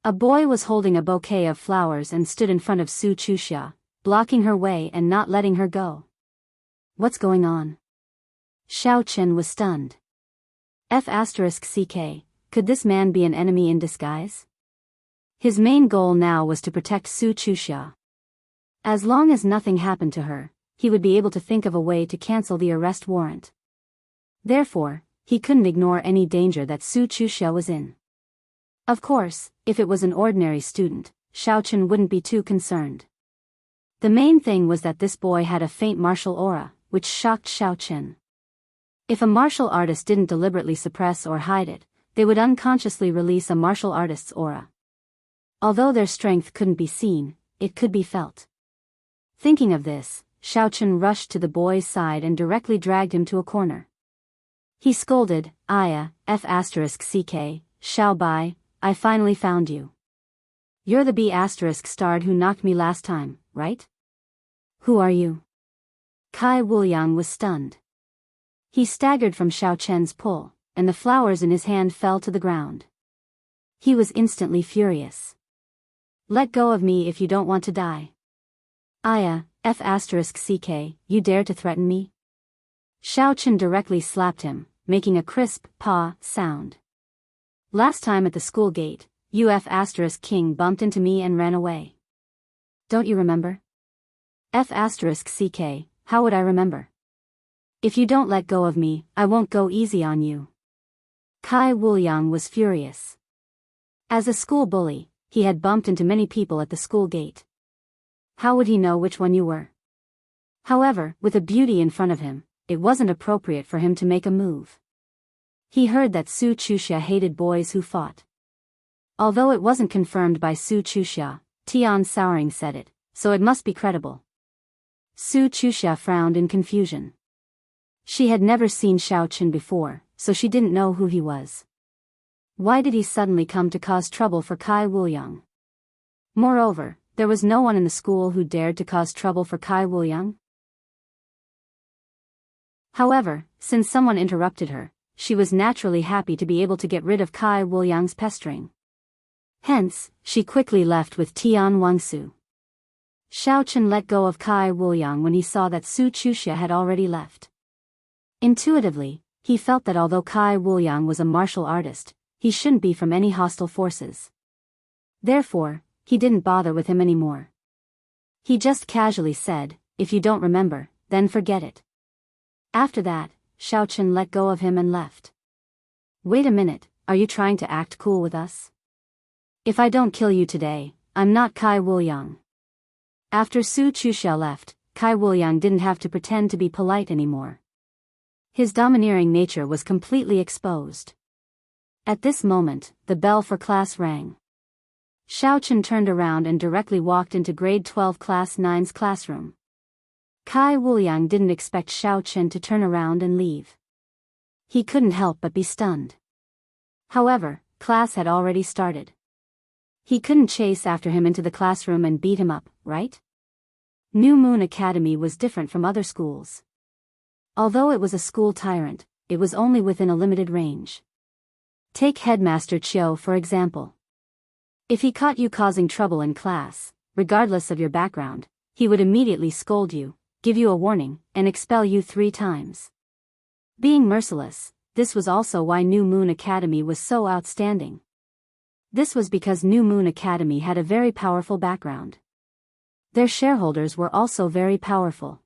A boy was holding a bouquet of flowers and stood in front of Su Chuxia, blocking her way and not letting her go. What's going on? Xiao Chen was stunned. F***ck, could this man be an enemy in disguise? His main goal now was to protect Su Chuxia. As long as nothing happened to her, he would be able to think of a way to cancel the arrest warrant. Therefore, he couldn't ignore any danger that Su Chuxia was in. Of course, if it was an ordinary student, Xiao Chen wouldn't be too concerned. The main thing was that this boy had a faint martial aura, which shocked Xiao Chen. If a martial artist didn't deliberately suppress or hide it, they would unconsciously release a martial artist's aura. Although their strength couldn't be seen, it could be felt. Thinking of this, Xiao Chen rushed to the boy's side and directly dragged him to a corner. He scolded, "Aya, F***ck, Xiao Bai, I finally found you. You're the B***starred who knocked me last time, right? Who are you?" Kai Wuliang was stunned. He staggered from Xiao Chen's pull, and the flowers in his hand fell to the ground. He was instantly furious. "Let go of me if you don't want to die." "Aya, F***ck, you dare to threaten me?" Xiao Chen directly slapped him, making a crisp "paw" sound. "Last time at the school gate, you F***king bumped into me and ran away. Don't you remember?" "F***ck, how would I remember? If you don't let go of me, I won't go easy on you." Kai Wuliang was furious. As a school bully, he had bumped into many people at the school gate. How would he know which one you were? However, with a beauty in front of him, it wasn't appropriate for him to make a move. He heard that Su Chuxia hated boys who fought. Although it wasn't confirmed by Su Chuxia, Tian Soran said it, so it must be credible. Su Chuxia frowned in confusion. She had never seen Xiao Chen before, so she didn't know who he was. Why did he suddenly come to cause trouble for Kai Wuliang? Moreover, there was no one in the school who dared to cause trouble for Kai Wuliang. However, since someone interrupted her, she was naturally happy to be able to get rid of Kai Wuliang's pestering. Hence, she quickly left with Tian Wangsu. Xiaochen let go of Kai Wuliang when he saw that Su Chuxia had already left. Intuitively, he felt that although Kai Wuliang was a martial artist, he shouldn't be from any hostile forces. Therefore, he didn't bother with him anymore. He just casually said, "If you don't remember, then forget it." After that, Xiaochen let go of him and left. "Wait a minute, are you trying to act cool with us? If I don't kill you today, I'm not Kai Wuliang." After Su Chuxia left, Kai Wuliang didn't have to pretend to be polite anymore. His domineering nature was completely exposed. At this moment, the bell for class rang. Xiaochen turned around and directly walked into grade 12 class 9's classroom. Kai Wuliang didn't expect Xiaochen to turn around and leave. He couldn't help but be stunned. However, class had already started. He couldn't chase after him into the classroom and beat him up, right? New Moon Academy was different from other schools. Although it was a school tyrant, it was only within a limited range. Take Headmaster Chiu for example. If he caught you causing trouble in class, regardless of your background, he would immediately scold you, give you a warning, and expel you 3 times. Being merciless, this was also why New Moon Academy was so outstanding. This was because New Moon Academy had a very powerful background. Their shareholders were also very powerful.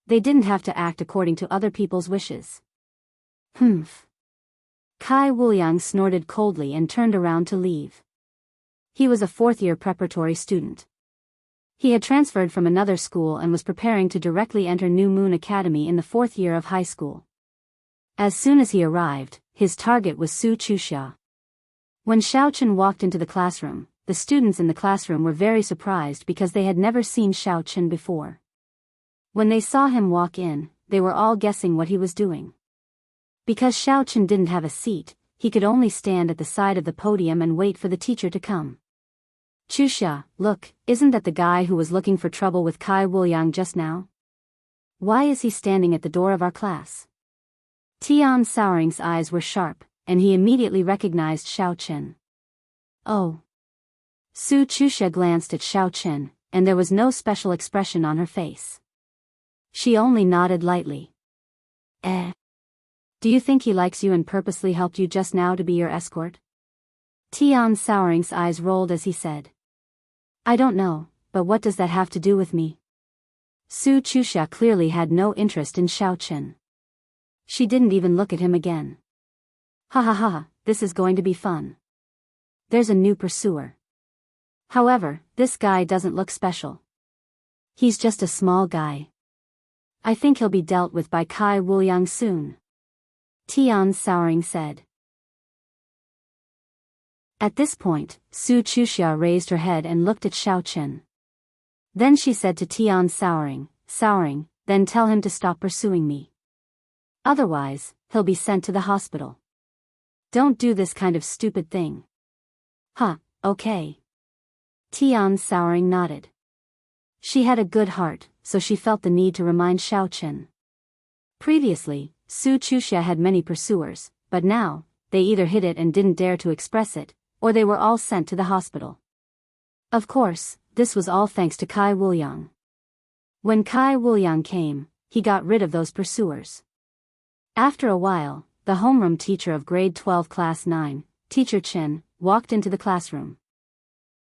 They didn't have to act according to other people's wishes. Humph. Kai Wuliang snorted coldly and turned around to leave. He was a 4th-year preparatory student. He had transferred from another school and was preparing to directly enter New Moon Academy in the 4th year of high school. As soon as he arrived, his target was Su Chuxia. When Xiaochen walked into the classroom, the students in the classroom were very surprised because they had never seen Xiaochen before. When they saw him walk in, they were all guessing what he was doing. Because Xiaochen didn't have a seat, he could only stand at the side of the podium and wait for the teacher to come. "Chuxia, look, isn't that the guy who was looking for trouble with Kai Wuliang just now? Why is he standing at the door of our class?" Tian Souring's eyes were sharp, and he immediately recognized Xiaochen. "Oh." Su Chuxia glanced at Xiaochen, and there was no special expression on her face. She only nodded lightly. Do you think he likes you and purposely helped you just now to be your escort?" Tian Souring's eyes rolled as he said. "I don't know, but what does that have to do with me?" Su Chuxia clearly had no interest in Xiaochen. She didn't even look at him again. "Ha ha ha, this is going to be fun. There's a new pursuer. However, this guy doesn't look special. He's just a small guy. I think he'll be dealt with by Kai Wuliang soon," Tian Souring said. At this point, Su Chuxia raised her head and looked at Xiaochen. Then she said to Tian Souring, "Souring, then tell him to stop pursuing me. Otherwise, he'll be sent to the hospital. Don't do this kind of stupid thing." "Huh, okay." Tian Souring nodded. She had a good heart, so she felt the need to remind Xiaochen. Previously, Su Chuxia had many pursuers, but now, they either hid it and didn't dare to express it, or they were all sent to the hospital. Of course, this was all thanks to Kai Wuliang. When Kai Wuliang came, he got rid of those pursuers. After a while, the homeroom teacher of grade 12 class 9, Teacher Chen, walked into the classroom.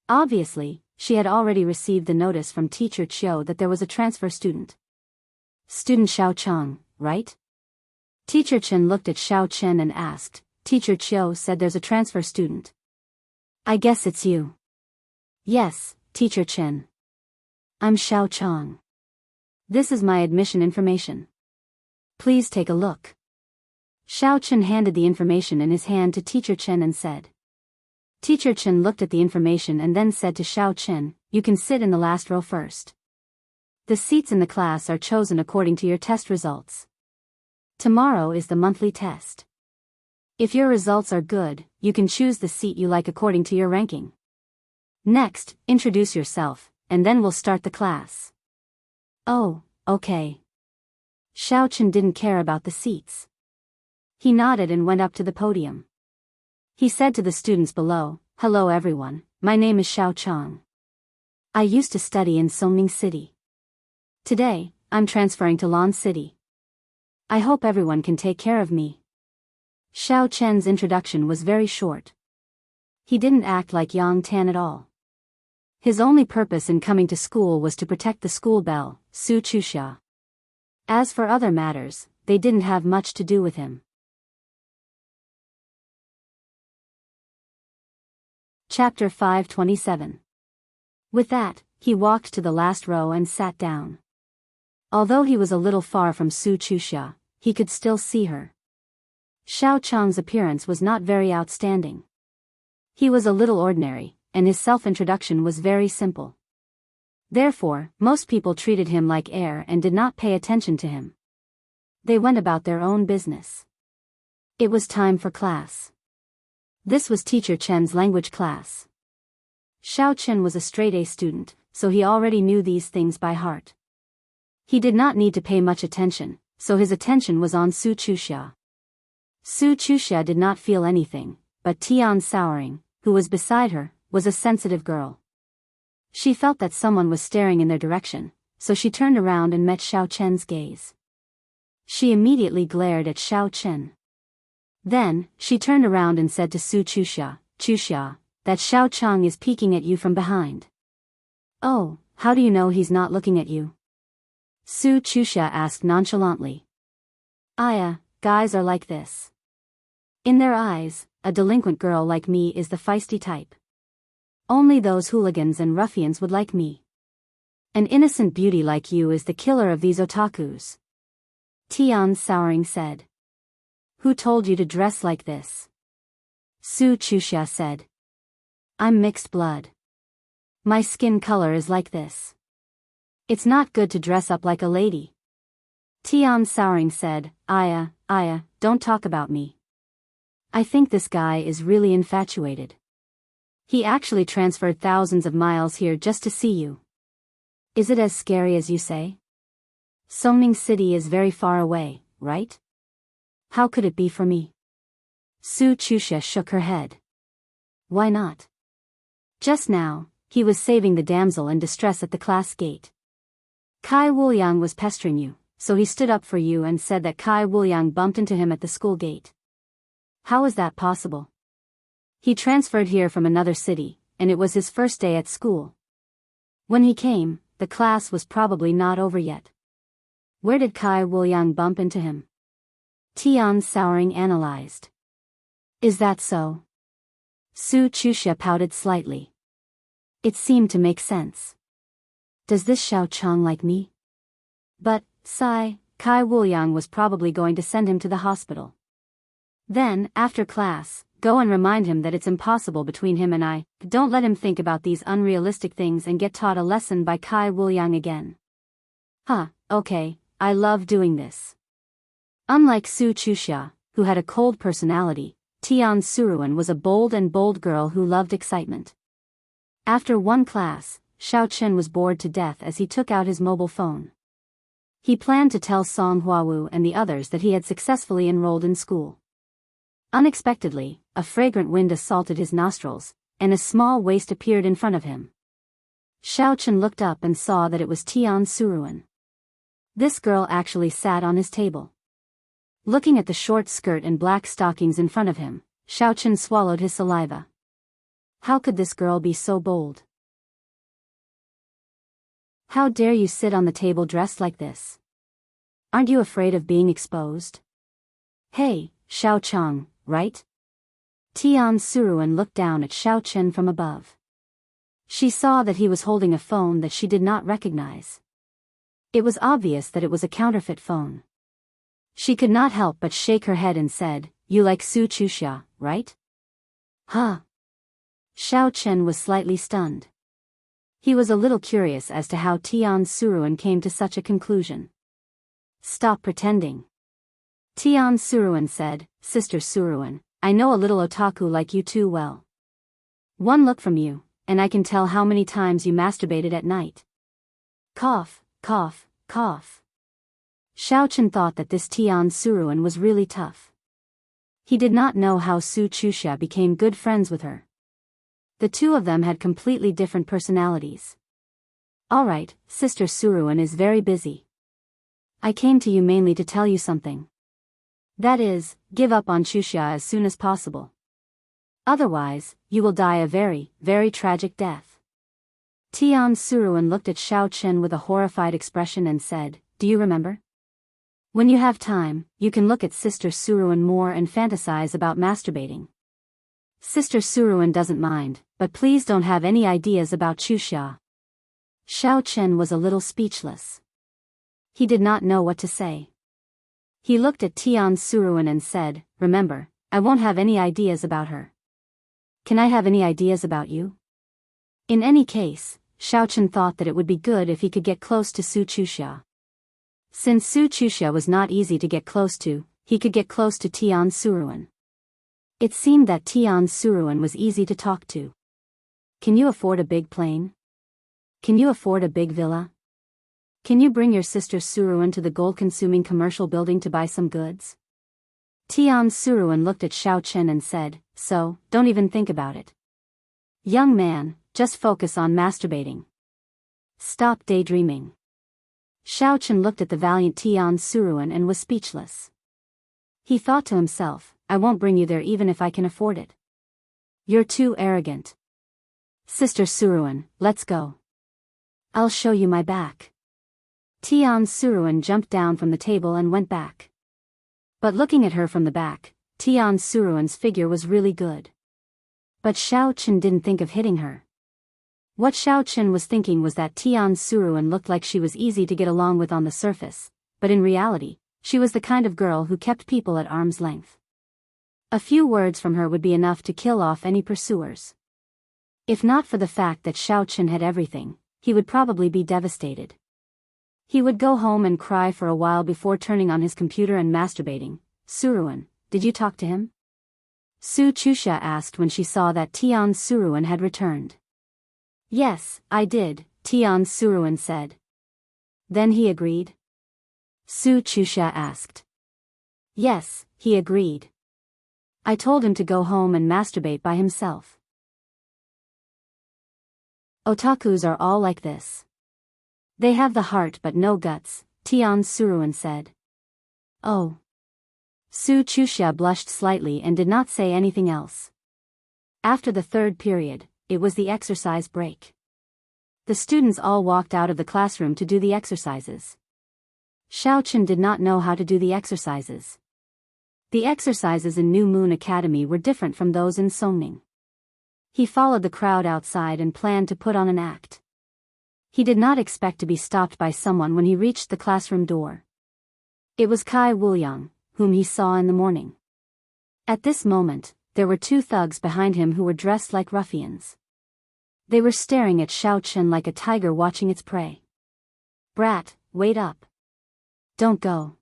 Obviously, she had already received the notice from Teacher Chiu that there was a transfer student. "Student Xiao Chang, right?" Teacher Chen looked at Xiao Chen and asked. "Teacher Chiu said there's a transfer student. I guess it's you." "Yes, Teacher Chen. I'm Xiao Chang. This is my admission information. Please take a look." Xiao Chen handed the information in his hand to Teacher Chen and said. Teacher Chen looked at the information and then said to Xiao Chen, "You can sit in the last row first. The seats in the class are chosen according to your test results. Tomorrow is the monthly test. If your results are good, you can choose the seat you like according to your ranking. Next, introduce yourself, and then we'll start the class." "Oh, okay." Xiao Chen didn't care about the seats. He nodded and went up to the podium. He said to the students below, "Hello everyone, my name is Xiao Chang. I used to study in Songming City. Today, I'm transferring to Lan City. I hope everyone can take care of me." Xiao Chen's introduction was very short. He didn't act like Yang Tan at all. His only purpose in coming to school was to protect the school bell, Su Chuxia. As for other matters, they didn't have much to do with him. Chapter 527. With that, he walked to the last row and sat down. Although he was a little far from Su Chuxia, he could still see her. Xiao Chang's appearance was not very outstanding. He was a little ordinary, and his self-introduction was very simple. Therefore, most people treated him like air and did not pay attention to him. They went about their own business. It was time for class. This was Teacher Chen's language class. Xiao Chen was a straight-A student, so he already knew these things by heart. He did not need to pay much attention, so his attention was on Su Chuxia. Su Chuxia did not feel anything, but Tian Souring, who was beside her, was a sensitive girl. She felt that someone was staring in their direction, so she turned around and met Xiao Chen's gaze. She immediately glared at Xiao Chen. Then, she turned around and said to Su Chuxia, "Chuxia, that Xiao Chang is peeking at you from behind." "Oh, how do you know he's not looking at you?" Su Chuxia asked nonchalantly. Guys are like this. In their eyes, a delinquent girl like me is the feisty type. Only those hooligans and ruffians would like me. An innocent beauty like you is the killer of these otakus." Tian Souring said. "Who told you to dress like this?" Su Chuxia said. "I'm mixed blood. My skin color is like this. It's not good to dress up like a lady." Tian Souring said, Aya, don't talk about me. I think this guy is really infatuated. He actually transferred thousands of miles here just to see you. Is it as scary as you say? Songming City is very far away, right? How could it be for me?" Su Chuxia shook her head. "Why not? Just now, he was saving the damsel in distress at the class gate. Kai Wuliang was pestering you, so he stood up for you and said that Kai Wuliang bumped into him at the school gate. How is that possible? He transferred here from another city, and it was his first day at school. When he came, the class was probably not over yet. Where did Kai Wuliang bump into him?" Tian Souring analyzed. "Is that so?" Su Chuxia pouted slightly. It seemed to make sense. Does this Xiao Chang like me? But, Kai Wuliang was probably going to send him to the hospital. Then, after class, go and remind him that it's impossible between him and I. Don't let him think about these unrealistic things and get taught a lesson by Kai Wuliang again. Okay, I love doing this. Unlike Su Chuxia, who had a cold personality, Tian Suruan was a bold girl who loved excitement. After one class, Xiao Chen was bored to death as he took out his mobile phone. He planned to tell Song Huawu and the others that he had successfully enrolled in school. Unexpectedly, a fragrant wind assaulted his nostrils, and a small waist appeared in front of him. Xiao Chen looked up and saw that it was Tian Suruan. This girl actually sat on his table. Looking at the short skirt and black stockings in front of him, Xiao Chen swallowed his saliva. How could this girl be so bold? How dare you sit on the table dressed like this? Aren't you afraid of being exposed? Hey, Xiao Chang, right? Tian Suruan looked down at Xiao Chen from above. She saw that he was holding a phone that she did not recognize. It was obvious that it was a counterfeit phone. She could not help but shake her head and said, "You like Su Chuxia, right?" Huh? Xiao Chen was slightly stunned. He was a little curious as to how Tian Suruan came to such a conclusion. "Stop pretending," Tian Suruan said. "Sister Suruan, I know a little otaku like you too well. One look from you, and I can tell how many times you masturbated at night." Cough, cough, cough. Xiao Chen thought that this Tian Suruan was really tough. He did not know how Su Chuxia became good friends with her. The two of them had completely different personalities. Alright, Sister Suruan is very busy. I came to you mainly to tell you something. That is, give up on Chuxia as soon as possible. Otherwise, you will die a very, very tragic death. Tian Suruan looked at Xiao Chen with a horrified expression and said, Do you remember? When you have time, you can look at Sister Suruan more and fantasize about masturbating. Sister Suruan doesn't mind, but please don't have any ideas about Chuxia. Xiao Chen was a little speechless. He did not know what to say. He looked at Tian Suruan and said, Remember, I won't have any ideas about her. Can I have any ideas about you? In any case, Xiao Chen thought that it would be good if he could get close to Su Chuxia. Since Su Chuxia was not easy to get close to, he could get close to Tian Suruan. It seemed that Tian Suruan was easy to talk to. Can you afford a big plane? Can you afford a big villa? Can you bring your sister Suruan to the gold-consuming commercial building to buy some goods? Tian Suruan looked at Xiao Chen and said, So, don't even think about it. Young man, just focus on masturbating. Stop daydreaming. Xiao Chen looked at the valiant Tian Suruan and was speechless. He thought to himself, I won't bring you there even if I can afford it. You're too arrogant. Sister Suruan, let's go. I'll show you my back. Tian Suruan jumped down from the table and went back. But looking at her from the back, Tian Suruan's figure was really good. But Xiao Chen didn't think of hitting her. What Xiao Chen was thinking was that Tian Suruan looked like she was easy to get along with on the surface, but in reality, she was the kind of girl who kept people at arm's length. A few words from her would be enough to kill off any pursuers. If not for the fact that Xiao Chen had everything, he would probably be devastated. He would go home and cry for a while before turning on his computer and masturbating. Suruan, did you talk to him? Su Chuxia asked when she saw that Tian Suruan had returned. Yes, I did, Tian Suruan said. Then he agreed? Su Chuxia asked. Yes, he agreed. I told him to go home and masturbate by himself. Otakus are all like this. They have the heart but no guts, Tian Suruan said. Oh. Su Chuxia blushed slightly and did not say anything else. After the third period, it was the exercise break. The students all walked out of the classroom to do the exercises. Xiao Chen did not know how to do the exercises. The exercises in New Moon Academy were different from those in Songning. He followed the crowd outside and planned to put on an act. He did not expect to be stopped by someone when he reached the classroom door. It was Kai Wuliang, whom he saw in the morning. At this moment, there were two thugs behind him who were dressed like ruffians. They were staring at Xiao Chen like a tiger watching its prey. Brat, wait up. Don't go.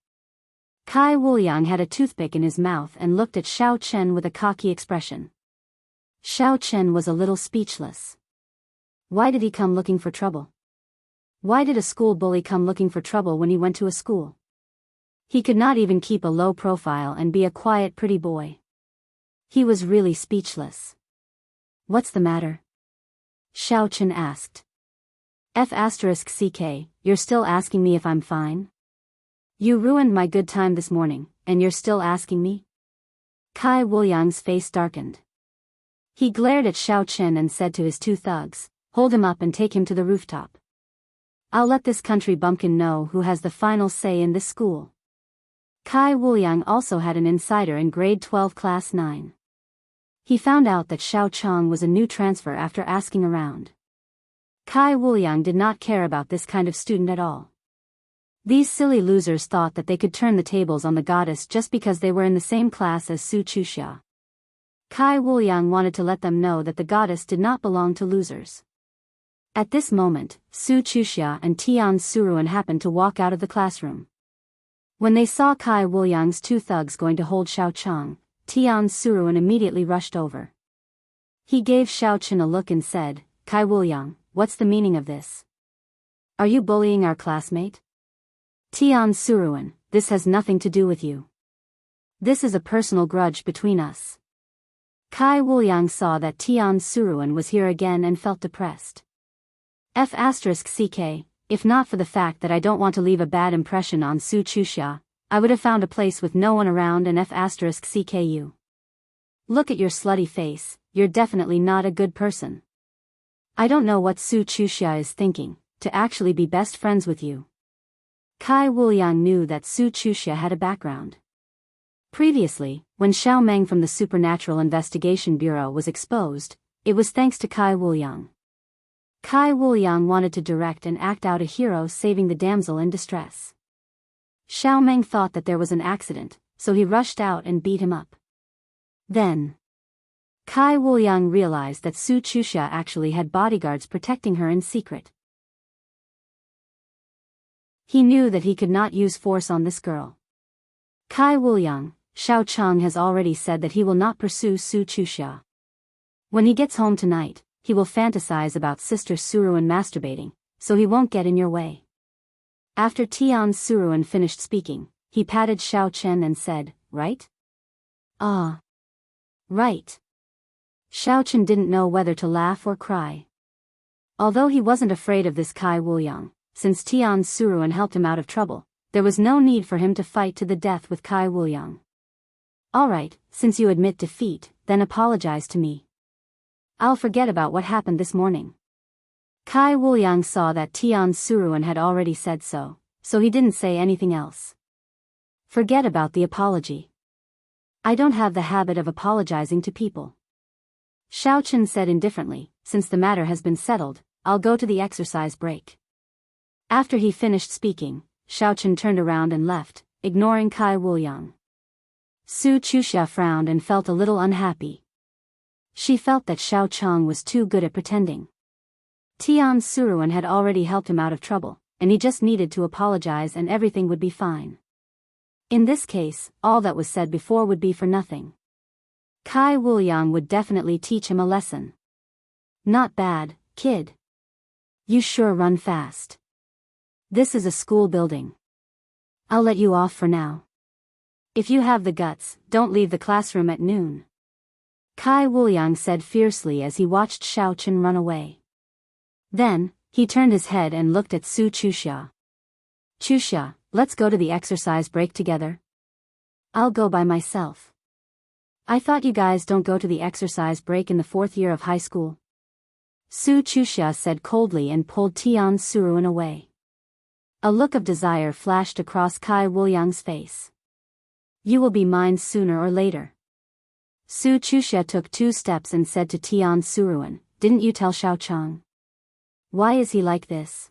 Kai Wuliang had a toothpick in his mouth and looked at Xiao Chen with a cocky expression. Xiao Chen was a little speechless. Why did he come looking for trouble? Why did a school bully come looking for trouble when he went to a school? He could not even keep a low profile and be a quiet pretty boy. He was really speechless. What's the matter? Xiao Chen asked. F***ck, you're still asking me if I'm fine? You ruined my good time this morning, and you're still asking me? Kai Wuliang's face darkened. He glared at Xiao Chen and said to his two thugs, hold him up and take him to the rooftop. I'll let this country bumpkin know who has the final say in this school. Kai Wuliang also had an insider in grade 12 class 9. He found out that Xiao Chong was a new transfer after asking around. Kai Wuliang did not care about this kind of student at all. These silly losers thought that they could turn the tables on the goddess just because they were in the same class as Su Chuxia. Kai Wuliang wanted to let them know that the goddess did not belong to losers. At this moment, Su Chuxia and Tian Suruan happened to walk out of the classroom. When they saw Kai Wuliang's two thugs going to hold Xiao Chong, Tian Suruan immediately rushed over. He gave Xiao Chen a look and said, Kai Wuliang, what's the meaning of this? Are you bullying our classmate? Tian Suruan, this has nothing to do with you. This is a personal grudge between us. Kai Wuliang saw that Tian Suruan was here again and felt depressed. F*ck, if not for the fact that I don't want to leave a bad impression on Su Chuxia, I would have found a place with no one around and F*cku. Look at your slutty face, you're definitely not a good person. I don't know what Su Chuxia is thinking, to actually be best friends with you. Kai Wuliang knew that Su Chuxia had a background. Previously, when Xiao Meng from the Supernatural Investigation Bureau was exposed, it was thanks to Kai Wuliang. Kai Wuliang wanted to direct and act out a hero saving the damsel in distress. Xiao Meng thought that there was an accident, so he rushed out and beat him up. Then, Kai Wuliang realized that Su Chuxia actually had bodyguards protecting her in secret. He knew that he could not use force on this girl. Kai Wuliang, Xiao Cheng has already said that he will not pursue Su Chuxia. When he gets home tonight, he will fantasize about Sister Suruan masturbating, so he won't get in your way. After Tian Suruan finished speaking, he patted Xiao Chen and said, right? Ah. Right. Xiao Chen didn't know whether to laugh or cry. Although he wasn't afraid of this Kai Wuliang, since Tian Suruan helped him out of trouble, there was no need for him to fight to the death with Kai Wuliang. Alright, since you admit defeat, then apologize to me. I'll forget about what happened this morning. Kai Wuliang saw that Tian Suruan had already said so he didn't say anything else. Forget about the apology. I don't have the habit of apologizing to people. Xiao Chen said indifferently, since the matter has been settled, I'll go to the exercise break. After he finished speaking, Xiao Chen turned around and left, ignoring Kai Wuliang. Su Chuxia frowned and felt a little unhappy. She felt that Xiao Cheng was too good at pretending. Tian Suruan had already helped him out of trouble, and he just needed to apologize and everything would be fine. In this case, all that was said before would be for nothing. Kai Wuliang would definitely teach him a lesson. Not bad, kid. You sure run fast. This is a school building. I'll let you off for now. If you have the guts, don't leave the classroom at noon. Kai Wuliang said fiercely as he watched Xiao Chen run away. Then, he turned his head and looked at Su Chuxia. Chuxia, let's go to the exercise break together. I'll go by myself. I thought you guys don't go to the exercise break in the 4th year of high school. Su Chuxia said coldly and pulled Tian Suruan away. A look of desire flashed across Kai Wuliang's face. You will be mine sooner or later. Su Chuxia took 2 steps and said to Tian Suruan, didn't you tell Xiao Cheng? Why is he like this?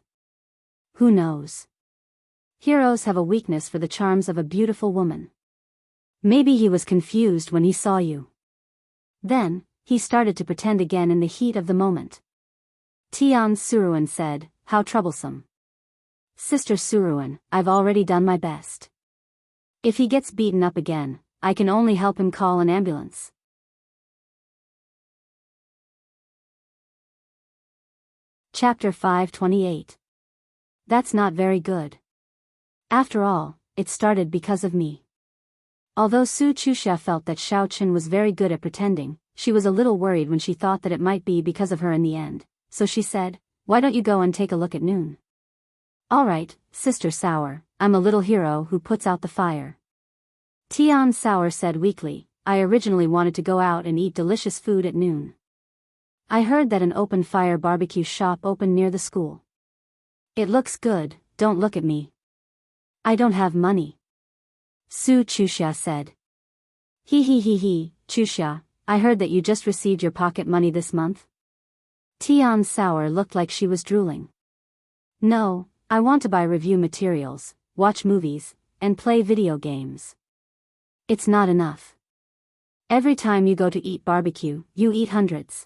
Who knows? Heroes have a weakness for the charms of a beautiful woman. Maybe he was confused when he saw you. Then, he started to pretend again in the heat of the moment. Tian Suruan said, how troublesome. Sister Suruan, I've already done my best. If he gets beaten up again, I can only help him call an ambulance. Chapter 528. That's not very good. After all, it started because of me. Although Su Chuxia felt that Xiao Chen was very good at pretending, she was a little worried when she thought that it might be because of her in the end, so she said, why don't you go and take a look at noon? Alright, Sister Sour, I'm a little hero who puts out the fire. Tian Sour said weakly, I originally wanted to go out and eat delicious food at noon. I heard that an open fire barbecue shop opened near the school. It looks good, don't look at me. I don't have money. Su Chuxia said. He, Chuxia, I heard that you just received your pocket money this month? Tian Sour looked like she was drooling. No, I want to buy review materials, watch movies, and play video games. It's not enough. Every time you go to eat barbecue, you eat hundreds.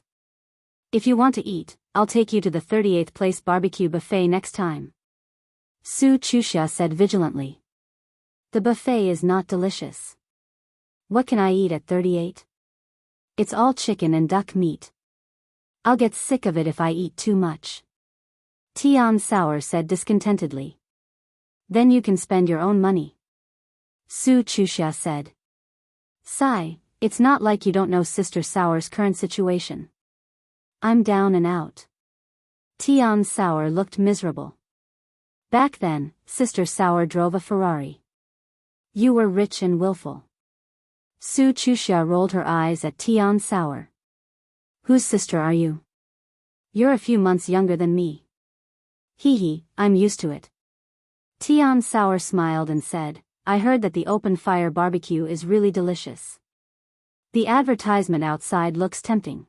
If you want to eat, I'll take you to the 38th place barbecue buffet next time. Su Chuxia said vigilantly. The buffet is not delicious. What can I eat at 38? It's all chicken and duck meat. I'll get sick of it if I eat too much. Tian Sour said discontentedly. Then you can spend your own money. Su Chusha said. Sigh, it's not like you don't know Sister Sour's current situation. I'm down and out. Tian Sour looked miserable. Back then, Sister Sour drove a Ferrari. You were rich and willful. Su Chusha rolled her eyes at Tian Sour. Whose sister are you? You're a few months younger than me. Hee hee, I'm used to it. Tian Sour smiled and said, I heard that the open fire barbecue is really delicious. The advertisement outside looks tempting.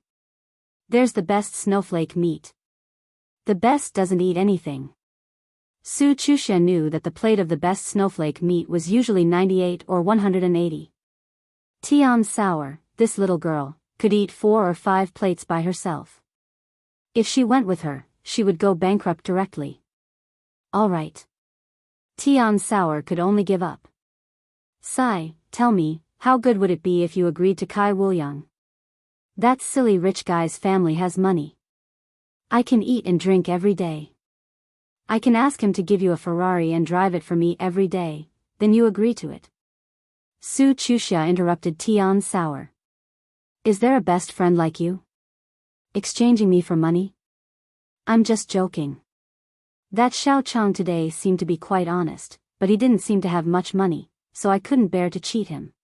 There's the best snowflake meat. The best doesn't eat anything. Su Chusha knew that the plate of the best snowflake meat was usually 98 or 180. Tian Sour, this little girl, could eat 4 or 5 plates by herself. If she went with her, she would go bankrupt directly. All right. Tian Sour could only give up. Sigh, tell me, how good would it be if you agreed to Kai Wooyoung? That silly rich guy's family has money. I can eat and drink every day. I can ask him to give you a Ferrari and drive it for me every day, then you agree to it. Su Chusha interrupted Tian Sour. Is there a best friend like you? Exchanging me for money? I'm just joking. That Xiao Chang today seemed to be quite honest, but he didn't seem to have much money, so I couldn't bear to cheat him.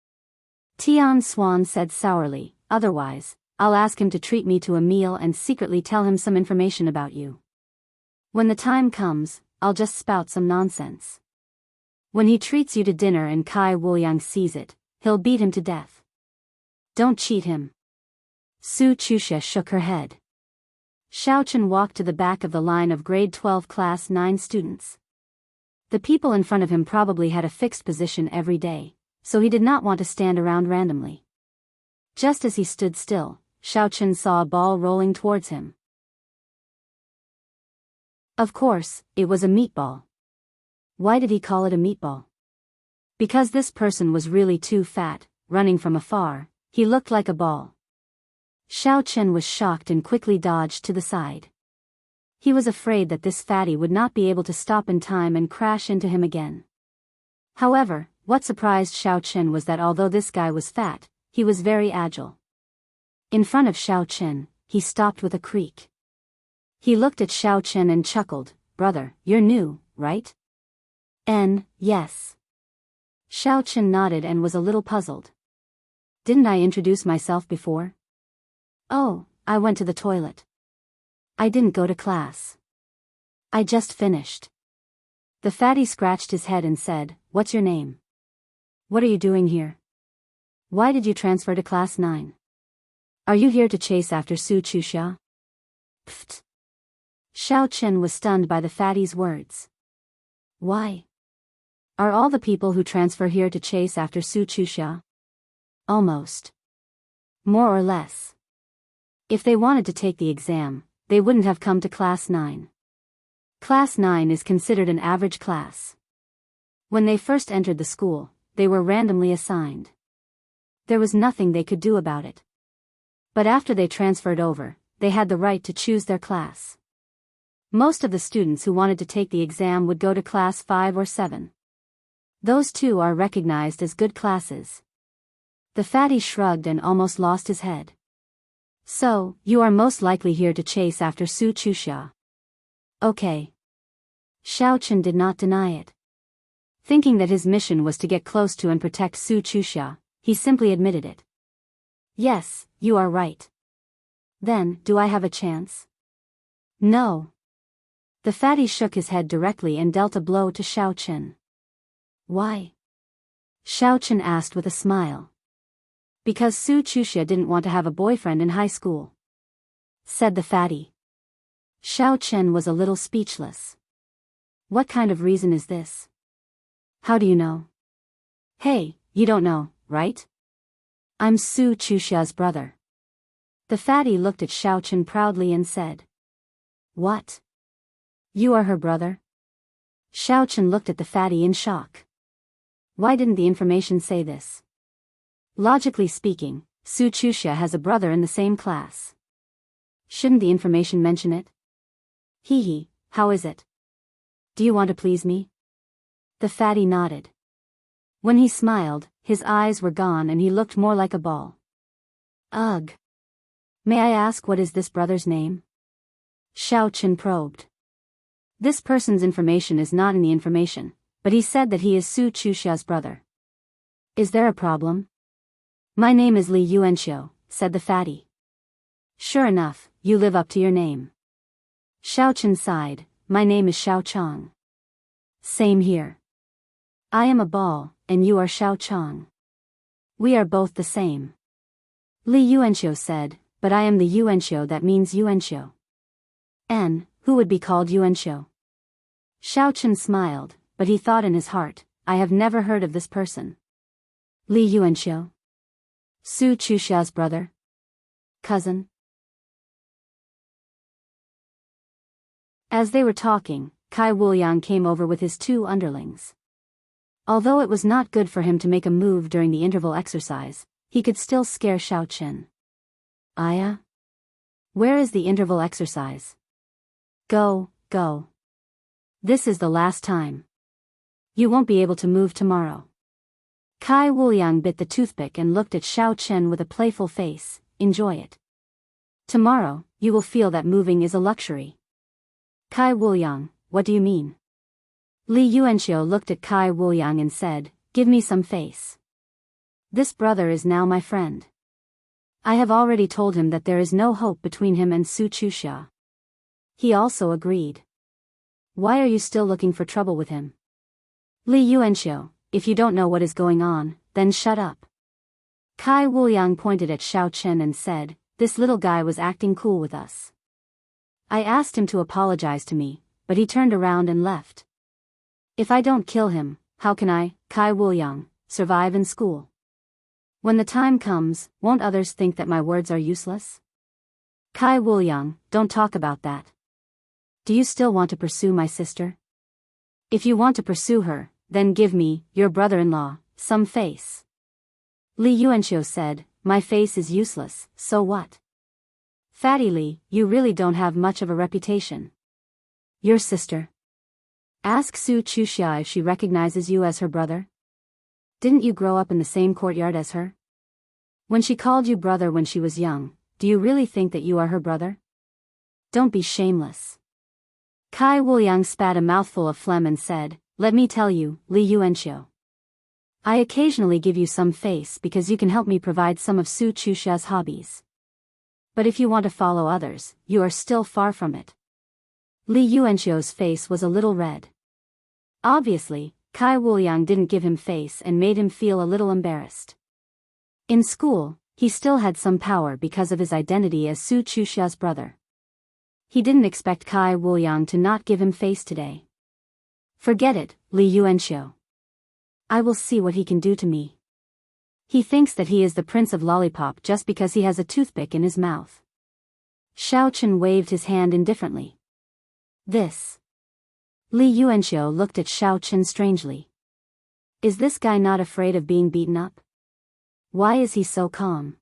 Tian Swan said sourly, otherwise, I'll ask him to treat me to a meal and secretly tell him some information about you. When the time comes, I'll just spout some nonsense. When he treats you to dinner and Kai Wooyoung sees it, he'll beat him to death. Don't cheat him. Su Chusha shook her head. Xiao Chen walked to the back of the line of grade 12 class 9 students. The people in front of him probably had a fixed position every day, so he did not want to stand around randomly. Just as he stood still, Xiao Chen saw a ball rolling towards him. Of course, it was a meatball. Why did he call it a meatball? Because this person was really too fat, running from afar, he looked like a ball. Xiao Chen was shocked and quickly dodged to the side. He was afraid that this fatty would not be able to stop in time and crash into him again. However, what surprised Xiao Chen was that although this guy was fat, he was very agile. In front of Xiao Chen, he stopped with a creak. He looked at Xiao Chen and chuckled, Brother, you're new, right? Yes. Xiao Chen nodded and was a little puzzled. Didn't I introduce myself before? Oh, I went to the toilet. I didn't go to class. I just finished. The fatty scratched his head and said, What's your name? What are you doing here? Why did you transfer to class 9? Are you here to chase after Su Chusha? Pfft. Xiao Chen was stunned by the fatty's words. Why? Are all the people who transfer here to chase after Su Chusha? Almost. More or less. If they wanted to take the exam, they wouldn't have come to class 9. Class 9 is considered an average class. When they first entered the school, they were randomly assigned. There was nothing they could do about it. But after they transferred over, they had the right to choose their class. Most of the students who wanted to take the exam would go to class 5 or 7. Those two are recognized as good classes. The fatty shrugged and almost lost his head. So, you are most likely here to chase after Su Chusha. Okay. Xiao Chen did not deny it. Thinking that his mission was to get close to and protect Su Chusha, he simply admitted it. Yes, you are right. Then, do I have a chance? No. The fatty shook his head directly and dealt a blow to Xiao Chen. Why? Xiao Chen asked with a smile. Because Su Chusha didn't want to have a boyfriend in high school, said the fatty. Xiao Chen was a little speechless. What kind of reason is this? How do you know? Hey, you don't know, right? I'm Su Chusha's brother. The fatty looked at Xiao Chen proudly and said. What? You are her brother? Xiao Chen looked at the fatty in shock. Why didn't the information say this? Logically speaking, Su Chusha has a brother in the same class. Shouldn't the information mention it? Hee hee, how is it? Do you want to please me? The fatty nodded. When he smiled, his eyes were gone and he looked more like a ball. Ugh. May I ask what is this brother's name? Xiao Chen probed. This person's information is not in the information, but he said that he is Su Chuxia's brother. Is there a problem? My name is Li Yuanxiu, said the fatty. Sure enough, you live up to your name. Xiao Chen sighed, my name is Xiao Chong. Same here. I am a ball, and you are Xiao Chong. We are both the same. Li Yuanxiu said, but I am the Yuanxiu that means Yuanxiu. And, who would be called Yuanxiu? Xiao Chen smiled, but he thought in his heart, I have never heard of this person. Li Yuanxiu? Su Chuxia's brother? Cousin? As they were talking, Kai Wuliang came over with his 2 underlings. Although it was not good for him to make a move during the interval exercise, he could still scare Xiao Chen. Aya? Where is the interval exercise? Go, go. This is the last time. You won't be able to move tomorrow. Kai Wuliang bit the toothpick and looked at Xiao Chen with a playful face, enjoy it. Tomorrow, you will feel that moving is a luxury. Kai Wuliang, what do you mean? Li Yuanxiu looked at Kai Wuliang and said, give me some face. This brother is now my friend. I have already told him that there is no hope between him and Su Chuxia. He also agreed. Why are you still looking for trouble with him? Li Yuanxiu, if you don't know what is going on, then shut up. Kai Wuliang pointed at Xiao Chen and said, this little guy was acting cool with us. I asked him to apologize to me, but he turned around and left. If I don't kill him, how can I, Kai Wuliang, survive in school? When the time comes, won't others think that my words are useless? Kai Wuliang, don't talk about that. Do you still want to pursue my sister? If you want to pursue her, then give me, your brother-in-law, some face. Li Yuanxiu said, my face is useless, so what? Fatty Li, you really don't have much of a reputation. Your sister? Ask Su Chuxia if she recognizes you as her brother. Didn't you grow up in the same courtyard as her? When she called you brother when she was young, do you really think that you are her brother? Don't be shameless. Kai Wuliang spat a mouthful of phlegm and said, let me tell you, Li Yuanxiu. I occasionally give you some face because you can help me provide some of Su Chuxia's hobbies. But if you want to follow others, you are still far from it. Li Yuanxiu's face was a little red. Obviously, Kai Wuliang didn't give him face and made him feel a little embarrassed. In school, he still had some power because of his identity as Su Chuxia's brother. He didn't expect Kai Wuliang to not give him face today. Forget it, Li Yuanxiu. I will see what he can do to me. He thinks that he is the Prince of Lollipop just because he has a toothpick in his mouth. Xiao Chen waved his hand indifferently. This. Li Yuanxiu looked at Xiao Chen strangely. Is this guy not afraid of being beaten up? Why is he so calm?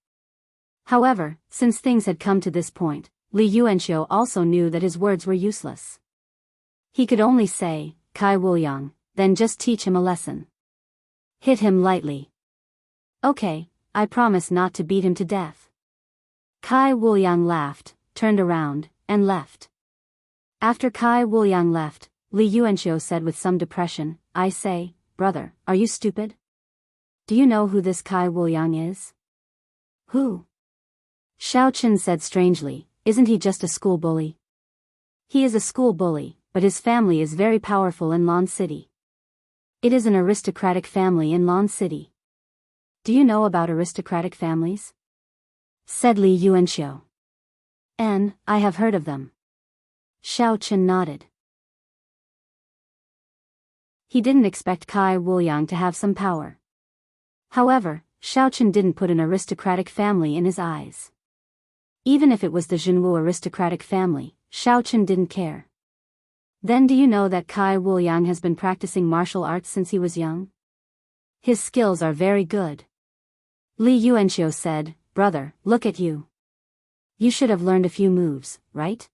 However, since things had come to this point, Li Yuanxiu also knew that his words were useless. He could only say, Kai Wuliang, then just teach him a lesson. Hit him lightly. Okay, I promise not to beat him to death. Kai Wuliang laughed, turned around, and left. After Kai Wuliang left, Li Yuanxiu said with some depression, I say, brother, are you stupid? Do you know who this Kai Wuliang is? Who? Xiao Chen said strangely, isn't he just a school bully? He is a school bully, but his family is very powerful in Lon City. It is an aristocratic family in Lon City. Do you know about aristocratic families? Said Li Yuanxiu. I have heard of them. Xiao Chen nodded. He didn't expect Kai Wuliang to have some power. However, Xiao Chen didn't put an aristocratic family in his eyes. Even if it was the Zhenwu aristocratic family, Xiao Chen didn't care. Then do you know that Kai Wuliang has been practicing martial arts since he was young? His skills are very good. Li Yuanxiu said, brother, look at you. You should have learned a few moves, right?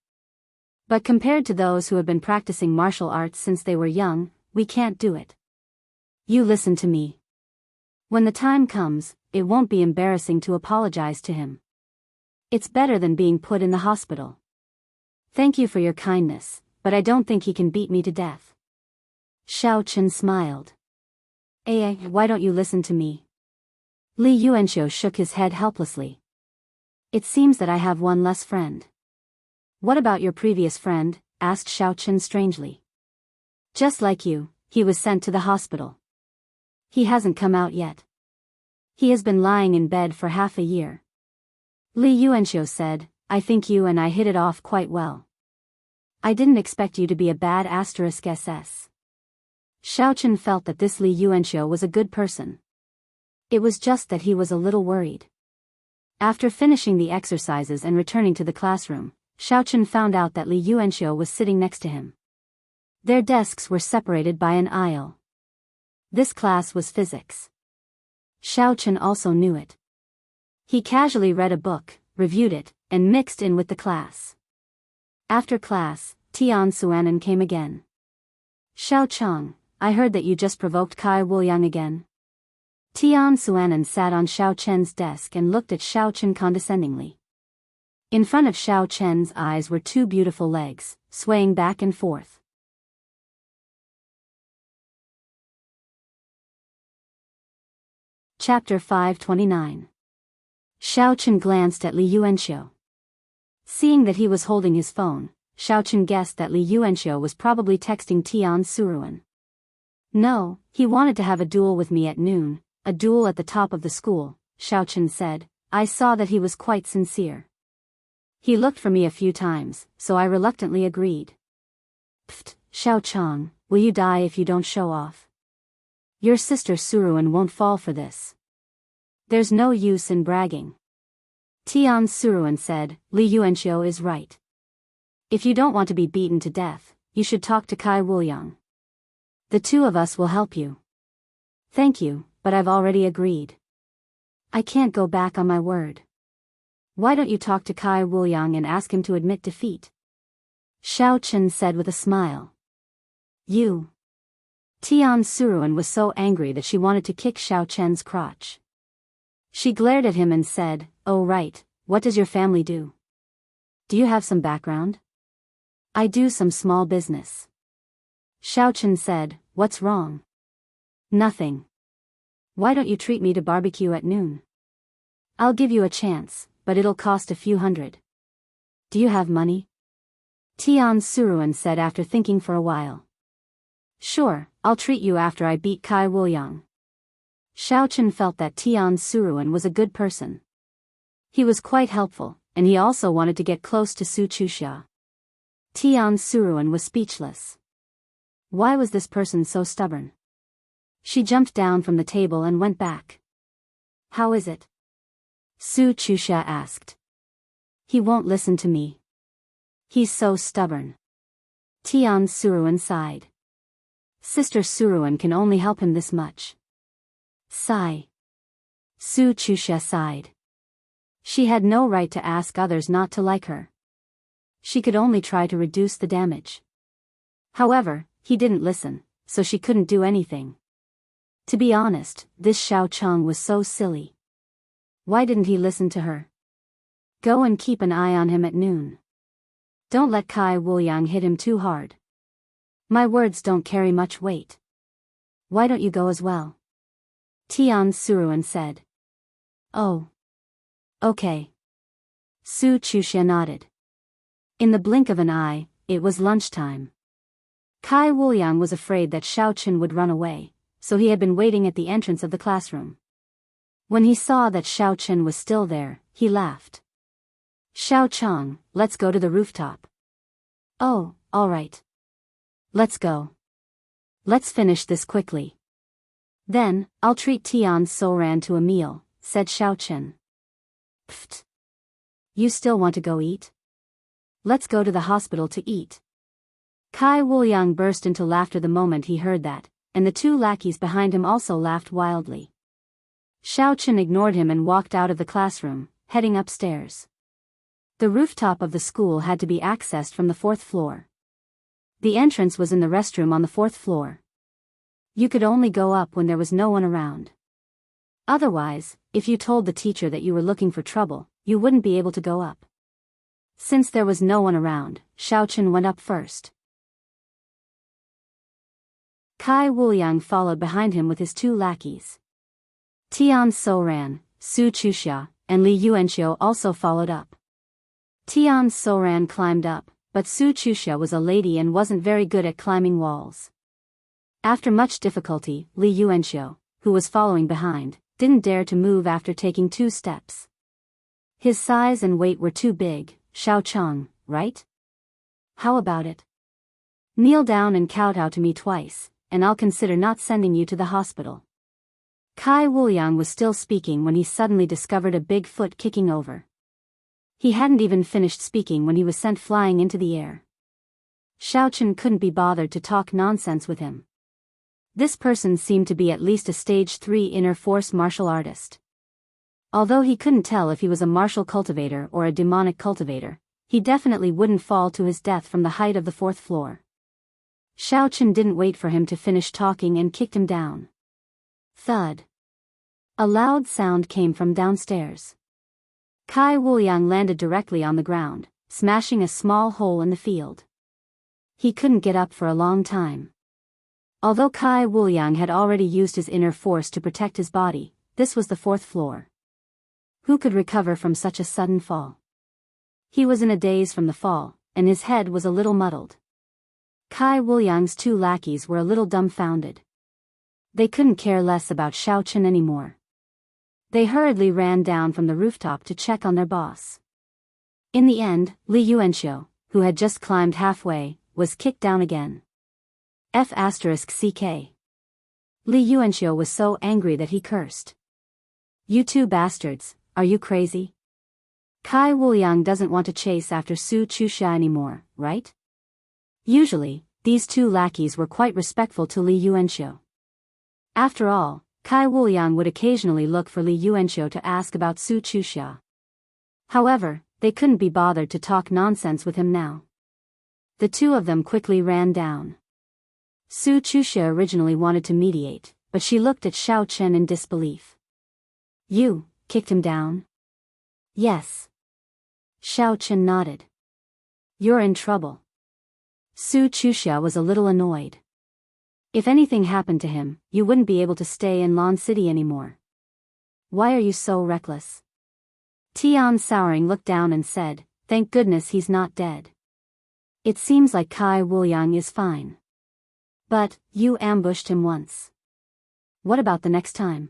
But compared to those who have been practicing martial arts since they were young, we can't do it. You listen to me. When the time comes, it won't be embarrassing to apologize to him. It's better than being put in the hospital. Thank you for your kindness, but I don't think he can beat me to death. Xiao Chen smiled. Why don't you listen to me? Li Yuanxiu shook his head helplessly. It seems that I have one less friend. What about your previous friend? Asked Xiao Chen strangely. Just like you, he was sent to the hospital. He hasn't come out yet. He has been lying in bed for half a year. Li Yuanxiu said, I think you and I hit it off quite well. I didn't expect you to be a bad *SS. Xiao Chen felt that this Li Yuanxiu was a good person. It was just that he was a little worried. After finishing the exercises and returning to the classroom, Xiao Chen found out that Li Yuanxiu was sitting next to him. Their desks were separated by an aisle. This class was physics. Xiao Chen also knew it. He casually read a book, reviewed it, and mixed in with the class. After class, Tian Suanan came again. Xiao Chang, I heard that you just provoked Kai Wuliang again. Tian Suanan sat on Xiao Chen's desk and looked at Xiao Chen condescendingly. In front of Xiao Chen's eyes were two beautiful legs, swaying back and forth. Chapter 529. Xiao Chen glanced at Li Yuanxiu. Seeing that he was holding his phone, Xiao Chen guessed that Li Yuanxiu was probably texting Tian Suruan. No, he wanted to have a duel with me at noon, a duel at the top of the school, Xiao Chen said. I saw that he was quite sincere. He looked for me a few times, so I reluctantly agreed. Pfft, Xiao Chang, will you die if you don't show off? Your sister Suruan won't fall for this. There's no use in bragging. Tian Suruan said, Li Yuanxiu is right. If you don't want to be beaten to death, you should talk to Kai Wuliang. The two of us will help you. Thank you, but I've already agreed. I can't go back on my word. Why don't you talk to Kai Wuliang and ask him to admit defeat? Xiao Chen said with a smile. You. Tian Suruan was so angry that she wanted to kick Xiao Chen's crotch. She glared at him and said, Oh right, what does your family do? Do you have some background? I do some small business. Xiao Chen said, What's wrong? Nothing. Why don't you treat me to barbecue at noon? I'll give you a chance, but it'll cost a few hundred. Do you have money? Tian Suruan said after thinking for a while. Sure, I'll treat you after I beat Kai Wuliang. Xiao Chen felt that Tian Suruan was a good person. He was quite helpful, and he also wanted to get close to Su Chuxia. Tian Suruan was speechless. Why was this person so stubborn? She jumped down from the table and went back. How is it? Su Chuxia asked. He won't listen to me. He's so stubborn. Tian Suruan sighed. Sister Suruan can only help him this much. Sigh. Su Chuxia sighed. She had no right to ask others not to like her. She could only try to reduce the damage. However, he didn't listen, so she couldn't do anything. To be honest, this Xiao Chang was so silly. Why didn't he listen to her? Go and keep an eye on him at noon. Don't let Kai Wuliang hit him too hard. My words don't carry much weight. Why don't you go as well? Tian Suruan said. Oh. Okay. Su Chuxia nodded. In the blink of an eye, it was lunchtime. Kai Wuliang was afraid that Xiao Chen would run away, so he had been waiting at the entrance of the classroom. When he saw that Xiao Chen was still there, he laughed. Xiao Chang, let's go to the rooftop. Oh, all right. Let's go. Let's finish this quickly. Then, I'll treat Tian Soran to a meal, said Xiao Chen. Pfft. You still want to go eat? Let's go to the hospital to eat. Kai Wuliang burst into laughter the moment he heard that, and the two lackeys behind him also laughed wildly. Xiao Chen ignored him and walked out of the classroom, heading upstairs. The rooftop of the school had to be accessed from the 4th floor. The entrance was in the restroom on the 4th floor. You could only go up when there was no one around. Otherwise, if you told the teacher that you were looking for trouble, you wouldn't be able to go up. Since there was no one around, Xiaochen went up first. Kai Wuliang followed behind him with his two lackeys. Tian Soran, Su Chuxia, and Li Yuanxiu also followed up. Tian Soran climbed up, but Su Chuxia was a lady and wasn't very good at climbing walls. After much difficulty, Li Yuanxiu, who was following behind, didn't dare to move after taking 2 steps. His size and weight were too big. Xiaocheng, right? How about it? Kneel down and kowtow to me twice, and I'll consider not sending you to the hospital. Kai Wuliang was still speaking when he suddenly discovered a big foot kicking over. He hadn't even finished speaking when he was sent flying into the air. Xiaochen couldn't be bothered to talk nonsense with him. This person seemed to be at least a stage 3 inner force martial artist. Although he couldn't tell if he was a martial cultivator or a demonic cultivator, he definitely wouldn't fall to his death from the height of the 4th floor. Xiaochen didn't wait for him to finish talking and kicked him down. Thud. A loud sound came from downstairs. Kai Wuliang landed directly on the ground, smashing a small hole in the field. He couldn't get up for a long time. Although Kai Wuliang had already used his inner force to protect his body, this was the 4th floor. Who could recover from such a sudden fall? He was in a daze from the fall, and his head was a little muddled. Kai Wuliang's 2 lackeys were a little dumbfounded. They couldn't care less about Xiaochen anymore. They hurriedly ran down from the rooftop to check on their boss. In the end, Li Yuanxiu, who had just climbed halfway, was kicked down again. F***ck. Li Yuanxiu was so angry that he cursed. You 2 bastards, are you crazy? Kai Wuliang doesn't want to chase after Su Chuxia anymore, right? Usually, these 2 lackeys were quite respectful to Li Yuanxiu. After all, Kai Wuliang would occasionally look for Li Yuanxiu to ask about Su Chuxia. However, they couldn't be bothered to talk nonsense with him now. The 2 of them quickly ran down. Su Chuxia originally wanted to mediate, but she looked at Xiaochen in disbelief. You kicked him down? Yes. Xiaochen nodded. You're in trouble. Su Chuxia was a little annoyed. If anything happened to him, you wouldn't be able to stay in Lan City anymore. Why are you so reckless? Tian Souring looked down and said, thank goodness he's not dead. It seems like Kai Wuliang is fine. But, you ambushed him once. What about the next time?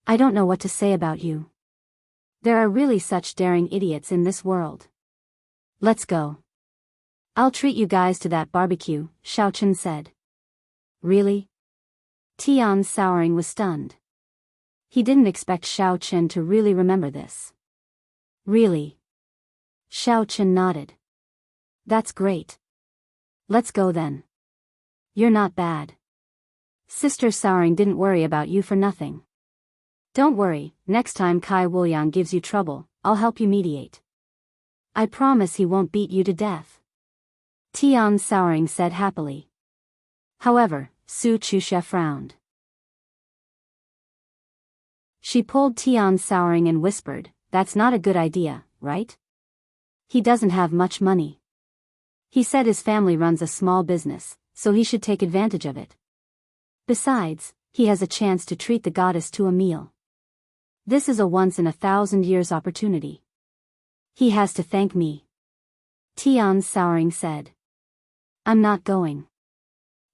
I don't know what to say about you. There are really such daring idiots in this world. Let's go. I'll treat you guys to that barbecue, Xiaochen said. Really? Tian Souring was stunned. He didn't expect Xiaochen to really remember this. Really? Xiaochen nodded. That's great. Let's go then. You're not bad. Sister Souring didn't worry about you for nothing. Don't worry, next time Kai Wuliang gives you trouble, I'll help you mediate. I promise he won't beat you to death. Tian Souring said happily. However, Su Chuxia frowned. She pulled Tian Souring and whispered, that's not a good idea, right? He doesn't have much money. He said his family runs a small business, so he should take advantage of it. Besides, he has a chance to treat the goddess to a meal. This is a once-in-a-thousand-years opportunity. He has to thank me. Tian Souring said. I'm not going.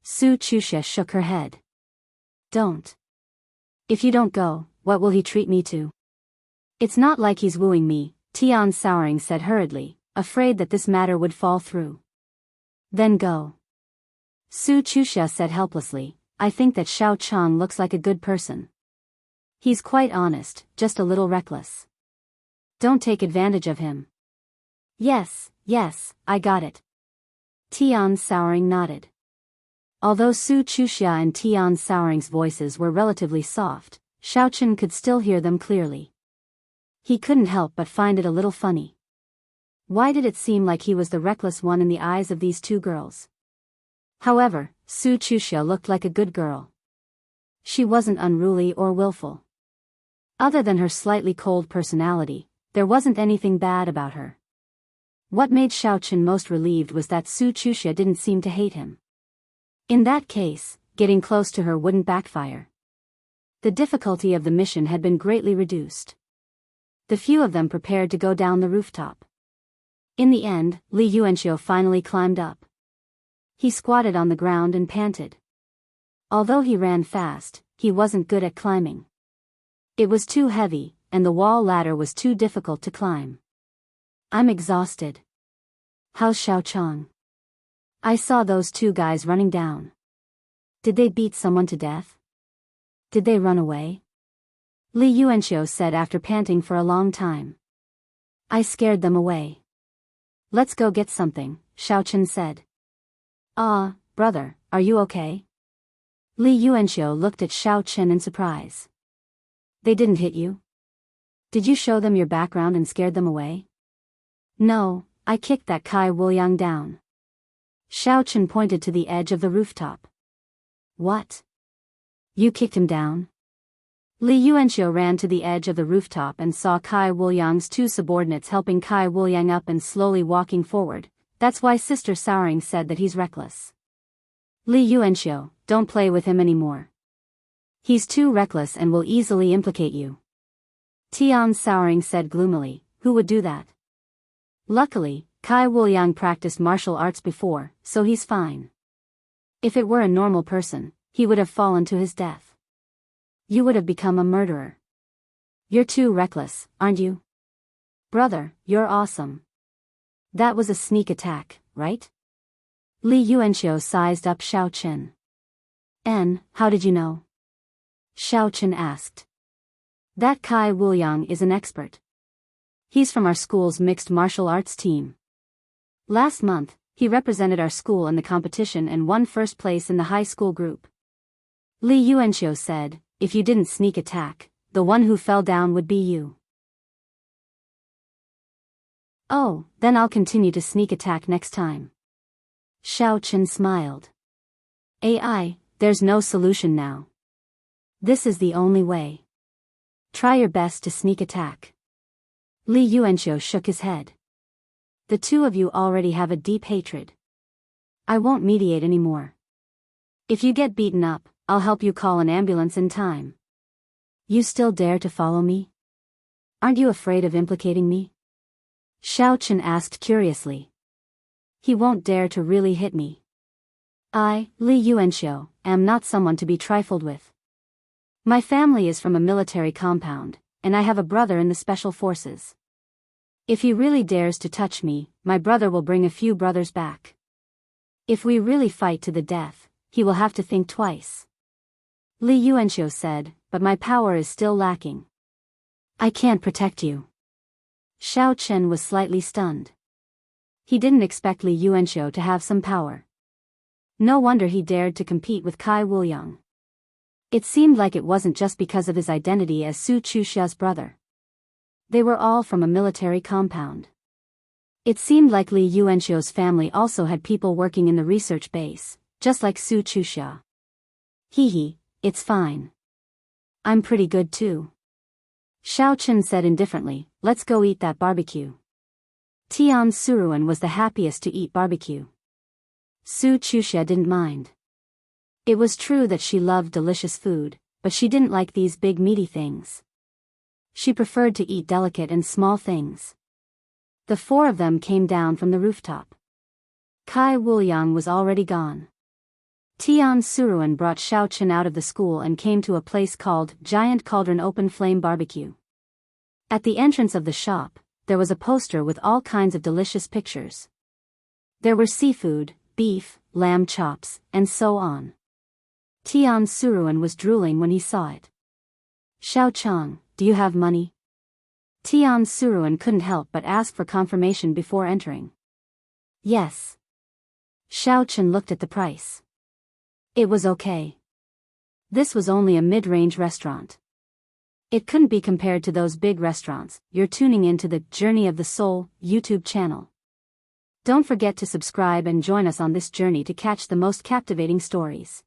Su Chuxia shook her head. Don't. If you don't go, what will he treat me to? It's not like he's wooing me, Tian Souring said hurriedly, afraid that this matter would fall through. Then go. Su Chuxia said helplessly, I think that Xiaocheng looks like a good person. He's quite honest, just a little reckless. Don't take advantage of him. Yes, I got it. Tian Souring nodded. Although Su Chuxia and Tian Souring's voices were relatively soft, Xiaochen could still hear them clearly. He couldn't help but find it a little funny. Why did it seem like he was the reckless one in the eyes of these 2 girls? However, Su Chuxia looked like a good girl. She wasn't unruly or willful. Other than her slightly cold personality, there wasn't anything bad about her. What made Xiaochen most relieved was that Su Chuxia didn't seem to hate him. In that case, getting close to her wouldn't backfire. The difficulty of the mission had been greatly reduced. The few of them prepared to go down the rooftop. In the end, Li Yuanxiu finally climbed up. He squatted on the ground and panted. Although he ran fast, he wasn't good at climbing. It was too heavy, and the wall ladder was too difficult to climb. I'm exhausted. How's Xiaochang? I saw those two guys running down. Did they beat someone to death? Did they run away? Li Yuanxiu said after panting for a long time. I scared them away. Let's go get something, Xiaochen said. Ah, brother, are you okay? Li Yuanxiu looked at Xiaochen in surprise. They didn't hit you? Did you show them your background and scared them away? No, I kicked that Kai Wuliang down. Xiaochen pointed to the edge of the rooftop. What? You kicked him down? Li Yuanxiu ran to the edge of the rooftop and saw Kai Wuliang's two subordinates helping Kai Wuliang up and slowly walking forward. That's why Sister Souring said that he's reckless. Li Yuanxiu, don't play with him anymore. He's too reckless and will easily implicate you. Tian Souring said gloomily, who would do that? Luckily, Kai Wuliang practiced martial arts before, so he's fine. If it were a normal person, he would have fallen to his death. You would have become a murderer. You're too reckless, aren't you? Brother, you're awesome. That was a sneak attack, right? Li Yuanxiu sized up Xiaochen. How did you know? Xiaochen asked. That Kai Wuliang is an expert. He's from our school's mixed martial arts team. Last month, he represented our school in the competition and won first place in the high school group. Li Yuanxiu said, if you didn't sneak attack, the one who fell down would be you. Oh, then I'll continue to sneak attack next time. Xiaochen smiled. AI, there's no solution now. This is the only way. Try your best to sneak attack. Li Yuanxiu shook his head. The two of you already have a deep hatred. I won't mediate anymore. If you get beaten up, I'll help you call an ambulance in time. You still dare to follow me? Aren't you afraid of implicating me? Xiaochen asked curiously. He won't dare to really hit me. I, Li Yuanxiu, am not someone to be trifled with. My family is from a military compound, and I have a brother in the special forces. If he really dares to touch me, my brother will bring a few brothers back. If we really fight to the death, he will have to think twice. Li Yuanxiu said, but my power is still lacking. I can't protect you. Xiaochen was slightly stunned. He didn't expect Li Yuanxiu to have some power. No wonder he dared to compete with Kai Wuliang. It seemed like it wasn't just because of his identity as Su Chuxia's brother. They were all from a military compound. It seemed like Li Yuanxiu's family also had people working in the research base, just like Su Chuxia. Hee, it's fine. I'm pretty good too. Xiaochen said indifferently, let's go eat that barbecue. Tian Suruan was the happiest to eat barbecue. Su Chuxia didn't mind. It was true that she loved delicious food, but she didn't like these big meaty things. She preferred to eat delicate and small things. The four of them came down from the rooftop. Kai Wuliang was already gone. Tian Suruan brought Xiaochen out of the school and came to a place called Giant Cauldron Open Flame Barbecue. At the entrance of the shop, there was a poster with all kinds of delicious pictures. There were seafood, beef, lamb chops, and so on. Tian Suruan was drooling when he saw it. Xiaochang, do you have money? Tian Suruan couldn't help but ask for confirmation before entering. Yes. Xiaochen looked at the price. It was okay. This was only a mid-range restaurant. It couldn't be compared to those big restaurants. You're tuning into the Journey of the Soul YouTube channel. Don't forget to subscribe and join us on this journey to catch the most captivating stories.